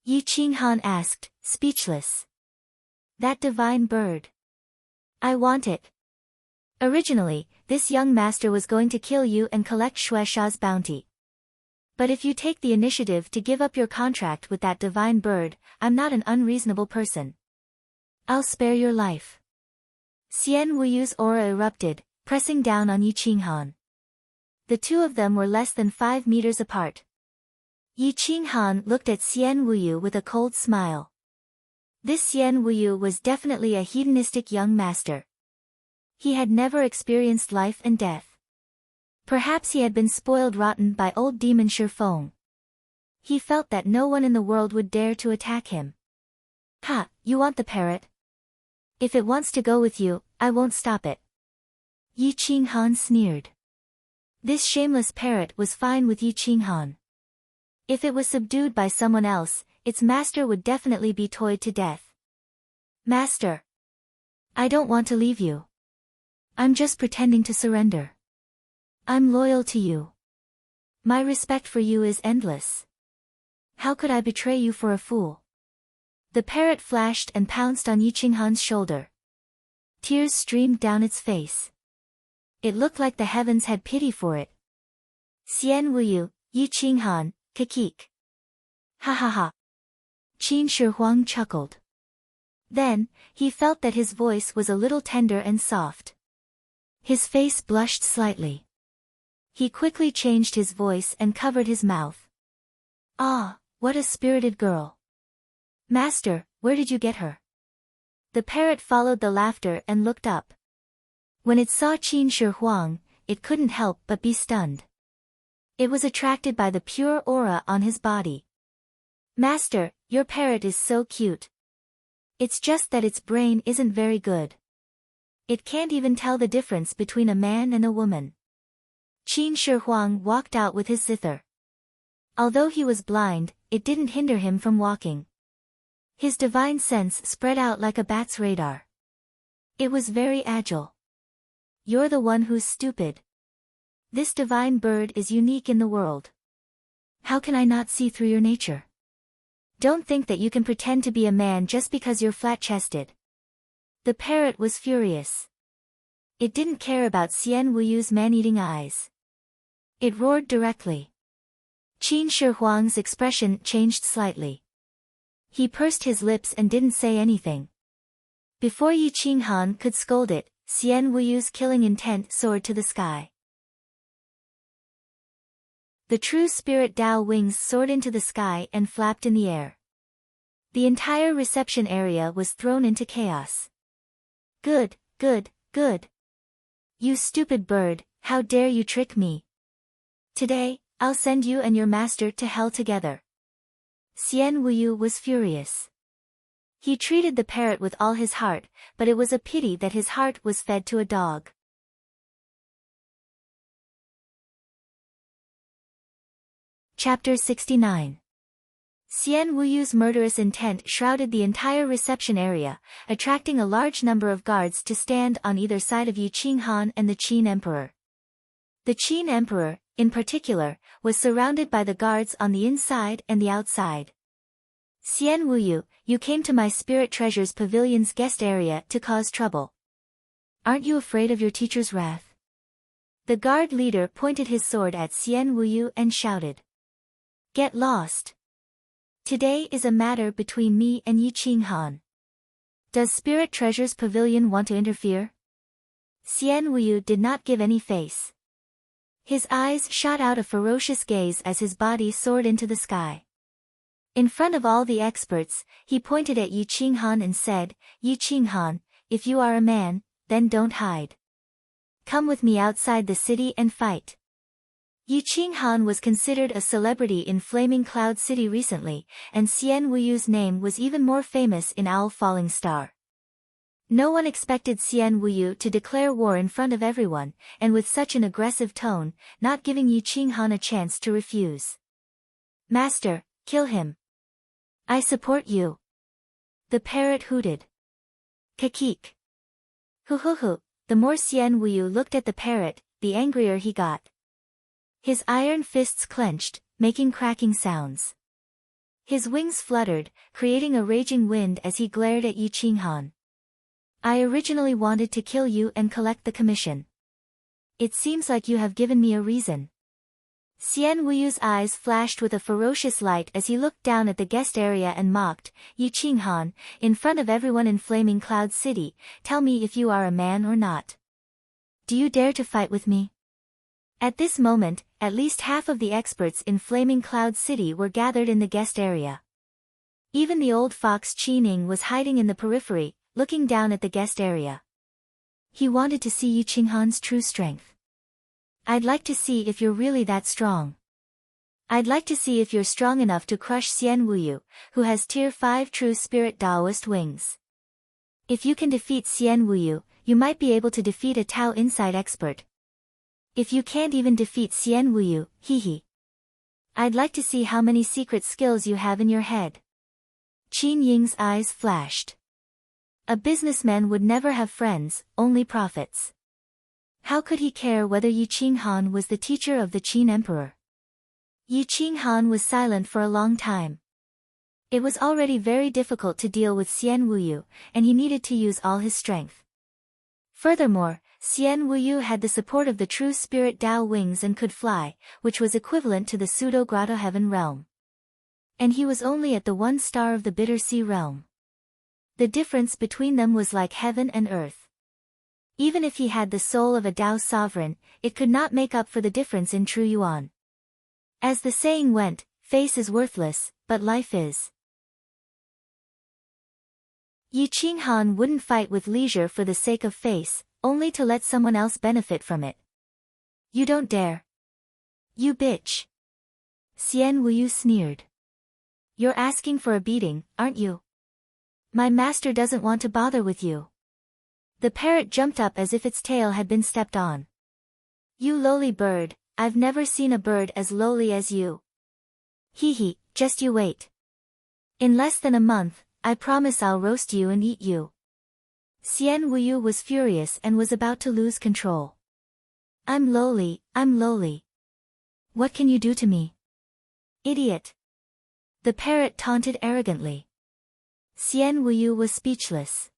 Yi Qinghan asked, speechless. That divine bird. I want it. Originally, this young master was going to kill you and collect Shueisha's bounty. But if you take the initiative to give up your contract with that divine bird, I'm not an unreasonable person. I'll spare your life. Xian Wuyu's aura erupted, pressing down on Yi Qinghan. The two of them were less than 5 meters apart. Yi Qinghan looked at Xian Wuyu with a cold smile. This Xian Wuyu was definitely a hedonistic young master. He had never experienced life and death. Perhaps he had been spoiled rotten by old demon Shifeng. He felt that no one in the world would dare to attack him. Ha, you want the parrot? If it wants to go with you, I won't stop it. Yi Qinghan sneered. This shameless parrot was fine with Yi Qinghan. If it was subdued by someone else, its master would definitely be toyed to death. Master! I don't want to leave you. I'm just pretending to surrender. I'm loyal to you. My respect for you is endless. How could I betray you for a fool? The parrot flashed and pounced on Yi Qinghan's shoulder. Tears streamed down its face. It looked like the heavens had pity for it. Xian Wuyu, Yi Qinghan, Kakik. Ha ha ha. Qin Shi Huang chuckled. Then, he felt that his voice was a little tender and soft. His face blushed slightly. He quickly changed his voice and covered his mouth. Ah, what a spirited girl. Master, where did you get her? The parrot followed the laughter and looked up. When it saw Qin Shi Huang, it couldn't help but be stunned. It was attracted by the pure aura on his body. Master, your parrot is so cute. It's just that its brain isn't very good. It can't even tell the difference between a man and a woman. Qin Shi Huang walked out with his zither. Although he was blind, it didn't hinder him from walking. His divine sense spread out like a bat's radar. It was very agile. You're the one who's stupid. This divine bird is unique in the world. How can I not see through your nature? Don't think that you can pretend to be a man just because you're flat-chested. The parrot was furious. It didn't care about Xian Wuyu's man-eating eyes. It roared directly. Qin Shi Huang's expression changed slightly. He pursed his lips and didn't say anything. Before Yi Qinghan could scold it, Xian Wuyu's killing intent soared to the sky. The true spirit Dao wings soared into the sky and flapped in the air. The entire reception area was thrown into chaos. Good, good, good. You stupid bird, how dare you trick me? Today, I'll send you and your master to hell together. Xian Wuyu was furious. He treated the parrot with all his heart, but it was a pity that his heart was fed to a dog. Chapter 69. Xian Wuyu's murderous intent shrouded the entire reception area, attracting a large number of guards to stand on either side of Yi Qinghan and the Qin Emperor. The Qin Emperor, in particular, was surrounded by the guards on the inside and the outside. Xian Wuyu, you came to my Spirit Treasures Pavilion's guest area to cause trouble. Aren't you afraid of your teacher's wrath? The guard leader pointed his sword at Xian Wuyu and shouted. Get lost. Today is a matter between me and Yi Qinghan. Does Spirit Treasures Pavilion want to interfere? Xian Wuyu did not give any face. His eyes shot out a ferocious gaze as his body soared into the sky. In front of all the experts, he pointed at Yi Qinghan and said, Yi Qinghan, if you are a man, then don't hide. Come with me outside the city and fight. Yi Qinghan was considered a celebrity in Flaming Cloud City recently, and Xian Wuyu's name was even more famous in Owl Falling Star. No one expected Xian Wuyu to declare war in front of everyone, and with such an aggressive tone, not giving Yi Qinghan a chance to refuse. Master, kill him. I support you. The parrot hooted. Kakik. Hoo hoo hoo. The more Xian Wuyu looked at the parrot, the angrier he got. His iron fists clenched, making cracking sounds. His wings fluttered, creating a raging wind as he glared at Yi Qinghan. I originally wanted to kill you and collect the commission. It seems like you have given me a reason. Xian Wuyu's eyes flashed with a ferocious light as he looked down at the guest area and mocked, "Yi Qinghan, in front of everyone in Flaming Cloud City, tell me if you are a man or not. Do you dare to fight with me?" At this moment, at least half of the experts in Flaming Cloud City were gathered in the guest area. Even the old fox Qi Ning was hiding in the periphery, looking down at the guest area. He wanted to see Yi Qinghan's true strength. "I'd like to see if you're really that strong. I'd like to see if you're strong enough to crush Xian Wuyu, who has Tier 5 True Spirit Taoist wings. If you can defeat Xian Wuyu, you might be able to defeat a Tao Insight expert. If you can't even defeat Xian Wuyu, hee. I'd like to see how many secret skills you have in your head." Qin Ying's eyes flashed. A businessman would never have friends, only profits. How could he care whether Yi Qinghan was the teacher of the Qin Emperor? Yi Qinghan was silent for a long time. It was already very difficult to deal with Xian Wuyu, and he needed to use all his strength. Furthermore, Xian Wuyu had the support of the True Spirit Dao wings and could fly, which was equivalent to the Pseudo-Grotto Heaven realm. And he was only at the 1 star of the Bitter Sea realm. The difference between them was like heaven and earth. Even if he had the soul of a Dao sovereign, it could not make up for the difference in true yuan. As the saying went, face is worthless, but life is. Yi Qinghan wouldn't fight with leisure for the sake of face, only to let someone else benefit from it. "You don't dare. You bitch." Xian Wuyu sneered. "You're asking for a beating, aren't you? My master doesn't want to bother with you." The parrot jumped up as if its tail had been stepped on. "You lowly bird, I've never seen a bird as lowly as you. Hee, just you wait. In less than a month, I promise I'll roast you and eat you." Xian Wuyu was furious and was about to lose control. I'm lowly. What can you do to me? Idiot." The parrot taunted arrogantly. Xian Wuyu was speechless.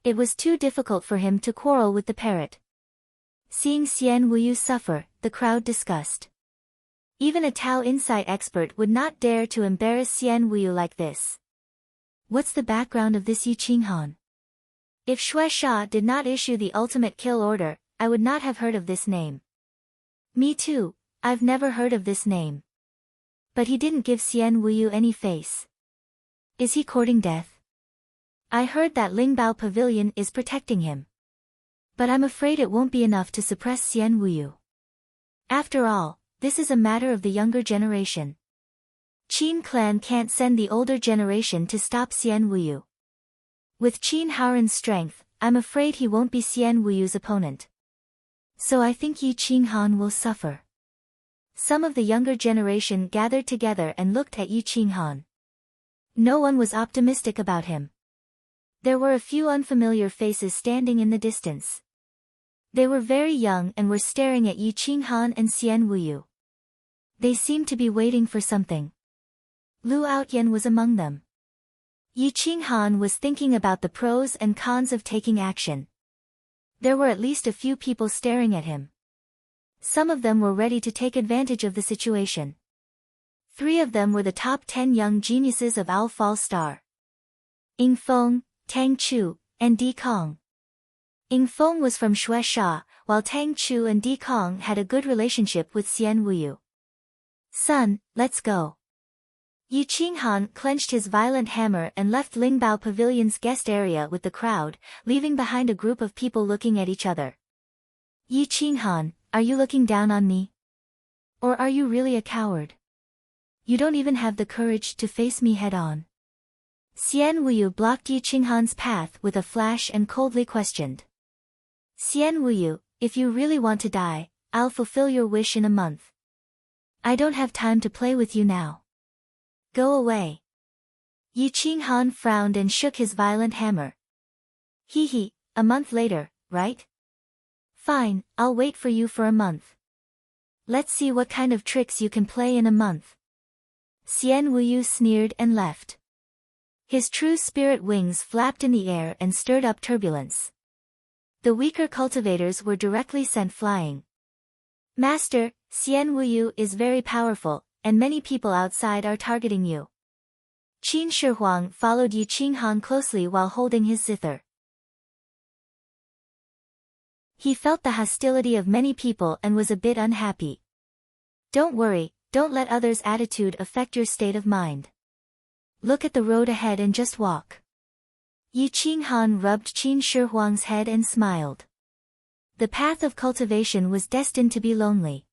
It was too difficult for him to quarrel with the parrot. Seeing Xian Wuyu suffer, the crowd discussed. Even a Tao Insight expert would not dare to embarrass Xian Wuyu like this. What's the background of this Yi Qinghan? If Shui Sha did not issue the ultimate kill order, I would not have heard of this name. Me too, I've never heard of this name. But he didn't give Xian Wuyu any face. Is he courting death? I heard that Lingbao Pavilion is protecting him. But I'm afraid it won't be enough to suppress Xian Wuyu. After all, this is a matter of the younger generation. Qin clan can't send the older generation to stop Xian Wuyu. With Qin Haoran's strength, I'm afraid he won't be Xian Wuyu's opponent. So I think Yi Qinghan will suffer. Some of the younger generation gathered together and looked at Yi Qinghan. No one was optimistic about him. There were a few unfamiliar faces standing in the distance. They were very young and were staring at Yi Qinghan and Xian Wuyu. They seemed to be waiting for something. Lu Outyan was among them. Yi Qinghan was thinking about the pros and cons of taking action. There were at least a few people staring at him. Some of them were ready to take advantage of the situation. 3 of them were the top 10 young geniuses of Owl Fall Star. Ying Feng, Tang Chu, and Di Kong. Ying Feng was from Shui Sha, while Tang Chu and Di Kong had a good relationship with Xian Wuyu. "Son, let's go." Yi Qinghan clenched his violent hammer and left Lingbao Pavilion's guest area with the crowd, leaving behind a group of people looking at each other. "Yi Qinghan, are you looking down on me? Or are you really a coward? You don't even have the courage to face me head-on." Xian Wuyu blocked Yi Qinghan's path with a flash and coldly questioned. "Xian Wuyu, if you really want to die, I'll fulfill your wish in a month. I don't have time to play with you now. Go away." Yi Qinghan frowned and shook his violent hammer. "Hee, a month later, right? Fine, I'll wait for you for a month. Let's see what kind of tricks you can play in a month." Xian Wuyu sneered and left. His true spirit wings flapped in the air and stirred up turbulence. The weaker cultivators were directly sent flying. Master, Xian Wuyu is very powerful, and many people outside are targeting you. Qin Shi Huang followed Yi Qinghan closely while holding his zither. He felt the hostility of many people and was a bit unhappy. Don't worry, don't let others' attitude affect your state of mind. Look at the road ahead and just walk. Yi Qinghan rubbed Qin Shi Huang's head and smiled. The path of cultivation was destined to be lonely.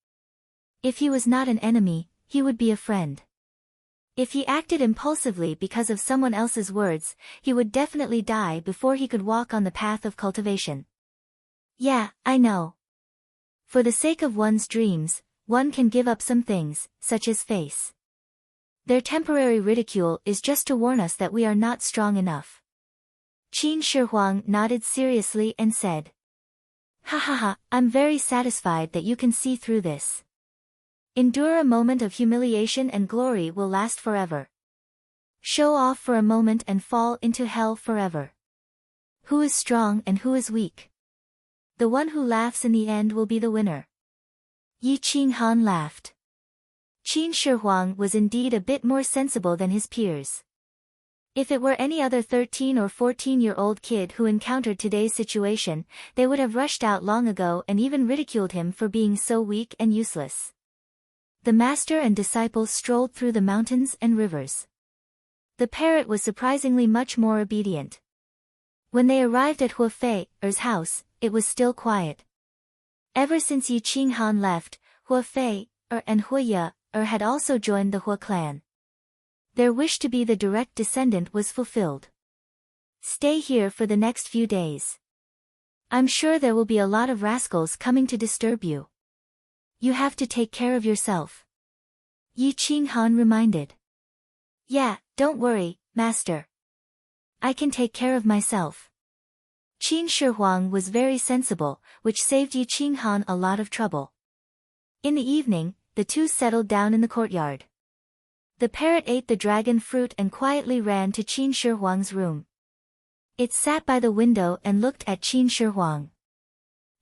If he was not an enemy, he would be a friend. If he acted impulsively because of someone else's words, he would definitely die before he could walk on the path of cultivation. Yeah, I know. For the sake of one's dreams, one can give up some things, such as face. Their temporary ridicule is just to warn us that we are not strong enough. Qin Shi Huang nodded seriously and said, "Ha ha ha, I'm very satisfied that you can see through this. Endure a moment of humiliation and glory will last forever. Show off for a moment and fall into hell forever. Who is strong and who is weak? The one who laughs in the end will be the winner." Yi Qinghan laughed. Qin Shi Huang was indeed a bit more sensible than his peers. If it were any other 13 or 14-year-old kid who encountered today's situation, they would have rushed out long ago and even ridiculed him for being so weak and useless. The master and disciples strolled through the mountains and rivers. The parrot was surprisingly much more obedient. When they arrived at Hua Fei's house, it was still quiet. Ever since Yi Qinghan left, Hua Fei and Hua Ye had also joined the Hua clan. Their wish to be the direct descendant was fulfilled. Stay here for the next few days. I'm sure there will be a lot of rascals coming to disturb you. You have to take care of yourself. Yi Qinghan reminded. Yeah, don't worry, master. I can take care of myself. Qin Shi Huang was very sensible, which saved Yi Qinghan a lot of trouble. In the evening, the two settled down in the courtyard. The parrot ate the dragon fruit and quietly ran to Qin Shi Huang's room. It sat by the window and looked at Qin Shi Huang.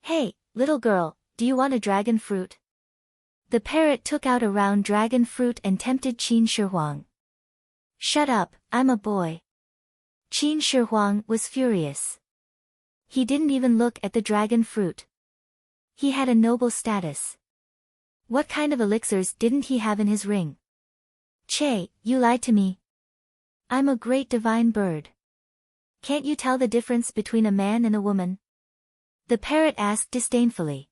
Hey, little girl, do you want a dragon fruit? The parrot took out a round dragon fruit and tempted Qin Shi Huang. Shut up, I'm a boy. Qin Shi Huang was furious. He didn't even look at the dragon fruit. He had a noble status. What kind of elixirs didn't he have in his ring? Che, you lied to me. I'm a great divine bird. Can't you tell the difference between a man and a woman? The parrot asked disdainfully.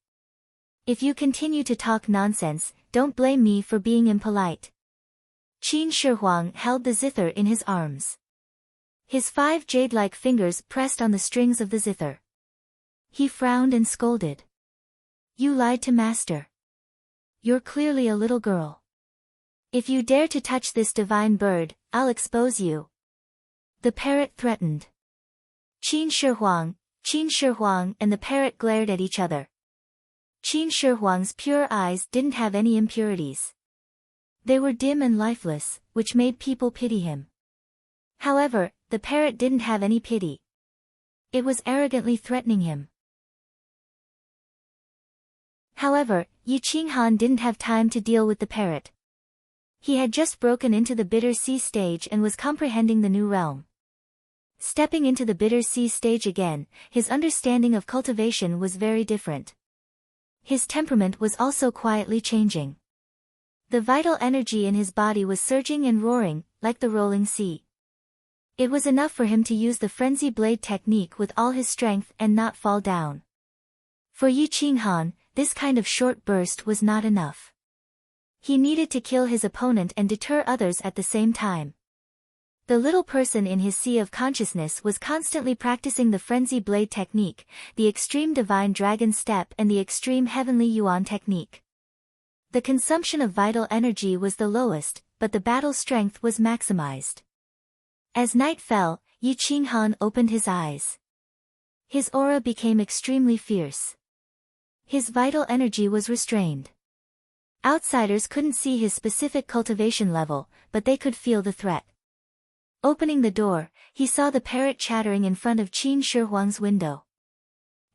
If you continue to talk nonsense, don't blame me for being impolite. Qin Shi Huang held the zither in his arms. His 5 jade-like fingers pressed on the strings of the zither. He frowned and scolded. You lied to master. You're clearly a little girl. If you dare to touch this divine bird, I'll expose you. The parrot threatened. Qin Shi Huang and the parrot glared at each other. Qin Shi Huang's pure eyes didn't have any impurities. They were dim and lifeless, which made people pity him. However, the parrot didn't have any pity. It was arrogantly threatening him. However, Yi Qinghan didn't have time to deal with the parrot. He had just broken into the bitter sea stage and was comprehending the new realm. Stepping into the bitter sea stage again, his understanding of cultivation was very different. His temperament was also quietly changing. The vital energy in his body was surging and roaring, like the rolling sea. It was enough for him to use the frenzy blade technique with all his strength and not fall down. For Yi Qinghan, this kind of short burst was not enough. He needed to kill his opponent and deter others at the same time. The little person in his sea of consciousness was constantly practicing the frenzy blade technique, the extreme divine dragon step and the extreme heavenly yuan technique. The consumption of vital energy was the lowest, but the battle strength was maximized. As night fell, Yi Qinghan opened his eyes. His aura became extremely fierce. His vital energy was restrained. Outsiders couldn't see his specific cultivation level, but they could feel the threat. Opening the door, he saw the parrot chattering in front of Qin Shi Huang's window.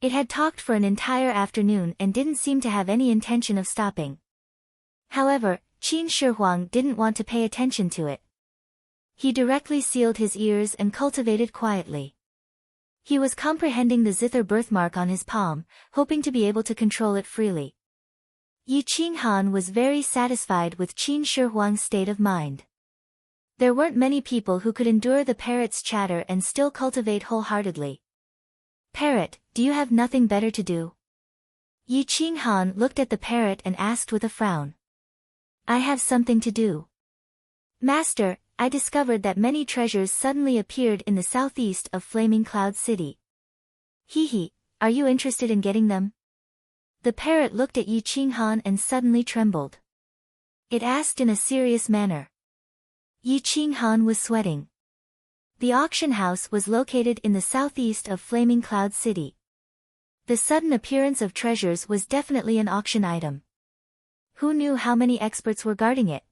It had talked for an entire afternoon and didn't seem to have any intention of stopping. However, Qin Shi Huang didn't want to pay attention to it. He directly sealed his ears and cultivated quietly. He was comprehending the zither birthmark on his palm, hoping to be able to control it freely. Yi Qinghan was very satisfied with Qin Shi Huang's state of mind. There weren't many people who could endure the parrot's chatter and still cultivate wholeheartedly. "Parrot, do you have nothing better to do?" Yi Qinghan looked at the parrot and asked with a frown. "I have something to do. Master, I discovered that many treasures suddenly appeared in the southeast of Flaming Cloud City. Hee, are you interested in getting them?" The parrot looked at Yi Qinghan and suddenly trembled. It asked in a serious manner. Yi Qinghan was sweating. The auction house was located in the southeast of Flaming Cloud City. The sudden appearance of treasures was definitely an auction item. Who knew how many experts were guarding it?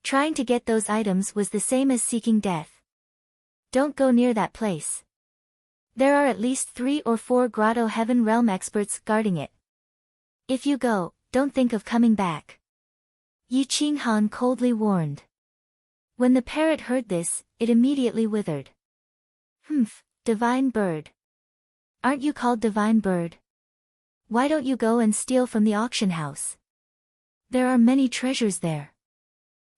Trying to get those items was the same as seeking death. Don't go near that place. There are at least 3 or 4 Grotto Heaven Realm experts guarding it. If you go, don't think of coming back. Yi Qinghan coldly warned. When the parrot heard this, it immediately withered. "Humph, divine bird. Aren't you called divine bird? Why don't you go and steal from the auction house? There are many treasures there."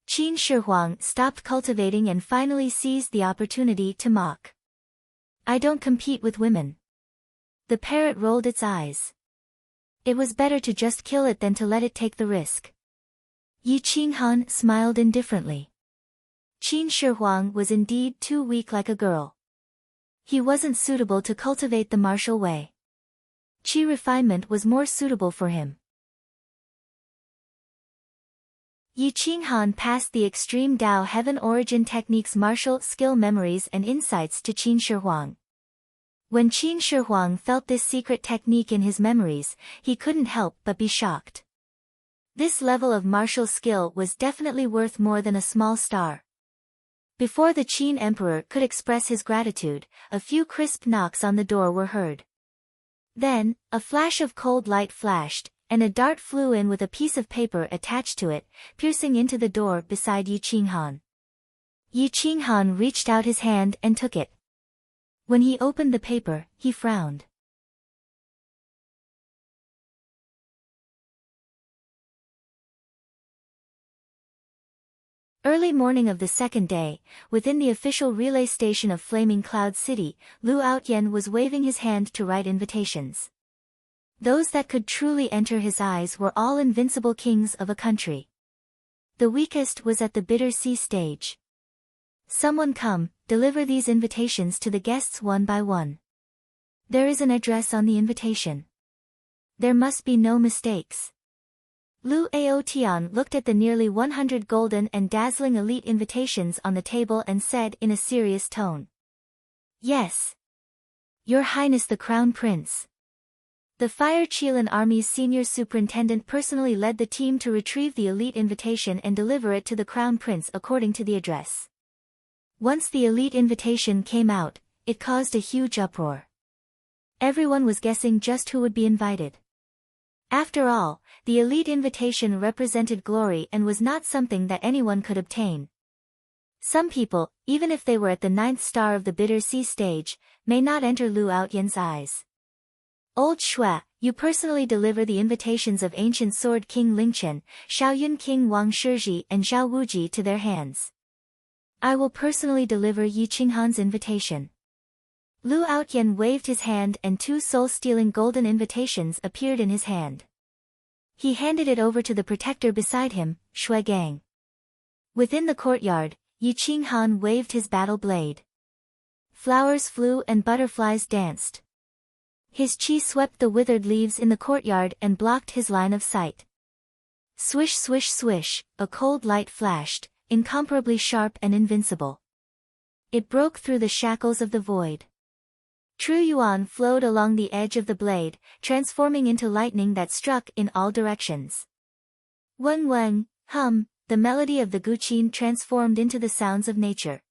Qin Shi Huang stopped cultivating and finally seized the opportunity to mock. "I don't compete with women." The parrot rolled its eyes. It was better to just kill it than to let it take the risk. Yi Qinghan smiled indifferently. Qin Shi Huang was indeed too weak like a girl. He wasn't suitable to cultivate the martial way. Qi refinement was more suitable for him. Yi Qinghan passed the extreme Dao Heaven Origin Technique's martial skill memories and insights to Qin Shi Huang. When Qin Shi Huang felt this secret technique in his memories, he couldn't help but be shocked. This level of martial skill was definitely worth more than a small star. Before the Qin Emperor could express his gratitude, a few crisp knocks on the door were heard. Then, a flash of cold light flashed, and a dart flew in with a piece of paper attached to it, piercing into the door beside Yi Qinghan. Yi Qinghan reached out his hand and took it. When he opened the paper, he frowned. Early morning of the second day, within the official relay station of Flaming Cloud City, Lu Outyen was waving his hand to write invitations. Those that could truly enter his eyes were all invincible kings of a country. The weakest was at the bitter sea stage. "Someone come, deliver these invitations to the guests one by one. There is an address on the invitation. There must be no mistakes." Lu Aotian looked at the nearly 100 golden and dazzling elite invitations on the table and said in a serious tone. "Yes. Your Highness the Crown Prince." The Fire Qilin Army's senior superintendent personally led the team to retrieve the elite invitation and deliver it to the Crown Prince according to the address. Once the elite invitation came out, it caused a huge uproar. Everyone was guessing just who would be invited. After all, the elite invitation represented glory and was not something that anyone could obtain. Some people, even if they were at the 9th star of the bitter sea stage, may not enter Lu Outyen's eyes. "Old Shui, you personally deliver the invitations of Ancient Sword King Lingchen, Shaoyun King Wang Shizhi and Zhao Wuji to their hands. I will personally deliver Yi Qinghan's invitation." Lu Outyen waved his hand and 2 soul-stealing golden invitations appeared in his hand. He handed it over to the protector beside him, Shui Gang. Within the courtyard, Yi Qinghan waved his battle blade. Flowers flew and butterflies danced. His chi swept the withered leaves in the courtyard and blocked his line of sight. Swish swish swish, a cold light flashed, incomparably sharp and invincible. It broke through the shackles of the void. True yuan flowed along the edge of the blade, transforming into lightning that struck in all directions. Weng weng, hum, the melody of the guqin transformed into the sounds of nature.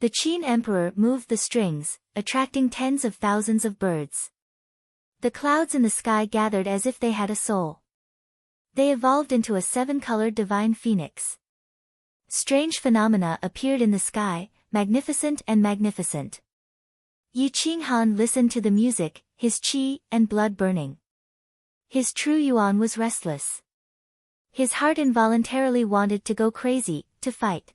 The Qin Emperor moved the strings, attracting tens of thousands of birds. The clouds in the sky gathered as if they had a soul. They evolved into a seven-colored divine phoenix. Strange phenomena appeared in the sky, magnificent and magnificent. Yi Qinghan listened to the music, his qi and blood burning. His true yuan was restless. His heart involuntarily wanted to go crazy, to fight.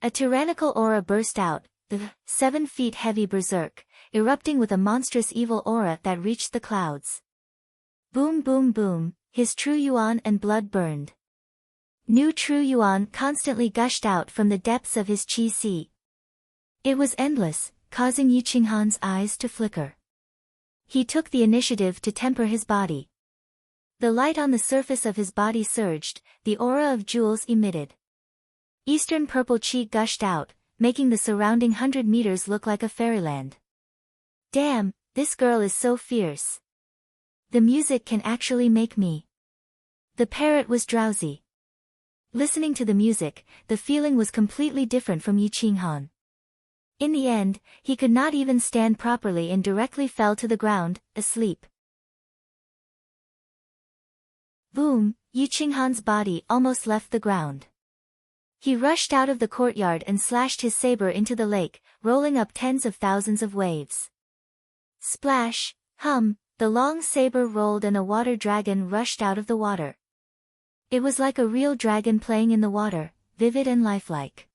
A tyrannical aura burst out, the 7 feet heavy berserk, erupting with a monstrous evil aura that reached the clouds. Boom boom boom, his true yuan and blood burned. New true yuan constantly gushed out from the depths of his qi sea. It was endless, causing Yi Qinghan's eyes to flicker. He took the initiative to temper his body. The light on the surface of his body surged, the aura of jewels emitted. Eastern purple qi gushed out, making the surrounding 100 meters look like a fairyland. Damn, this girl is so fierce. The music can actually make me. The parrot was drowsy. Listening to the music, the feeling was completely different from Yi Qinghan. In the end, he could not even stand properly and directly fell to the ground, asleep. Boom, Yi Qinghan's body almost left the ground. He rushed out of the courtyard and slashed his saber into the lake, rolling up tens of thousands of waves. Splash, hum, the long saber rolled and a water dragon rushed out of the water. It was like a real dragon playing in the water, vivid and lifelike.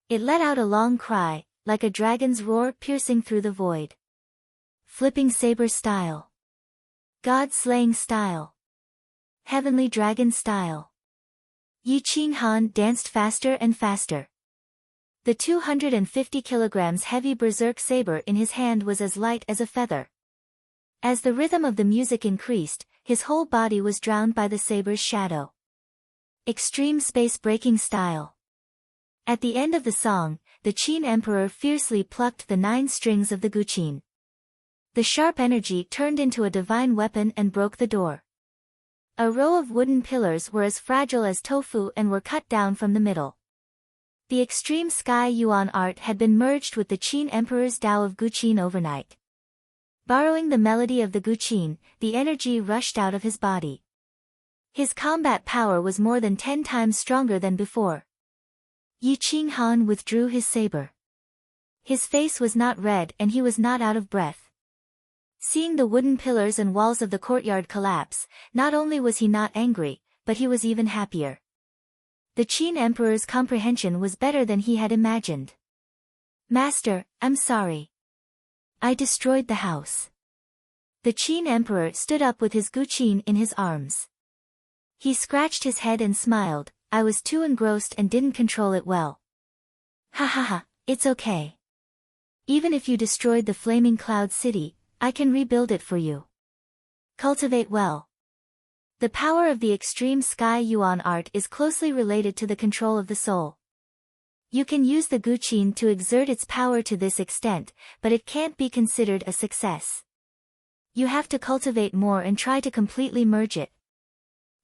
It let out a long cry, like a dragon's roar piercing through the void. Flipping saber style. God-slaying style. Heavenly dragon style. Yi Qinghan danced faster and faster. The 250 kilograms heavy berserk saber in his hand was as light as a feather. As the rhythm of the music increased, his whole body was drowned by the saber's shadow. Extreme space-breaking style. At the end of the song, the Qin Emperor fiercely plucked the 9 strings of the guqin. The sharp energy turned into a divine weapon and broke the door. A row of wooden pillars were as fragile as tofu and were cut down from the middle. The extreme sky yuan art had been merged with the Qin Emperor's Tao of guqin overnight. Borrowing the melody of the guqin, the energy rushed out of his body. His combat power was more than 10 times stronger than before. Yi Qinghan withdrew his saber. His face was not red and he was not out of breath. Seeing the wooden pillars and walls of the courtyard collapse, not only was he not angry, but he was even happier. The Qin Emperor's comprehension was better than he had imagined. Master, I'm sorry. I destroyed the house. The Qin Emperor stood up with his guqin in his arms. He scratched his head and smiled, I was too engrossed and didn't control it well. Ha ha ha, it's okay. Even if you destroyed the flaming cloud city, I can rebuild it for you. Cultivate well. The power of the extreme sky yuan art is closely related to the control of the soul. You can use the guqin to exert its power to this extent, but it can't be considered a success. You have to cultivate more and try to completely merge it.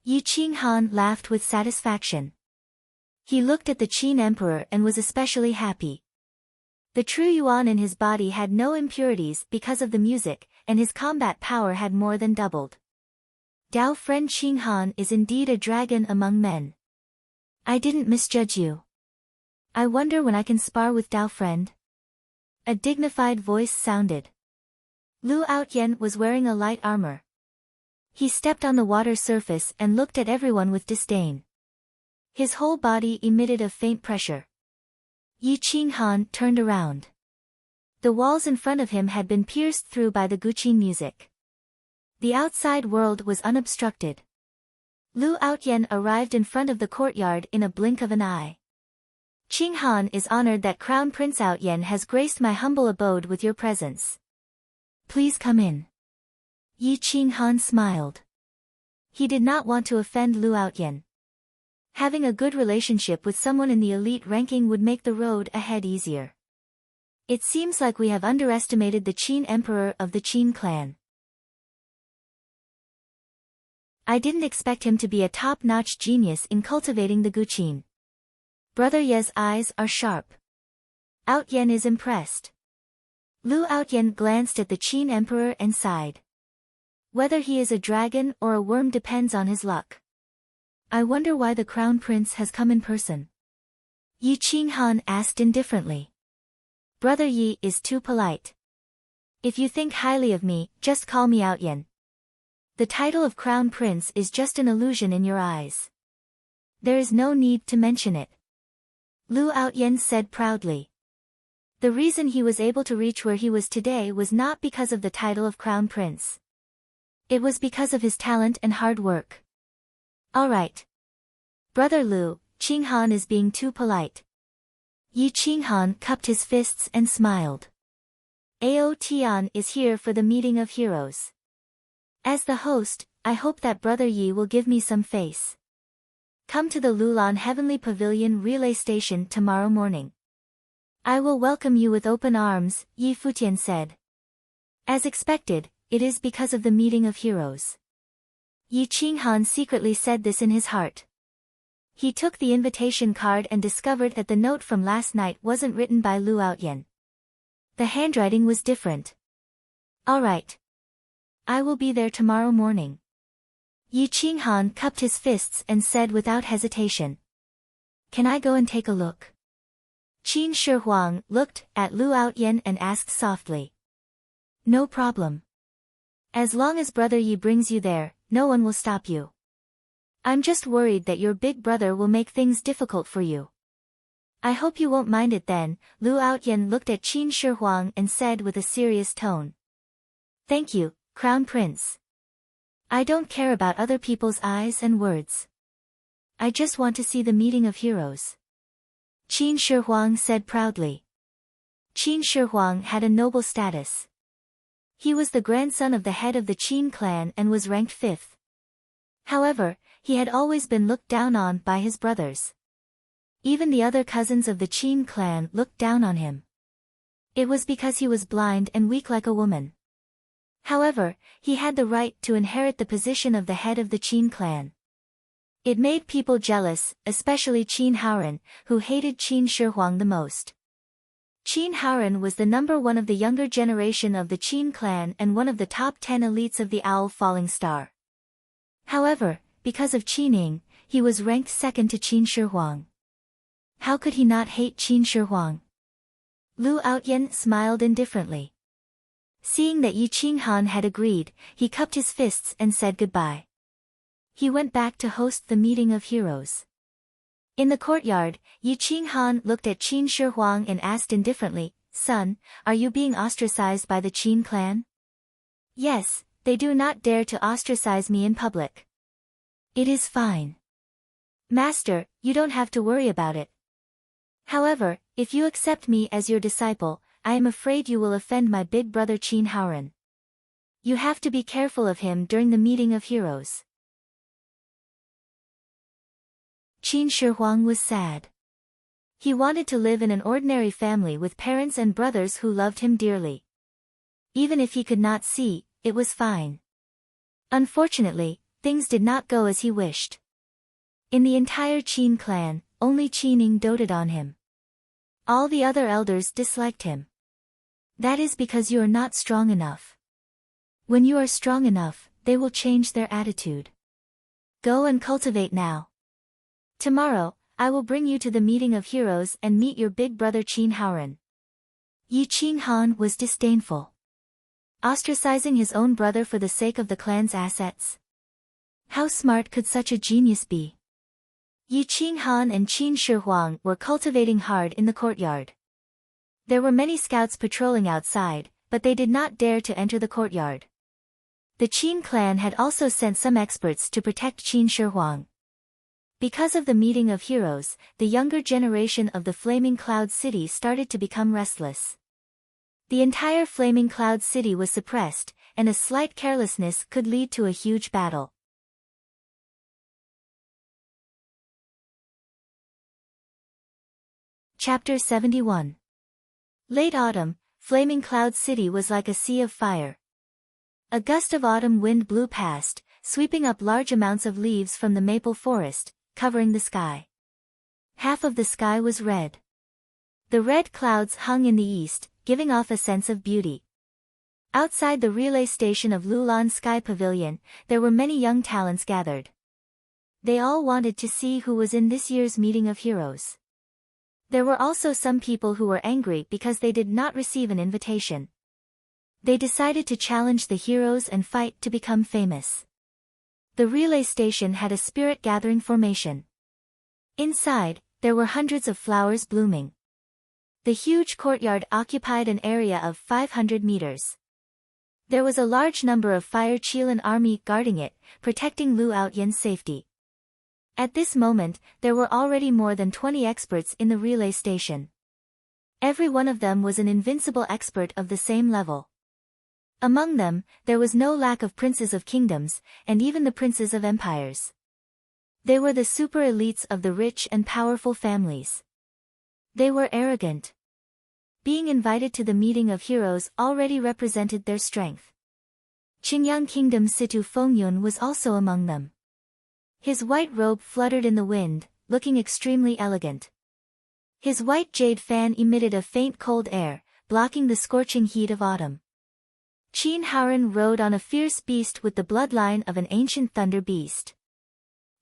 Yi Qinghan laughed with satisfaction. He looked at the Qin Emperor and was especially happy. The true yuan in his body had no impurities because of the music, and his combat power had more than doubled. Dao friend Qinghan is indeed a dragon among men. I didn't misjudge you. I wonder when I can spar with Dao friend? A dignified voice sounded. Lu Outyen was wearing a light armor. He stepped on the water surface and looked at everyone with disdain. His whole body emitted a faint pressure. Yi Qinghan turned around. The walls in front of him had been pierced through by the guqin music. The outside world was unobstructed. Lu Outyen arrived in front of the courtyard in a blink of an eye. Qinghan is honored that Crown Prince Outyen has graced my humble abode with your presence. Please come in. Yi Qinghan smiled. He did not want to offend Lu Outyen. Having a good relationship with someone in the elite ranking would make the road ahead easier. It seems like we have underestimated the Qin Emperor of the Qin clan. I didn't expect him to be a top-notch genius in cultivating the guqin. Brother Ye's eyes are sharp. Outyen is impressed. Lu Outyen glanced at the Qin emperor and sighed. Whether he is a dragon or a worm depends on his luck. I wonder why the crown prince has come in person. Yi Qinghan asked indifferently. Brother Yi is too polite. If you think highly of me, just call me Outyen. The title of crown prince is just an illusion in your eyes. There is no need to mention it. Lu Outyen said proudly. The reason he was able to reach where he was today was not because of the title of crown prince. It was because of his talent and hard work. All right. Brother Lu, Qinghan is being too polite. Yi Qinghan cupped his fists and smiled. Ao Tian is here for the meeting of heroes. As the host, I hope that Brother Yi will give me some face. Come to the Lulan Heavenly Pavilion relay station tomorrow morning. I will welcome you with open arms, Yi Futian said. As expected, it is because of the meeting of heroes. Yi Qinghan secretly said this in his heart. He took the invitation card and discovered that the note from last night wasn't written by Lu Outyen. The handwriting was different. All right. I will be there tomorrow morning. Yi Qinghan cupped his fists and said without hesitation. Can I go and take a look? Qin Shi Huang looked at Lu Outyen and asked softly. No problem. As long as Brother Yi brings you there, no one will stop you. I'm just worried that your big brother will make things difficult for you. I hope you won't mind it then. Lu Outyen looked at Qin Shi Huang and said with a serious tone. Thank you, Crown Prince. I don't care about other people's eyes and words. I just want to see the meeting of heroes. Qin Shi Huang said proudly. Qin Shi Huang had a noble status. He was the grandson of the head of the Qin clan and was ranked 5th. However, he had always been looked down on by his brothers. Even the other cousins of the Qin clan looked down on him. It was because he was blind and weak like a woman. However, he had the right to inherit the position of the head of the Qin clan. It made people jealous, especially Qin Haoran, who hated Qin Shi Huang the most. Qin Haoran was the number 1 of the younger generation of the Qin clan and one of the top 10 elites of the Owl Falling Star. However, because of Qining, he was ranked 2nd to Qin Shi Huang. How could he not hate Qin Shi Huang? Lu Outyen smiled indifferently. Seeing that Yi Qinghan had agreed, he cupped his fists and said goodbye. He went back to host the meeting of heroes. In the courtyard, Yi Qinghan looked at Qin Shi Huang and asked indifferently, Son, are you being ostracized by the Qin clan? Yes, they do not dare to ostracize me in public. It is fine. Master, you don't have to worry about it. However, if you accept me as your disciple, I am afraid you will offend my big brother Qin Haoran. You have to be careful of him during the meeting of heroes. Qin Shi Huang was sad. He wanted to live in an ordinary family with parents and brothers who loved him dearly. Even if he could not see, it was fine. Unfortunately, things did not go as he wished. In the entire Qin clan, only Qining doted on him. All the other elders disliked him. That is because you are not strong enough. When you are strong enough, they will change their attitude. Go and cultivate now. Tomorrow, I will bring you to the meeting of heroes and meet your big brother Qin Haoran. Yi Qinghan was disdainful. Ostracizing his own brother for the sake of the clan's assets. How smart could such a genius be? Yi Qinghan and Qin Shi Huang were cultivating hard in the courtyard. There were many scouts patrolling outside, but they did not dare to enter the courtyard. The Qin clan had also sent some experts to protect Qin Shi Huang. Because of the meeting of heroes, the younger generation of the Flaming Cloud City started to become restless. The entire Flaming Cloud City was suppressed, and a slight carelessness could lead to a huge battle. Chapter 71. Late autumn, Flaming Cloud City was like a sea of fire. A gust of autumn wind blew past, sweeping up large amounts of leaves from the maple forest, covering the sky. Half of the sky was red. The red clouds hung in the east, giving off a sense of beauty. Outside the relay station of Lulan Sky Pavilion, there were many young talents gathered. They all wanted to see who was in this year's meeting of heroes. There were also some people who were angry because they did not receive an invitation. They decided to challenge the heroes and fight to become famous. The relay station had a spirit-gathering formation. Inside, there were hundreds of flowers blooming. The huge courtyard occupied an area of 500 meters. There was a large number of Fire Chilan army guarding it, protecting Lu Outyan's safety. At this moment, there were already more than 20 experts in the relay station. Every one of them was an invincible expert of the same level. Among them, there was no lack of princes of kingdoms, and even the princes of empires. They were the super elites of the rich and powerful families. They were arrogant. Being invited to the meeting of heroes already represented their strength. Qingyang Kingdom's Situ Fengyun was also among them. His white robe fluttered in the wind, looking extremely elegant. His white jade fan emitted a faint cold air, blocking the scorching heat of autumn. Qin Haoran rode on a fierce beast with the bloodline of an ancient thunder beast.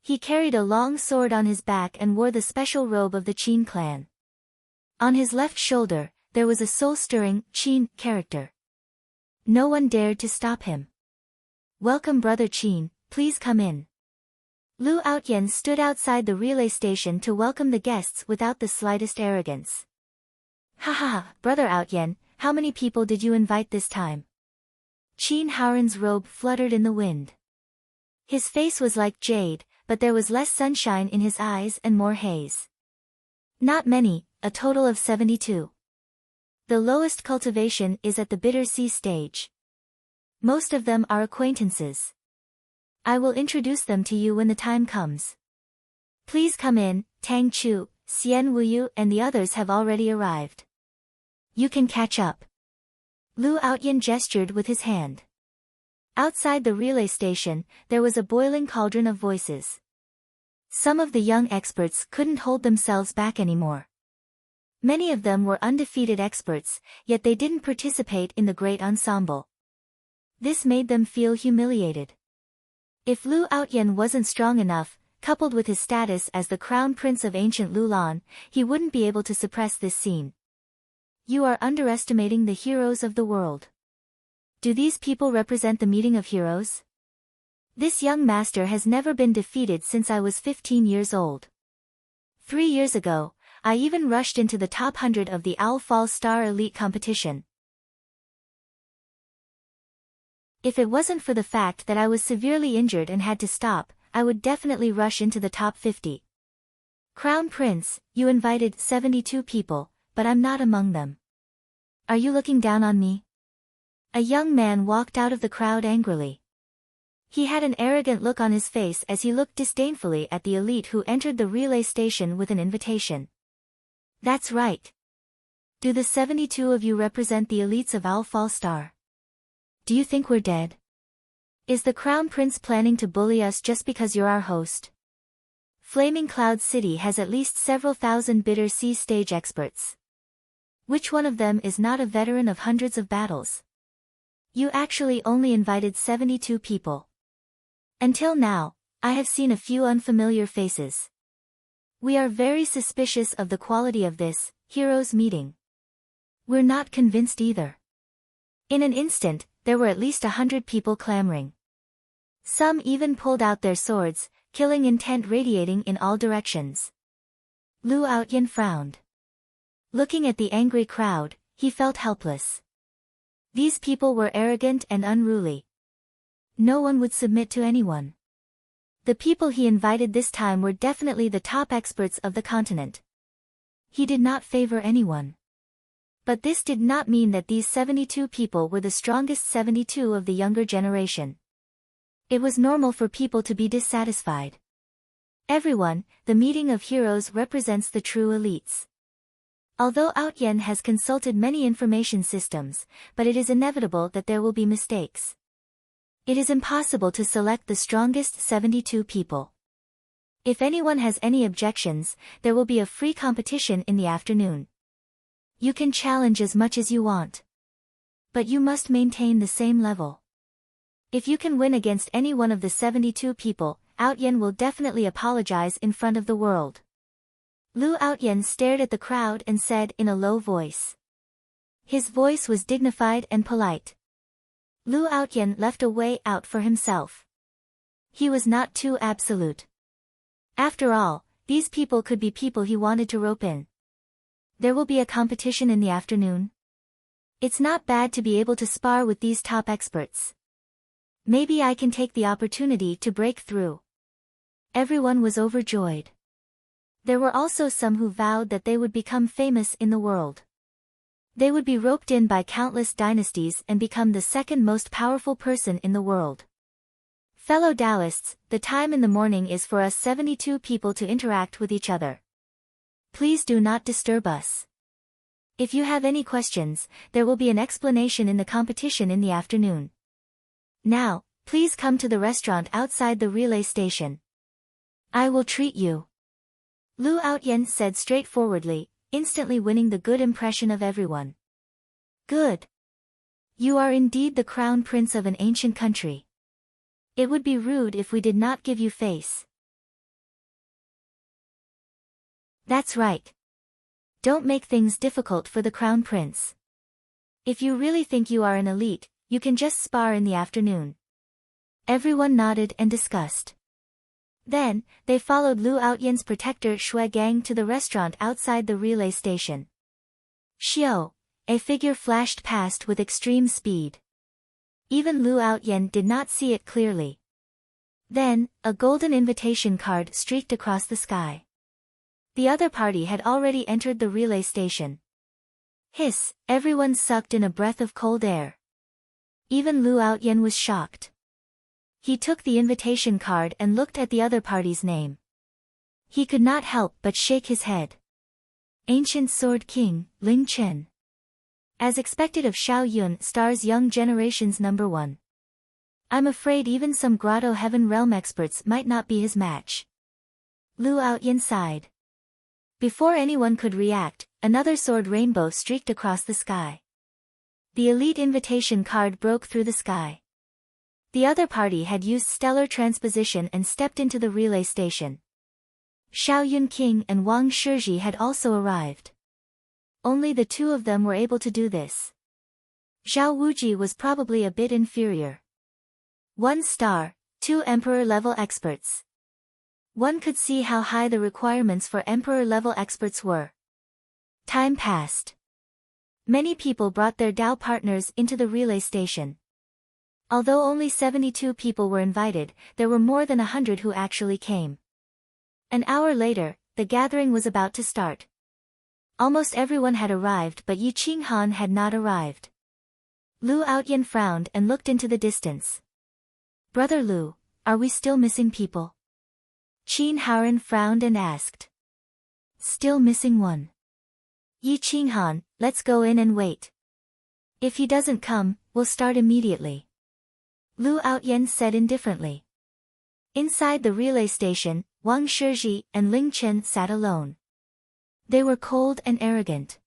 He carried a long sword on his back and wore the special robe of the Qin clan. On his left shoulder, there was a soul-stirring, Qin, character. No one dared to stop him. "Welcome Brother Qin, please come in." Lu Outyan stood outside the relay station to welcome the guests without the slightest arrogance. "Ha ha ha, Brother Outyan, how many people did you invite this time?" Qin Haoran's robe fluttered in the wind. His face was like jade, but there was less sunshine in his eyes and more haze. "Not many, a total of 72. The lowest cultivation is at the bitter sea stage. Most of them are acquaintances. I will introduce them to you when the time comes. Please come in, Tang Chu, Xian Wuyu and the others have already arrived. You can catch up." Lu Outyan gestured with his hand. Outside the relay station, there was a boiling cauldron of voices. Some of the young experts couldn't hold themselves back anymore. Many of them were undefeated experts, yet they didn't participate in the great ensemble. This made them feel humiliated. If Lu Outyan wasn't strong enough, coupled with his status as the crown prince of ancient Lulan, he wouldn't be able to suppress this scene. "You are underestimating the heroes of the world. Do these people represent the meeting of heroes? This young master has never been defeated since I was 15 years old. 3 years ago, I even rushed into the top 100 of the Owl Falls Star Elite competition. If it wasn't for the fact that I was severely injured and had to stop, I would definitely rush into the top 50. Crown Prince, you invited 72 people, but I'm not among them. Are you looking down on me?" A young man walked out of the crowd angrily. He had an arrogant look on his face as he looked disdainfully at the elite who entered the relay station with an invitation. "That's right. Do the 72 of you represent the elites of Owl Fall Star? Do you think we're dead? Is the Crown Prince planning to bully us just because you're our host? Flaming Cloud City has at least several thousand bitter sea stage experts. Which one of them is not a veteran of hundreds of battles? You actually only invited 72 people. Until now, I have seen a few unfamiliar faces. We are very suspicious of the quality of this heroes meeting. We're not convinced either." In an instant, there were at least 100 people clamoring. Some even pulled out their swords, killing intent radiating in all directions. Lu Outyan frowned. Looking at the angry crowd, he felt helpless. These people were arrogant and unruly. No one would submit to anyone. The people he invited this time were definitely the top experts of the continent. He did not favor anyone. But this did not mean that these 72 people were the strongest 72 of the younger generation. It was normal for people to be dissatisfied. Everyone, the meeting of heroes represents the true elites. Although Outyan has consulted many information systems, but it is inevitable that there will be mistakes. It is impossible to select the strongest 72 people. If anyone has any objections, there will be a free competition in the afternoon. You can challenge as much as you want. But you must maintain the same level. If you can win against any one of the 72 people, Outyen will definitely apologize in front of the world. Lu Outyen stared at the crowd and said in a low voice. His voice was dignified and polite. Lu Outyen left a way out for himself. He was not too absolute. After all, these people could be people he wanted to rope in. There will be a competition in the afternoon. It's not bad to be able to spar with these top experts. Maybe I can take the opportunity to break through. Everyone was overjoyed. There were also some who vowed that they would become famous in the world. They would be roped in by countless dynasties and become the second most powerful person in the world. Fellow Taoists, the time in the morning is for us 72 people to interact with each other. Please do not disturb us. If you have any questions, there will be an explanation in the competition in the afternoon. Now, please come to the restaurant outside the relay station. I will treat you. Lu Outyen said straightforwardly, instantly winning the good impression of everyone. Good. You are indeed the crown prince of an ancient country. It would be rude if we did not give you face. That's right. Don't make things difficult for the crown prince. If you really think you are an elite, you can just spar in the afternoon. Everyone nodded and discussed. Then, they followed Lu Outyen's protector Shui Gang to the restaurant outside the relay station. Xiao, a figure flashed past with extreme speed. Even Lu Outyen did not see it clearly. Then, a golden invitation card streaked across the sky. The other party had already entered the relay station. Hiss, everyone sucked in a breath of cold air. Even Lu Outyen was shocked. He took the invitation card and looked at the other party's name. He could not help but shake his head. Ancient Sword King, Ling Chen. As expected of Xiao Yun stars young generation's #1. I'm afraid even some Grotto Heaven Realm experts might not be his match. Lu Outyen sighed. Before anyone could react, another sword rainbow streaked across the sky. The elite invitation card broke through the sky. The other party had used stellar transposition and stepped into the relay station. Xiaoyun King and Wang Shizhi had also arrived. Only the two of them were able to do this. Zhao Wuji was probably a bit inferior. 1 star, 2 emperor-level experts. One could see how high the requirements for emperor-level experts were. Time passed. Many people brought their Dao partners into the relay station. Although only 72 people were invited, there were more than 100 who actually came. An hour later, the gathering was about to start. Almost everyone had arrived, but Yi Qinghan had not arrived. Lu Outyen frowned and looked into the distance. Brother Lu, are we still missing people? Qin Haoran frowned and asked. Still missing one. Yi Qinghan, let's go in and wait. If he doesn't come, we'll start immediately. Lu Outyen said indifferently. Inside the relay station, Wang Shizhi and Ling Chen sat alone. They were cold and arrogant.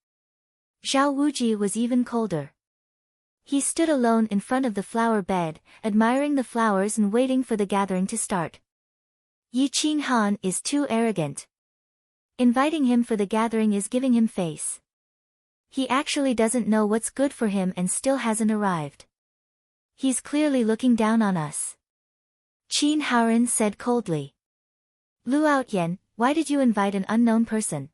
Zhao Wuji was even colder. He stood alone in front of the flower bed, admiring the flowers and waiting for the gathering to start. Yi Qinghan is too arrogant. Inviting him for the gathering is giving him face. He actually doesn't know what's good for him and still hasn't arrived. He's clearly looking down on us. Qin Haoran said coldly. Lu Outyen, why did you invite an unknown person?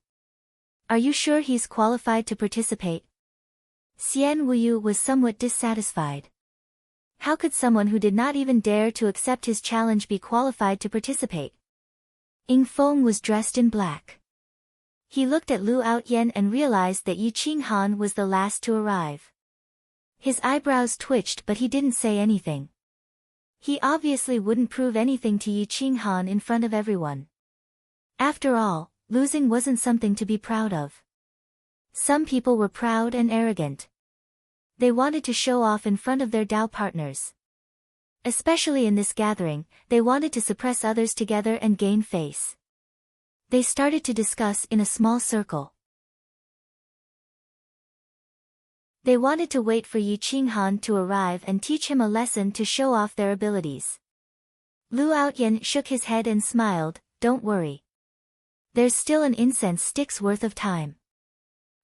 Are you sure he's qualified to participate? Xian Wuyu was somewhat dissatisfied. How could someone who did not even dare to accept his challenge be qualified to participate? Ying Feng was dressed in black. He looked at Lu Outyen and realized that Yi Qinghan was the last to arrive. His eyebrows twitched, but he didn't say anything. He obviously wouldn't prove anything to Yi Qinghan in front of everyone. After all, losing wasn't something to be proud of. Some people were proud and arrogant. They wanted to show off in front of their Dao partners. Especially in this gathering, they wanted to suppress others together and gain face. They started to discuss in a small circle. They wanted to wait for Yi Qinghan to arrive and teach him a lesson to show off their abilities. Lu Outyan shook his head and smiled, "Don't worry. There's still an incense stick's worth of time.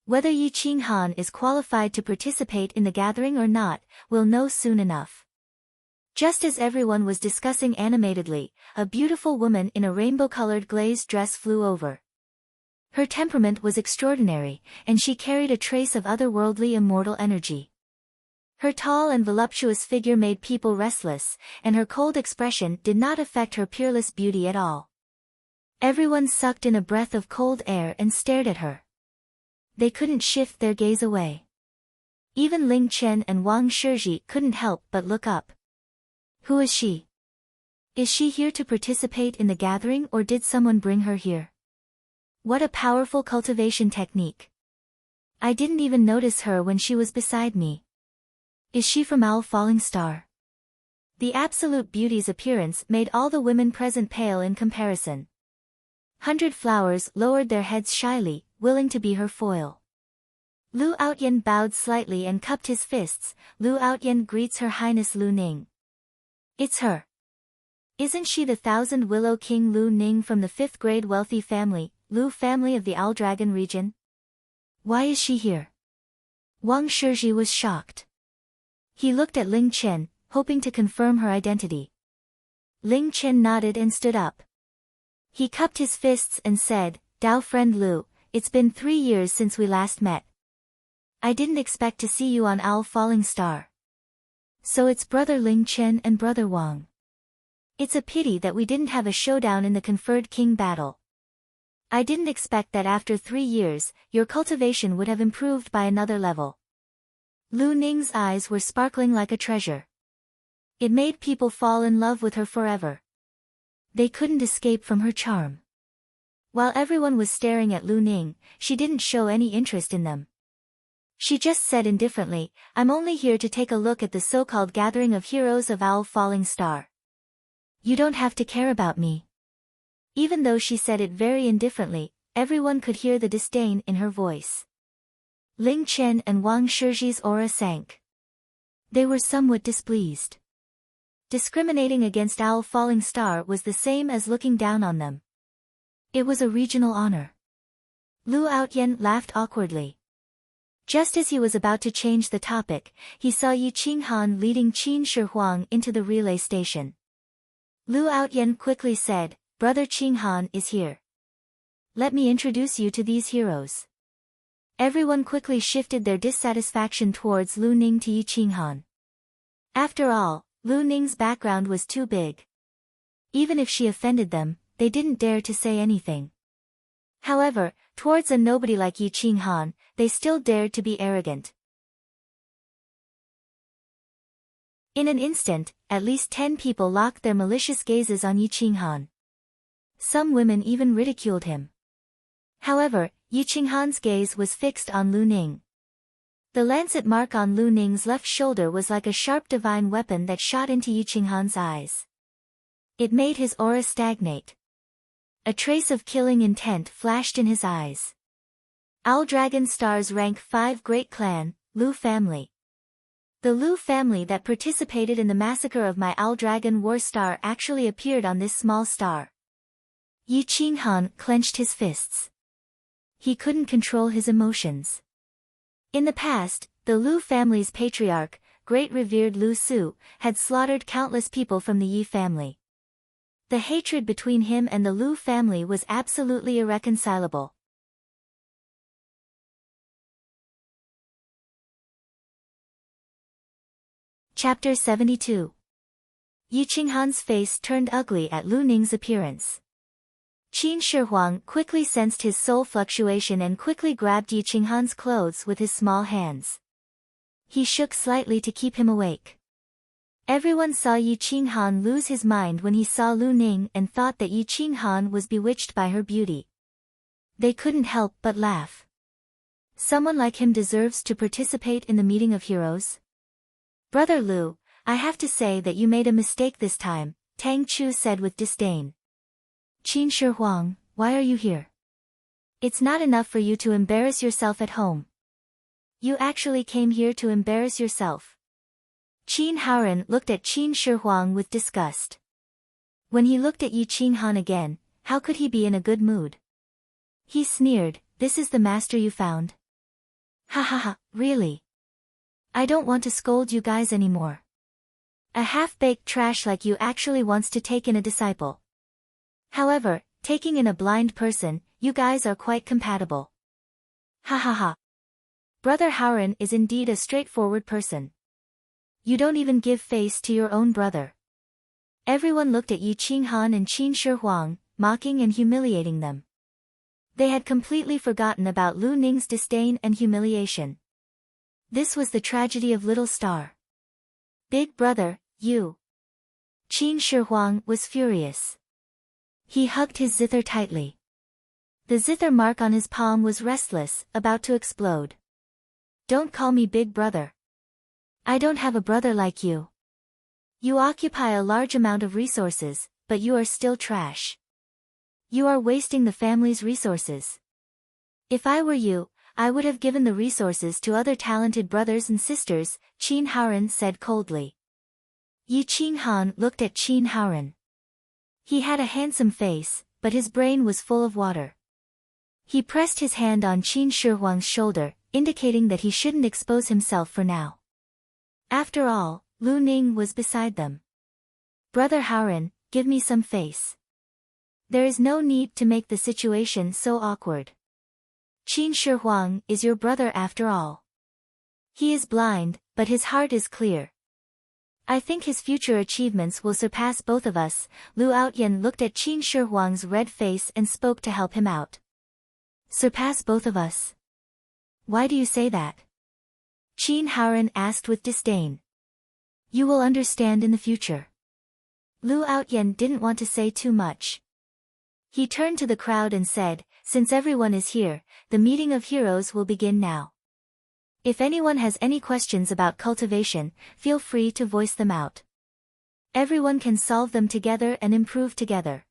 Whether Yi Qinghan is qualified to participate in the gathering or not, we'll know soon enough." Just as everyone was discussing animatedly, a beautiful woman in a rainbow-colored glazed dress flew over. Her temperament was extraordinary, and she carried a trace of otherworldly immortal energy. Her tall and voluptuous figure made people restless, and her cold expression did not affect her peerless beauty at all. Everyone sucked in a breath of cold air and stared at her. They couldn't shift their gaze away. Even Ling Chen and Wang Shizhi couldn't help but look up. Who is she? Is she here to participate in the gathering, or did someone bring her here? What a powerful cultivation technique. I didn't even notice her when she was beside me. Is she from Owl Falling Star? The absolute beauty's appearance made all the women present pale in comparison. 100 flowers lowered their heads shyly, willing to be her foil. Lu Outyan bowed slightly and cupped his fists. Lu Outyan greets Her Highness Lu Ning. It's her. Isn't she the Thousand Willow King Lu Ning from the 5th grade wealthy family, Lu family of the Owl Dragon region? Why is she here? Wang Shizhi was shocked. He looked at Ling Chen, hoping to confirm her identity. Ling Chen nodded and stood up. He cupped his fists and said, "Dao friend Lu, it's been 3 years since we last met. I didn't expect to see you on Owl Falling Star. So it's brother Ling Chen and brother Wang. It's a pity that we didn't have a showdown in the conferred king battle. I didn't expect that after 3 years, your cultivation would have improved by another level." Lu Ning's eyes were sparkling like a treasure. It made people fall in love with her forever. They couldn't escape from her charm. While everyone was staring at Lu Ning, she didn't show any interest in them. She just said indifferently, "I'm only here to take a look at the so-called gathering of heroes of Owl Falling Star. You don't have to care about me." Even though she said it very indifferently, everyone could hear the disdain in her voice. Ling Chen and Wang Shizhi's aura sank. They were somewhat displeased. Discriminating against Owl Falling Star was the same as looking down on them. It was a regional honor. Lu Outyan laughed awkwardly. Just as he was about to change the topic, he saw Yi Qinghan leading Qin Shi Huang into the relay station. Lu Outyan quickly said, "Brother Qinghan is here. Let me introduce you to these heroes." Everyone quickly shifted their dissatisfaction towards Lu Ning to Yi Qinghan. After all, Lu Ning's background was too big. Even if she offended them, they didn't dare to say anything. However, towards a nobody like Yi Qinghan, they still dared to be arrogant. In an instant, at least 10 people locked their malicious gazes on Yi Qinghan. Some women even ridiculed him. However, Yi Qinghan's gaze was fixed on Lu Ning. The lancet mark on Lu Ning's left shoulder was like a sharp divine weapon that shot into Yi Qinghan's eyes. It made his aura stagnate. A trace of killing intent flashed in his eyes. Owl Dragon Star's rank 5 great clan, Lu family. The Lu family that participated in the massacre of my Owl Dragon War Star actually appeared on this small star. Yi Qinghan clenched his fists. He couldn't control his emotions. In the past, the Lu family's patriarch, great revered Lu Su, had slaughtered countless people from the Yi family. The hatred between him and the Lu family was absolutely irreconcilable. Chapter 72. Yi Qinghan's face turned ugly at Lu Ning's appearance. Qin Shi Huang quickly sensed his soul fluctuation and quickly grabbed Yi Qinghan's clothes with his small hands. He shook slightly to keep him awake. Everyone saw Yi Qinghan lose his mind when he saw Lu Ning and thought that Yi Qinghan was bewitched by her beauty. They couldn't help but laugh. Someone like him deserves to participate in the meeting of heroes? Brother Lu, I have to say that you made a mistake this time, Tang Chu said with disdain. Qin Shi Huang, why are you here? It's not enough for you to embarrass yourself at home. You actually came here to embarrass yourself. Qin Haoren looked at Qin Shi with disgust. When he looked at Yi Qinghan again, how could he be in a good mood? He sneered, "This is the master you found? Ha ha ha, really? I don't want to scold you guys anymore. A half-baked trash like you actually wants to take in a disciple. However, taking in a blind person, you guys are quite compatible. Ha ha ha. Brother Haoren is indeed a straightforward person. You don't even give face to your own brother." Everyone looked at Yi Qinghan and Qin Shi, mocking and humiliating them. They had completely forgotten about Lu Ning's disdain and humiliation. This was the tragedy of Little Star. "Big brother, you." Qin Shi was furious. He hugged his zither tightly. The zither mark on his palm was restless, about to explode. "Don't call me big brother. I don't have a brother like you. You occupy a large amount of resources, but you are still trash. You are wasting the family's resources. If I were you, I would have given the resources to other talented brothers and sisters," Qin Haoren said coldly. Yi Qinghan looked at Qin Haoren. He had a handsome face, but his brain was full of water. He pressed his hand on Qin Shi shoulder, indicating that he shouldn't expose himself for now. After all, Lu Ning was beside them. "Brother Haoren, give me some face. There is no need to make the situation so awkward. Qin Shi is your brother after all. He is blind, but his heart is clear. I think his future achievements will surpass both of us." Lu Outyan looked at Qin Shi red face and spoke to help him out. "Surpass both of us? Why do you say that?" Qin Haoren asked with disdain. "You will understand in the future." Lu Outyan didn't want to say too much. He turned to the crowd and said, "Since everyone is here, the meeting of heroes will begin now. If anyone has any questions about cultivation, feel free to voice them out. Everyone can solve them together and improve together.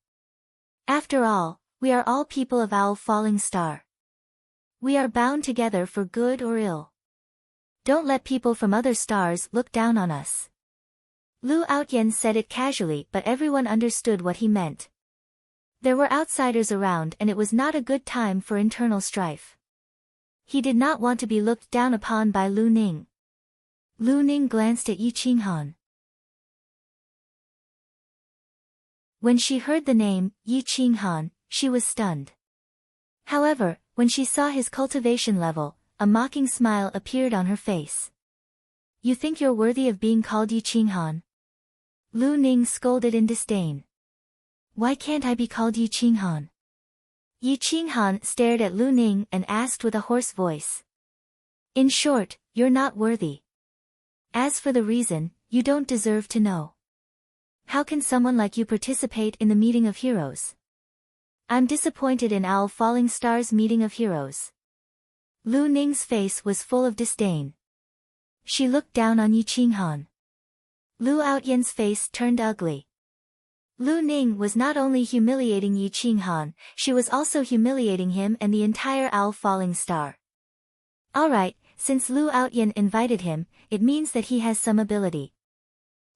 After all, we are all people of Owl Falling Star. We are bound together for good or ill. Don't let people from other stars look down on us." Lu Outyan said it casually, but everyone understood what he meant. There were outsiders around and it was not a good time for internal strife. He did not want to be looked down upon by Lu Ning. Lu Ning glanced at Yi Qinghan. When she heard the name, Yi Qinghan, she was stunned. However, when she saw his cultivation level, a mocking smile appeared on her face. "You think you're worthy of being called Yi Qinghan?" Lu Ning scolded in disdain. "Why can't I be called Yi Qinghan?" Yi Qinghan stared at Lu Ning and asked with a hoarse voice. "In short, you're not worthy. As for the reason, you don't deserve to know. How can someone like you participate in the meeting of heroes? I'm disappointed in Owl Falling Star's meeting of heroes." Lu Ning's face was full of disdain. She looked down on Yi Qinghan. Lu Outyan's face turned ugly. Lu Ning was not only humiliating Yi Qinghan, she was also humiliating him and the entire Owl Falling Star. Alright, since Lu Outyan invited him, it means that he has some ability.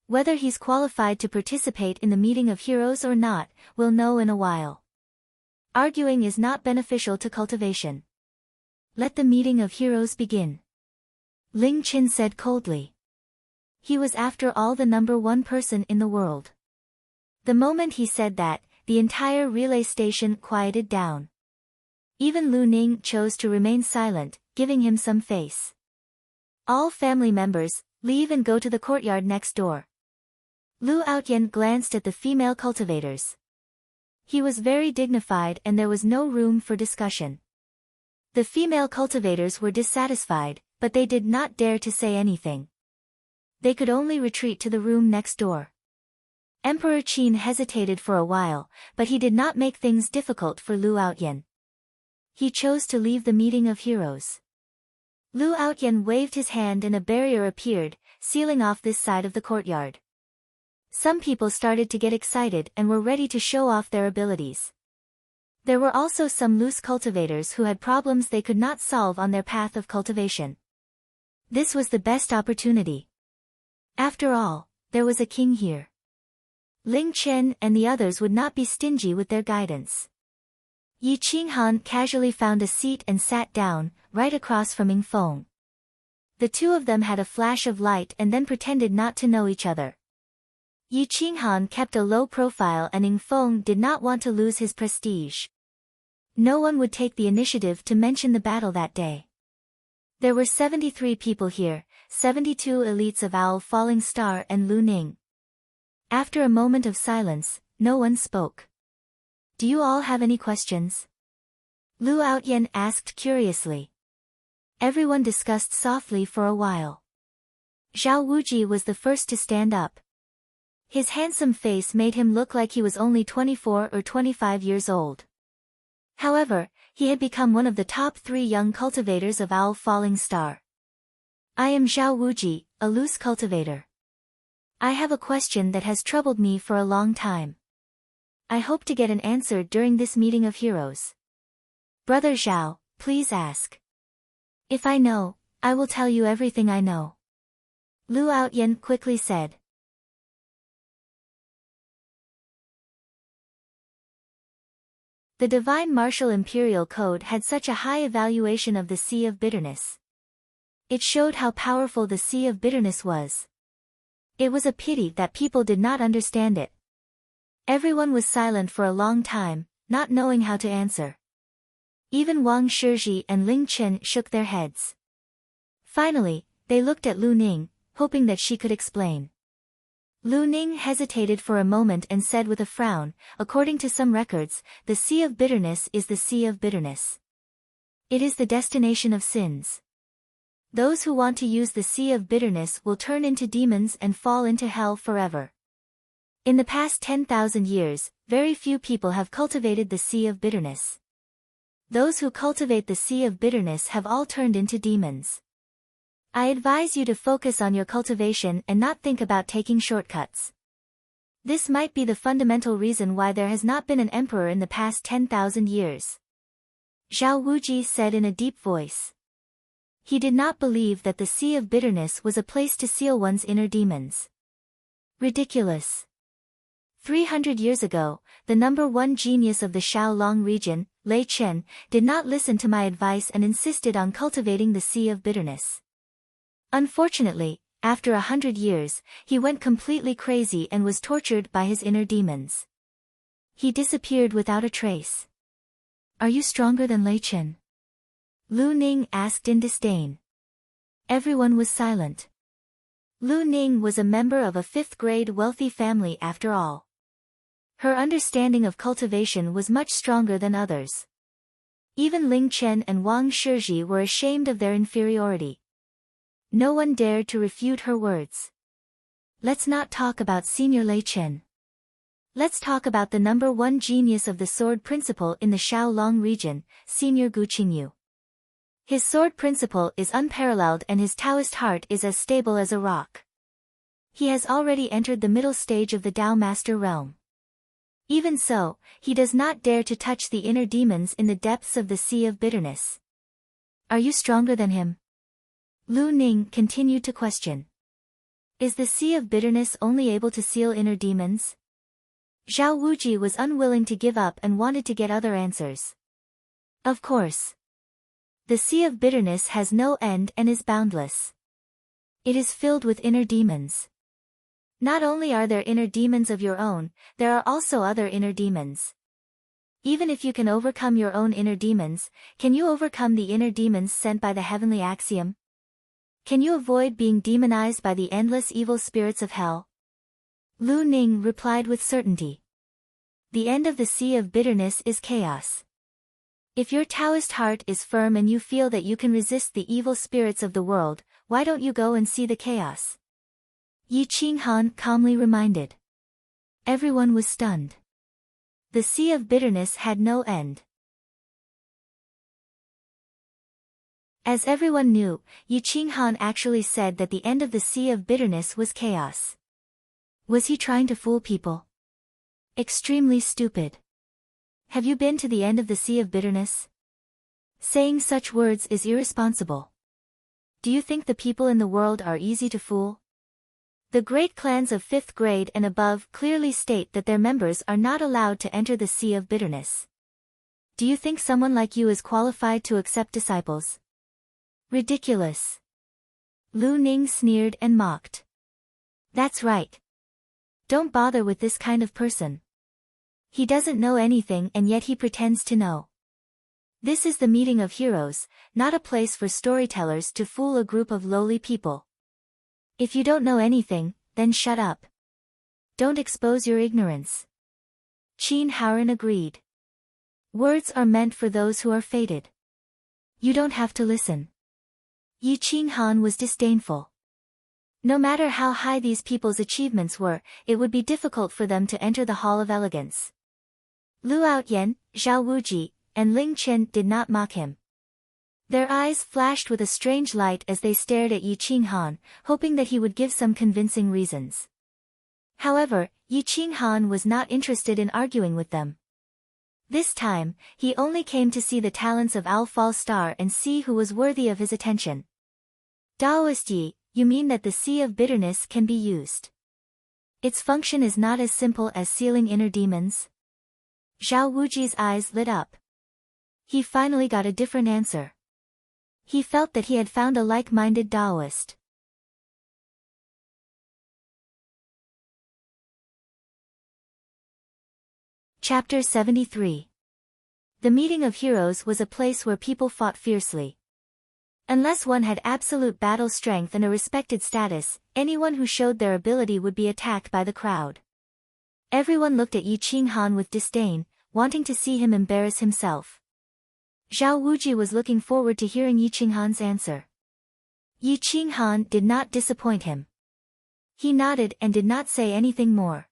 Whether he's qualified to participate in the meeting of heroes or not, we'll know in a while. Arguing is not beneficial to cultivation. Let the meeting of heroes begin. Ling Qin said coldly. He was after all the #1 person in the world. The moment he said that, the entire relay station quieted down. Even Lu Ning chose to remain silent, giving him some face. "All family members, leave and go to the courtyard next door." Lu Outyan glanced at the female cultivators. He was very dignified and there was no room for discussion. The female cultivators were dissatisfied, but they did not dare to say anything. They could only retreat to the room next door. Emperor Qin hesitated for a while, but he did not make things difficult for Lu Outyan. He chose to leave the meeting of heroes. Lu Outyan waved his hand and a barrier appeared, sealing off this side of the courtyard. Some people started to get excited and were ready to show off their abilities. There were also some loose cultivators who had problems they could not solve on their path of cultivation. This was the best opportunity. After all, there was a king here. Ling Chen and the others would not be stingy with their guidance. Yi Qinghan casually found a seat and sat down, right across from Ing Feng. The two of them had a flash of light and then pretended not to know each other. Yi Qinghan kept a low profile and Ing Feng did not want to lose his prestige. No one would take the initiative to mention the battle that day. There were 73 people here, 72 elites of Owl Falling Star and Lu Ning. After a moment of silence, no one spoke. Do you all have any questions? Lu Outyan asked curiously. Everyone discussed softly for a while. Zhao Wuji was the first to stand up. His handsome face made him look like he was only 24 or 25 years old. However, he had become one of the top 3 young cultivators of Owl Falling Star. I am Zhao Wuji, a loose cultivator. I have a question that has troubled me for a long time. I hope to get an answer during this meeting of heroes. Brother Zhao, please ask. If I know, I will tell you everything I know. Lu Outyan quickly said. The Divine Martial Imperial Code had such a high evaluation of the Sea of Bitterness. It showed how powerful the Sea of Bitterness was. It was a pity that people did not understand it. Everyone was silent for a long time, not knowing how to answer. Even Wang Shizhi and Ling Chen shook their heads. Finally, they looked at Lu Ning, hoping that she could explain. Lu Ning hesitated for a moment and said with a frown, according to some records, the Sea of Bitterness is the Sea of Bitterness. It is the destination of sins. Those who want to use the Sea of Bitterness will turn into demons and fall into hell forever. In the past 10,000 years, very few people have cultivated the Sea of Bitterness. Those who cultivate the Sea of Bitterness have all turned into demons. I advise you to focus on your cultivation and not think about taking shortcuts. This might be the fundamental reason why there has not been an emperor in the past 10,000 years. Zhao Wuji said in a deep voice. He did not believe that the Sea of Bitterness was a place to seal one's inner demons. Ridiculous. 300 years ago, the #1 genius of the Shaolong region, Lei Chen, did not listen to my advice and insisted on cultivating the Sea of Bitterness. Unfortunately, after 100 years, he went completely crazy and was tortured by his inner demons. He disappeared without a trace. Are you stronger than Lei Chen? Lu Ning asked in disdain. Everyone was silent. Lu Ning was a member of a 5th-grade wealthy family after all. Her understanding of cultivation was much stronger than others. Even Ling Chen and Wang Shizhi were ashamed of their inferiority. No one dared to refute her words. Let's not talk about Senior Lei Chen. Let's talk about the #1 genius of the sword principle in the Shaolong region, Senior Gu Qingyu. His sword principle is unparalleled and his Taoist heart is as stable as a rock. He has already entered the middle stage of the Tao Master realm. Even so, he does not dare to touch the inner demons in the depths of the Sea of Bitterness. Are you stronger than him? Lu Ning continued to question. Is the Sea of Bitterness only able to seal inner demons? Zhao Wuji was unwilling to give up and wanted to get other answers. Of course. The Sea of Bitterness has no end and is boundless. It is filled with inner demons. Not only are there inner demons of your own, there are also other inner demons. Even if you can overcome your own inner demons, can you overcome the inner demons sent by the heavenly axiom? Can you avoid being demonized by the endless evil spirits of hell? Lu Ning replied with certainty. The end of the Sea of Bitterness is chaos. If your Taoist heart is firm and you feel that you can resist the evil spirits of the world, why don't you go and see the chaos? Yi Qinghan calmly reminded. Everyone was stunned. The Sea of Bitterness had no end. As everyone knew, Yi Qinghan actually said that the end of the Sea of Bitterness was chaos. Was he trying to fool people? Extremely stupid. Have you been to the end of the Sea of Bitterness? Saying such words is irresponsible. do you think the people in the world are easy to fool? The great clans of 5th grade and above clearly state that their members are not allowed to enter the sea of bitterness. Do you think someone like you is qualified to accept disciples? Ridiculous. Lu Ning sneered and mocked. That's right. Don't bother with this kind of person. He doesn't know anything and yet he pretends to know. This is the meeting of heroes, not a place for storytellers to fool a group of lowly people. If you don't know anything, then shut up. Don't expose your ignorance. Qin Haoran agreed. Words are meant for those who are fated. You don't have to listen. Yi Qinghan was disdainful. No matter how high these people's achievements were, it would be difficult for them to enter the Hall of Elegance. Lu Outyen, Zhao Wuji, and Ling Chen did not mock him. Their eyes flashed with a strange light as they stared at Yi Qinghan, hoping that he would give some convincing reasons. However, Yi Qinghan was not interested in arguing with them. This time, he only came to see the talents of Al Fall Star and see who was worthy of his attention. Daoist Yi, you mean that the Sea of Bitterness can be used? Its function is not as simple as sealing inner demons? Zhao Wuji's eyes lit up. He finally got a different answer. He felt that he had found a like-minded Taoist. Chapter 73. The meeting of heroes was a place where people fought fiercely. Unless one had absolute battle strength and a respected status, anyone who showed their ability would be attacked by the crowd. Everyone looked at Yi Qinghan with disdain, wanting to see him embarrass himself. Zhao Wuji was looking forward to hearing Yi Qinghan's answer. Yi Qinghan did not disappoint him. He nodded and did not say anything more.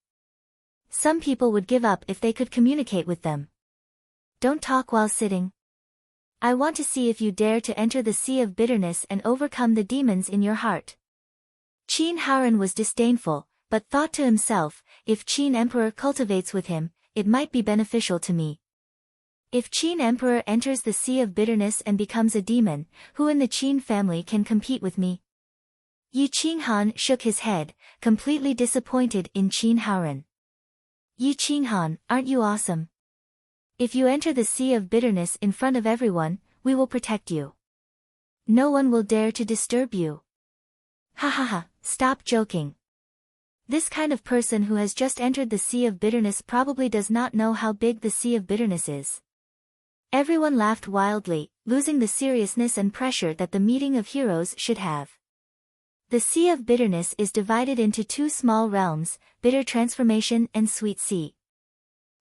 Some people would give up if they could communicate with them. Don't talk while sitting. I want to see if you dare to enter the Sea of Bitterness and overcome the demons in your heart. Qin Haoran was disdainful, but thought to himself, if Qin Emperor cultivates with him, it might be beneficial to me. If Qin Emperor enters the Sea of Bitterness and becomes a demon, who in the Qin family can compete with me? Yi Qinghan shook his head, completely disappointed in Qin Haoran. Yi Qinghan, aren't you awesome? If you enter the Sea of Bitterness in front of everyone, we will protect you. No one will dare to disturb you. Ha ha ha, stop joking. This kind of person who has just entered the Sea of Bitterness probably does not know how big the Sea of Bitterness is. Everyone laughed wildly, losing the seriousness and pressure that the meeting of heroes should have. The Sea of Bitterness is divided into two small realms, Bitter Transformation and Sweet Sea.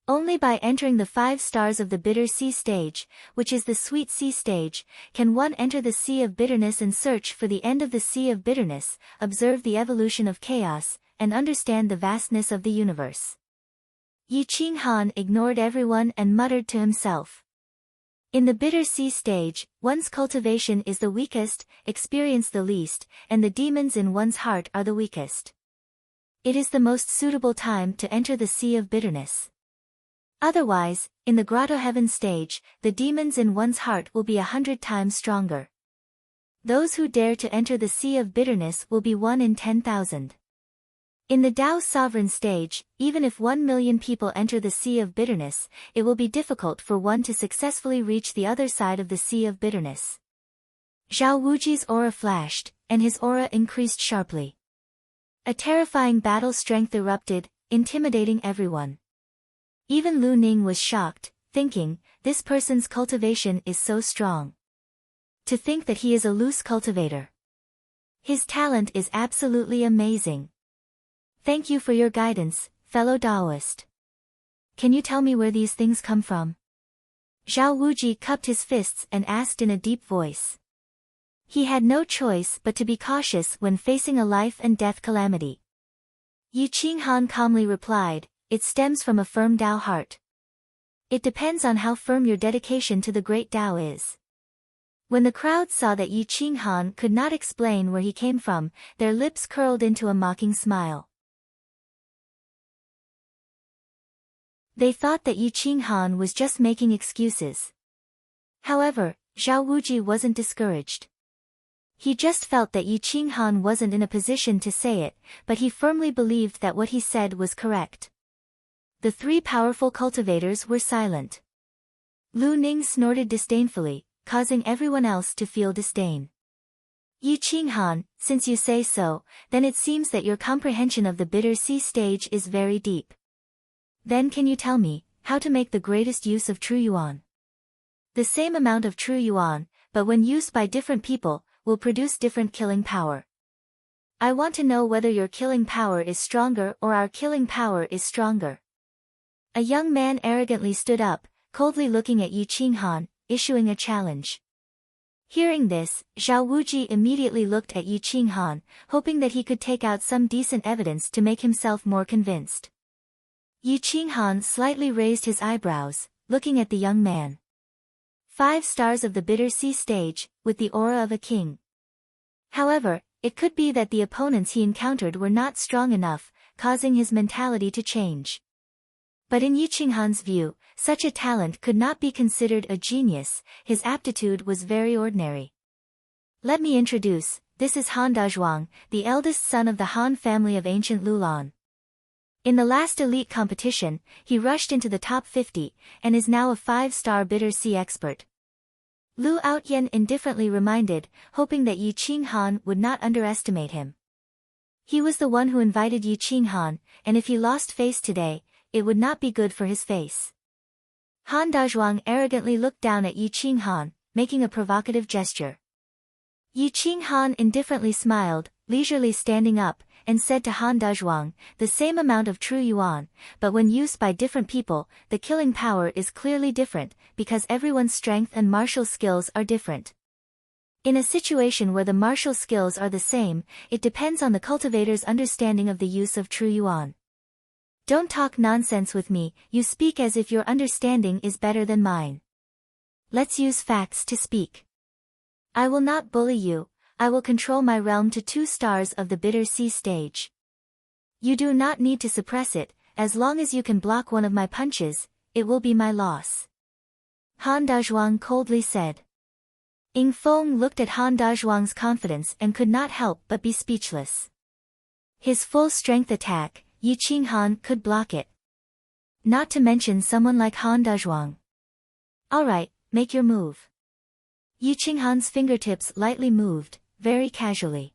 Only by entering the 5 stars of the Bitter Sea stage, which is the Sweet Sea stage, can one enter the Sea of Bitterness and search for the end of the Sea of Bitterness, observe the evolution of chaos, and understand the vastness of the universe. Yi Qinghan ignored everyone and muttered to himself. In the Bitter Sea stage, one's cultivation is the weakest, experience the least, and the demons in one's heart are the weakest. It is the most suitable time to enter the Sea of Bitterness. Otherwise, in the Grotto Heaven stage, the demons in one's heart will be 100 times stronger. Those who dare to enter the Sea of Bitterness will be 1 in 10,000. In the Tao Sovereign stage, even if 1 million people enter the Sea of Bitterness, it will be difficult for one to successfully reach the other side of the Sea of Bitterness. Zhao Wuji's aura flashed, and his aura increased sharply. A terrifying battle strength erupted, intimidating everyone. Even Lu Ning was shocked, thinking, this person's cultivation is so strong. To think that he is a loose cultivator. His talent is absolutely amazing. Thank you for your guidance, fellow Taoist. Can you tell me where these things come from? Zhao Wuji cupped his fists and asked in a deep voice. He had no choice but to be cautious when facing a life and death calamity. Yi Qinghan calmly replied, it stems from a firm Tao heart. It depends on how firm your dedication to the great Tao is. When the crowd saw that Yi Qinghan could not explain where he came from, their lips curled into a mocking smile. They thought that Yi Qinghan was just making excuses. However, Zhao Wuji wasn't discouraged. He just felt that Yi Qinghan wasn't in a position to say it, but he firmly believed that what he said was correct. The three powerful cultivators were silent. Lu Ning snorted disdainfully, causing everyone else to feel disdain. Yi Qinghan, since you say so, then it seems that your comprehension of the bitter sea stage is very deep. Then can you tell me, how to make the greatest use of true yuan? The same amount of true yuan, but when used by different people, will produce different killing power. I want to know whether your killing power is stronger or our killing power is stronger. A young man arrogantly stood up, coldly looking at Yi Qinghan, issuing a challenge. Hearing this, Zhao Wuji immediately looked at Yi Qinghan, hoping that he could take out some decent evidence to make himself more convinced. Yi Qinghan slightly raised his eyebrows, looking at the young man. 5 stars of the bitter sea stage, with the aura of a king. However, it could be that the opponents he encountered were not strong enough, causing his mentality to change. But in Yi Qinghan's view, such a talent could not be considered a genius, his aptitude was very ordinary. Let me introduce, this is Han Dazhuang, the eldest son of the Han family of ancient Lulan. In the last elite competition, he rushed into the top 50, and is now a 5-star bitter sea expert. Lu Outyan indifferently reminded, hoping that Yi Qinghan would not underestimate him. He was the one who invited Yi Qinghan, and if he lost face today, it would not be good for his face. Han Dazhuang arrogantly looked down at Yi Qinghan, making a provocative gesture. Yi Qinghan indifferently smiled, leisurely standing up, and said to Han Dazhuang, the same amount of true yuan, but when used by different people, the killing power is clearly different, because everyone's strength and martial skills are different. In a situation where the martial skills are the same, it depends on the cultivator's understanding of the use of true yuan. Don't talk nonsense with me, you speak as if your understanding is better than mine. Let's use facts to speak. I will not bully you, I will control my realm to 2 stars of the bitter sea stage. You do not need to suppress it, as long as you can block one of my punches, it will be my loss. Han Dazhuang coldly said. Ying Feng looked at Han Dazhuang's confidence and could not help but be speechless. His full-strength attack, Yi Qinghan could block it. Not to mention someone like Han Dazhuang. Alright, make your move. Yi Qinghan's fingertips lightly moved, very casually.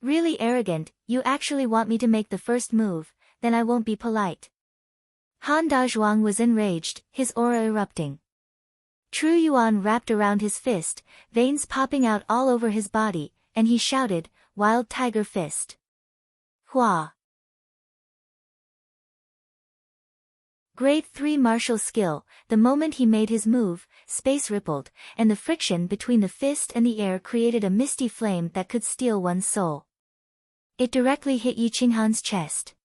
Really arrogant, you actually want me to make the first move, then I won't be polite. Han Dazhuang was enraged, his aura erupting. True yuan wrapped around his fist, veins popping out all over his body, and he shouted, Wild Tiger Fist. Hua! Grade 3 martial skill, the moment he made his move, space rippled, and the friction between the fist and the air created a misty flame that could steal one's soul. It directly hit Yi Qinghan's chest.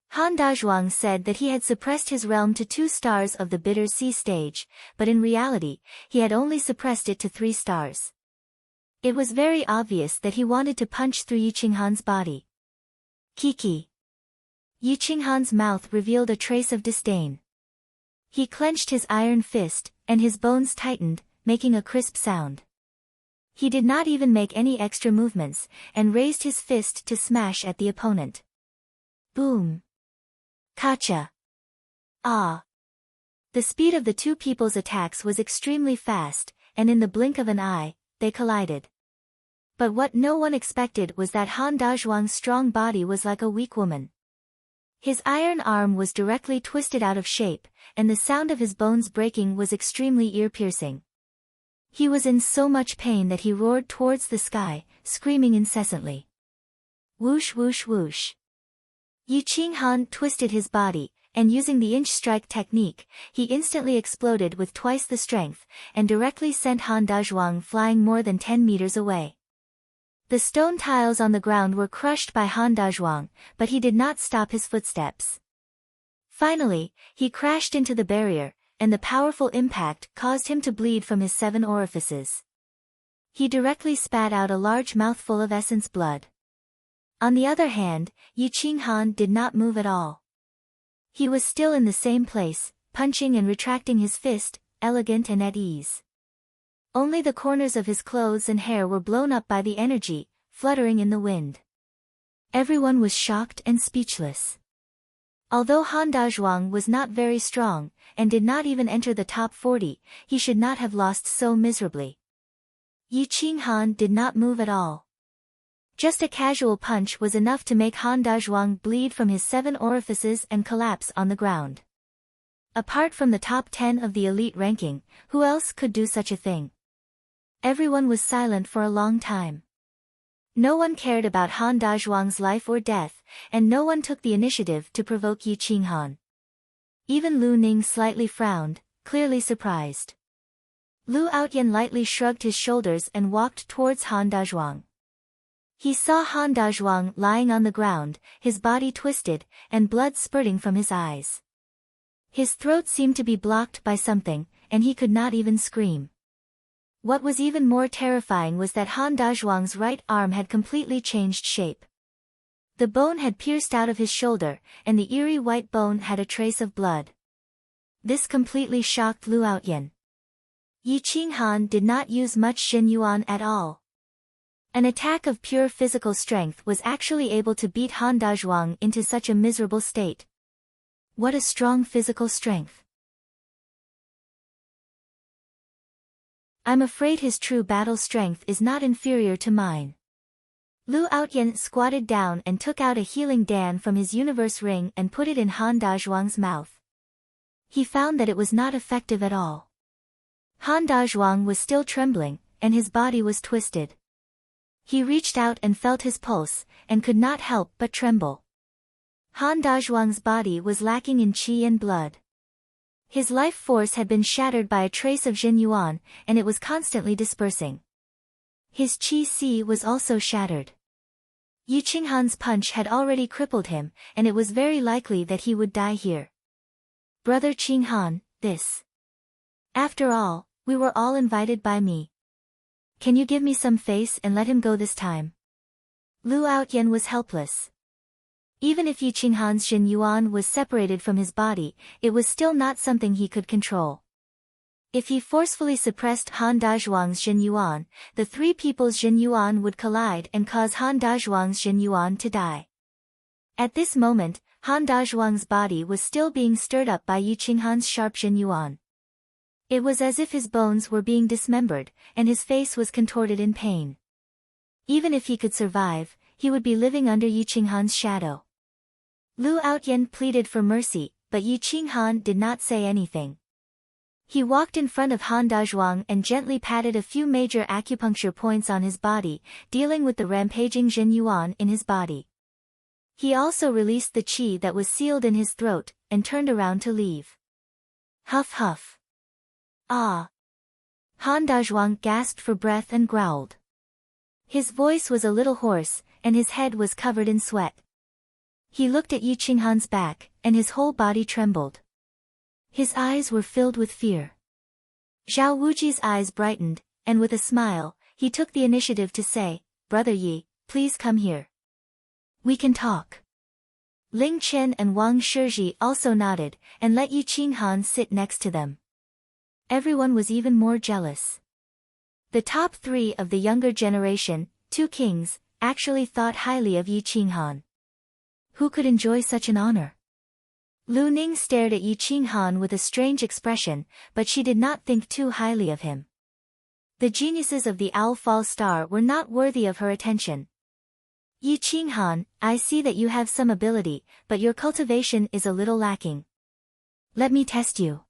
Han Dazhuang said that he had suppressed his realm to 2 stars of the bitter sea stage, but in reality, he had only suppressed it to 3 stars. It was very obvious that he wanted to punch through Yi Qinghan's body. Kiki. Yi Qinghan's mouth revealed a trace of disdain. He clenched his iron fist, and his bones tightened, making a crisp sound. He did not even make any extra movements, and raised his fist to smash at the opponent. Boom! Kacha! Ah! The speed of the two people's attacks was extremely fast, and in the blink of an eye, they collided. But what no one expected was that Han Dazhuang's strong body was like a weak woman. His iron arm was directly twisted out of shape, and the sound of his bones breaking was extremely ear-piercing. He was in so much pain that he roared towards the sky, screaming incessantly. Whoosh whoosh whoosh. Yi Qinghan twisted his body, and using the inch strike technique, he instantly exploded with twice the strength, and directly sent Han Dazhuang flying more than 10 meters away. The stone tiles on the ground were crushed by Han Dazhuang, but he did not stop his footsteps. Finally, he crashed into the barrier, and the powerful impact caused him to bleed from his 7 orifices. He directly spat out a large mouthful of essence blood. On the other hand, Yi Qinghan did not move at all. He was still in the same place, punching and retracting his fist, elegant and at ease. Only the corners of his clothes and hair were blown up by the energy, fluttering in the wind. Everyone was shocked and speechless. Although Han Dazhuang was not very strong, and did not even enter the top 40, he should not have lost so miserably. Yi Qinghan did not move at all. Just a casual punch was enough to make Han Dazhuang bleed from his 7 orifices and collapse on the ground. Apart from the top 10 of the elite ranking, who else could do such a thing? Everyone was silent for a long time. No one cared about Han Dazhuang's life or death, and no one took the initiative to provoke Yi Qinghan. Even Lu Ning slightly frowned, clearly surprised. Lu Outyan lightly shrugged his shoulders and walked towards Han Dazhuang. He saw Han Dazhuang lying on the ground, his body twisted, and blood spurting from his eyes. His throat seemed to be blocked by something, and he could not even scream. What was even more terrifying was that Han Dazhuang's right arm had completely changed shape. The bone had pierced out of his shoulder, and the eerie white bone had a trace of blood. This completely shocked Lu Outyan. Yi Qinghan did not use much Xin Yuan at all. An attack of pure physical strength was actually able to beat Han Dazhuang into such a miserable state. What a strong physical strength! I'm afraid his true battle strength is not inferior to mine. Lu Outyan squatted down and took out a healing dan from his universe ring and put it in Han Dazhuang's mouth. He found that it was not effective at all. Han Dazhuang was still trembling, and his body was twisted. He reached out and felt his pulse, and could not help but tremble. Han Dazhuang's body was lacking in qi and blood. His life force had been shattered by a trace of Xin Yuan, and it was constantly dispersing. His qi was also shattered. Yi Qinghan's punch had already crippled him, and it was very likely that he would die here. Brother Qinghan, this. After all, we were all invited by me. Can you give me some face and let him go this time? Lu Outyan was helpless. Even if Yi Qinghan's Xin Yuan was separated from his body, it was still not something he could control. If he forcefully suppressed Han Dazhuang's Xin Yuan, the 3 people's Xin Yuan would collide and cause Han Dazhuang's Xin Yuan to die. At this moment, Han Dazhuang's body was still being stirred up by Yi Qinghan's sharp Xin Yuan. It was as if his bones were being dismembered, and his face was contorted in pain. Even if he could survive, he would be living under Yi Qinghan's shadow. Lu Outyan pleaded for mercy, but Yi Qinghan did not say anything. He walked in front of Han Dazhuang and gently patted a few major acupuncture points on his body, dealing with the rampaging Xin Yuan in his body. He also released the qi that was sealed in his throat, and turned around to leave. Huff huff. Ah! Han Dazhuang gasped for breath and growled. His voice was a little hoarse, and his head was covered in sweat. He looked at Yi Qinghan's back, and his whole body trembled. His eyes were filled with fear. Zhao Wuji's eyes brightened, and with a smile, he took the initiative to say, "Brother Yi, please come here. We can talk." Ling Chen and Wang Shizhi also nodded, and let Yi Qinghan sit next to them. Everyone was even more jealous. The top 3 of the younger generation, 2 kings, actually thought highly of Yi Qinghan. Who could enjoy such an honor? Lu Ning stared at Yi Qinghan with a strange expression, but she did not think too highly of him. The geniuses of the Owl Fall Star were not worthy of her attention. Yi Qinghan, I see that you have some ability, but your cultivation is a little lacking. Let me test you.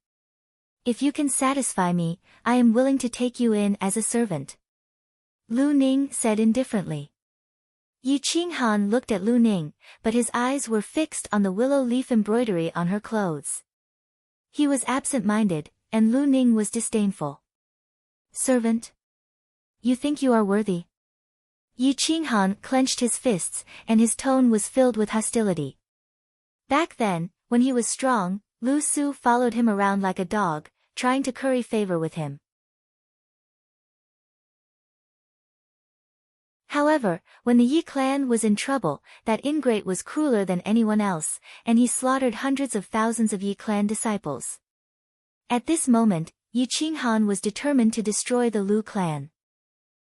If you can satisfy me, I am willing to take you in as a servant. Lu Ning said indifferently. Yi Qinghan looked at Lu Ning, but his eyes were fixed on the willow leaf embroidery on her clothes. He was absent-minded, and Lu Ning was disdainful. Servant? You think you are worthy? Yi Qinghan clenched his fists, and his tone was filled with hostility. Back then, when he was strong, Lu Su followed him around like a dog, trying to curry favor with him. However, when the Yi clan was in trouble, that ingrate was crueler than anyone else, and he slaughtered hundreds of thousands of Yi clan disciples. At this moment, Yi Qinghan was determined to destroy the Lu clan.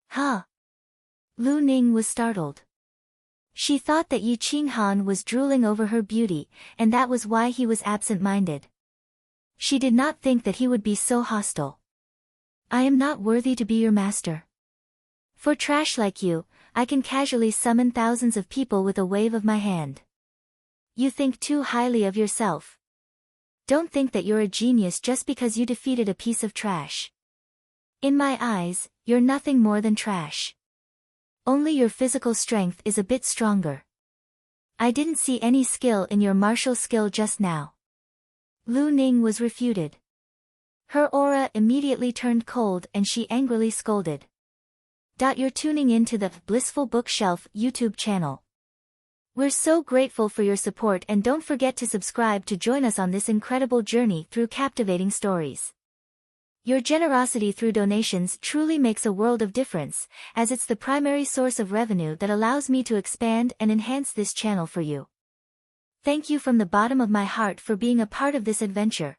Huh? Lu Ning was startled. She thought that Yi Qinghan was drooling over her beauty, and that was why he was absent-minded. She did not think that he would be so hostile. I am not worthy to be your master. For trash like you, I can casually summon thousands of people with a wave of my hand. You think too highly of yourself. Don't think that you're a genius just because you defeated a piece of trash. In my eyes, you're nothing more than trash. Only your physical strength is a bit stronger. I didn't see any skill in your martial skill just now. Lu Ning was refuted. Her aura immediately turned cold and she angrily scolded. You're tuning in to the Blissful Bookshelf YouTube channel. We're so grateful for your support, and don't forget to subscribe to join us on this incredible journey through captivating stories. Your generosity through donations truly makes a world of difference, as it's the primary source of revenue that allows me to expand and enhance this channel for you. Thank you from the bottom of my heart for being a part of this adventure.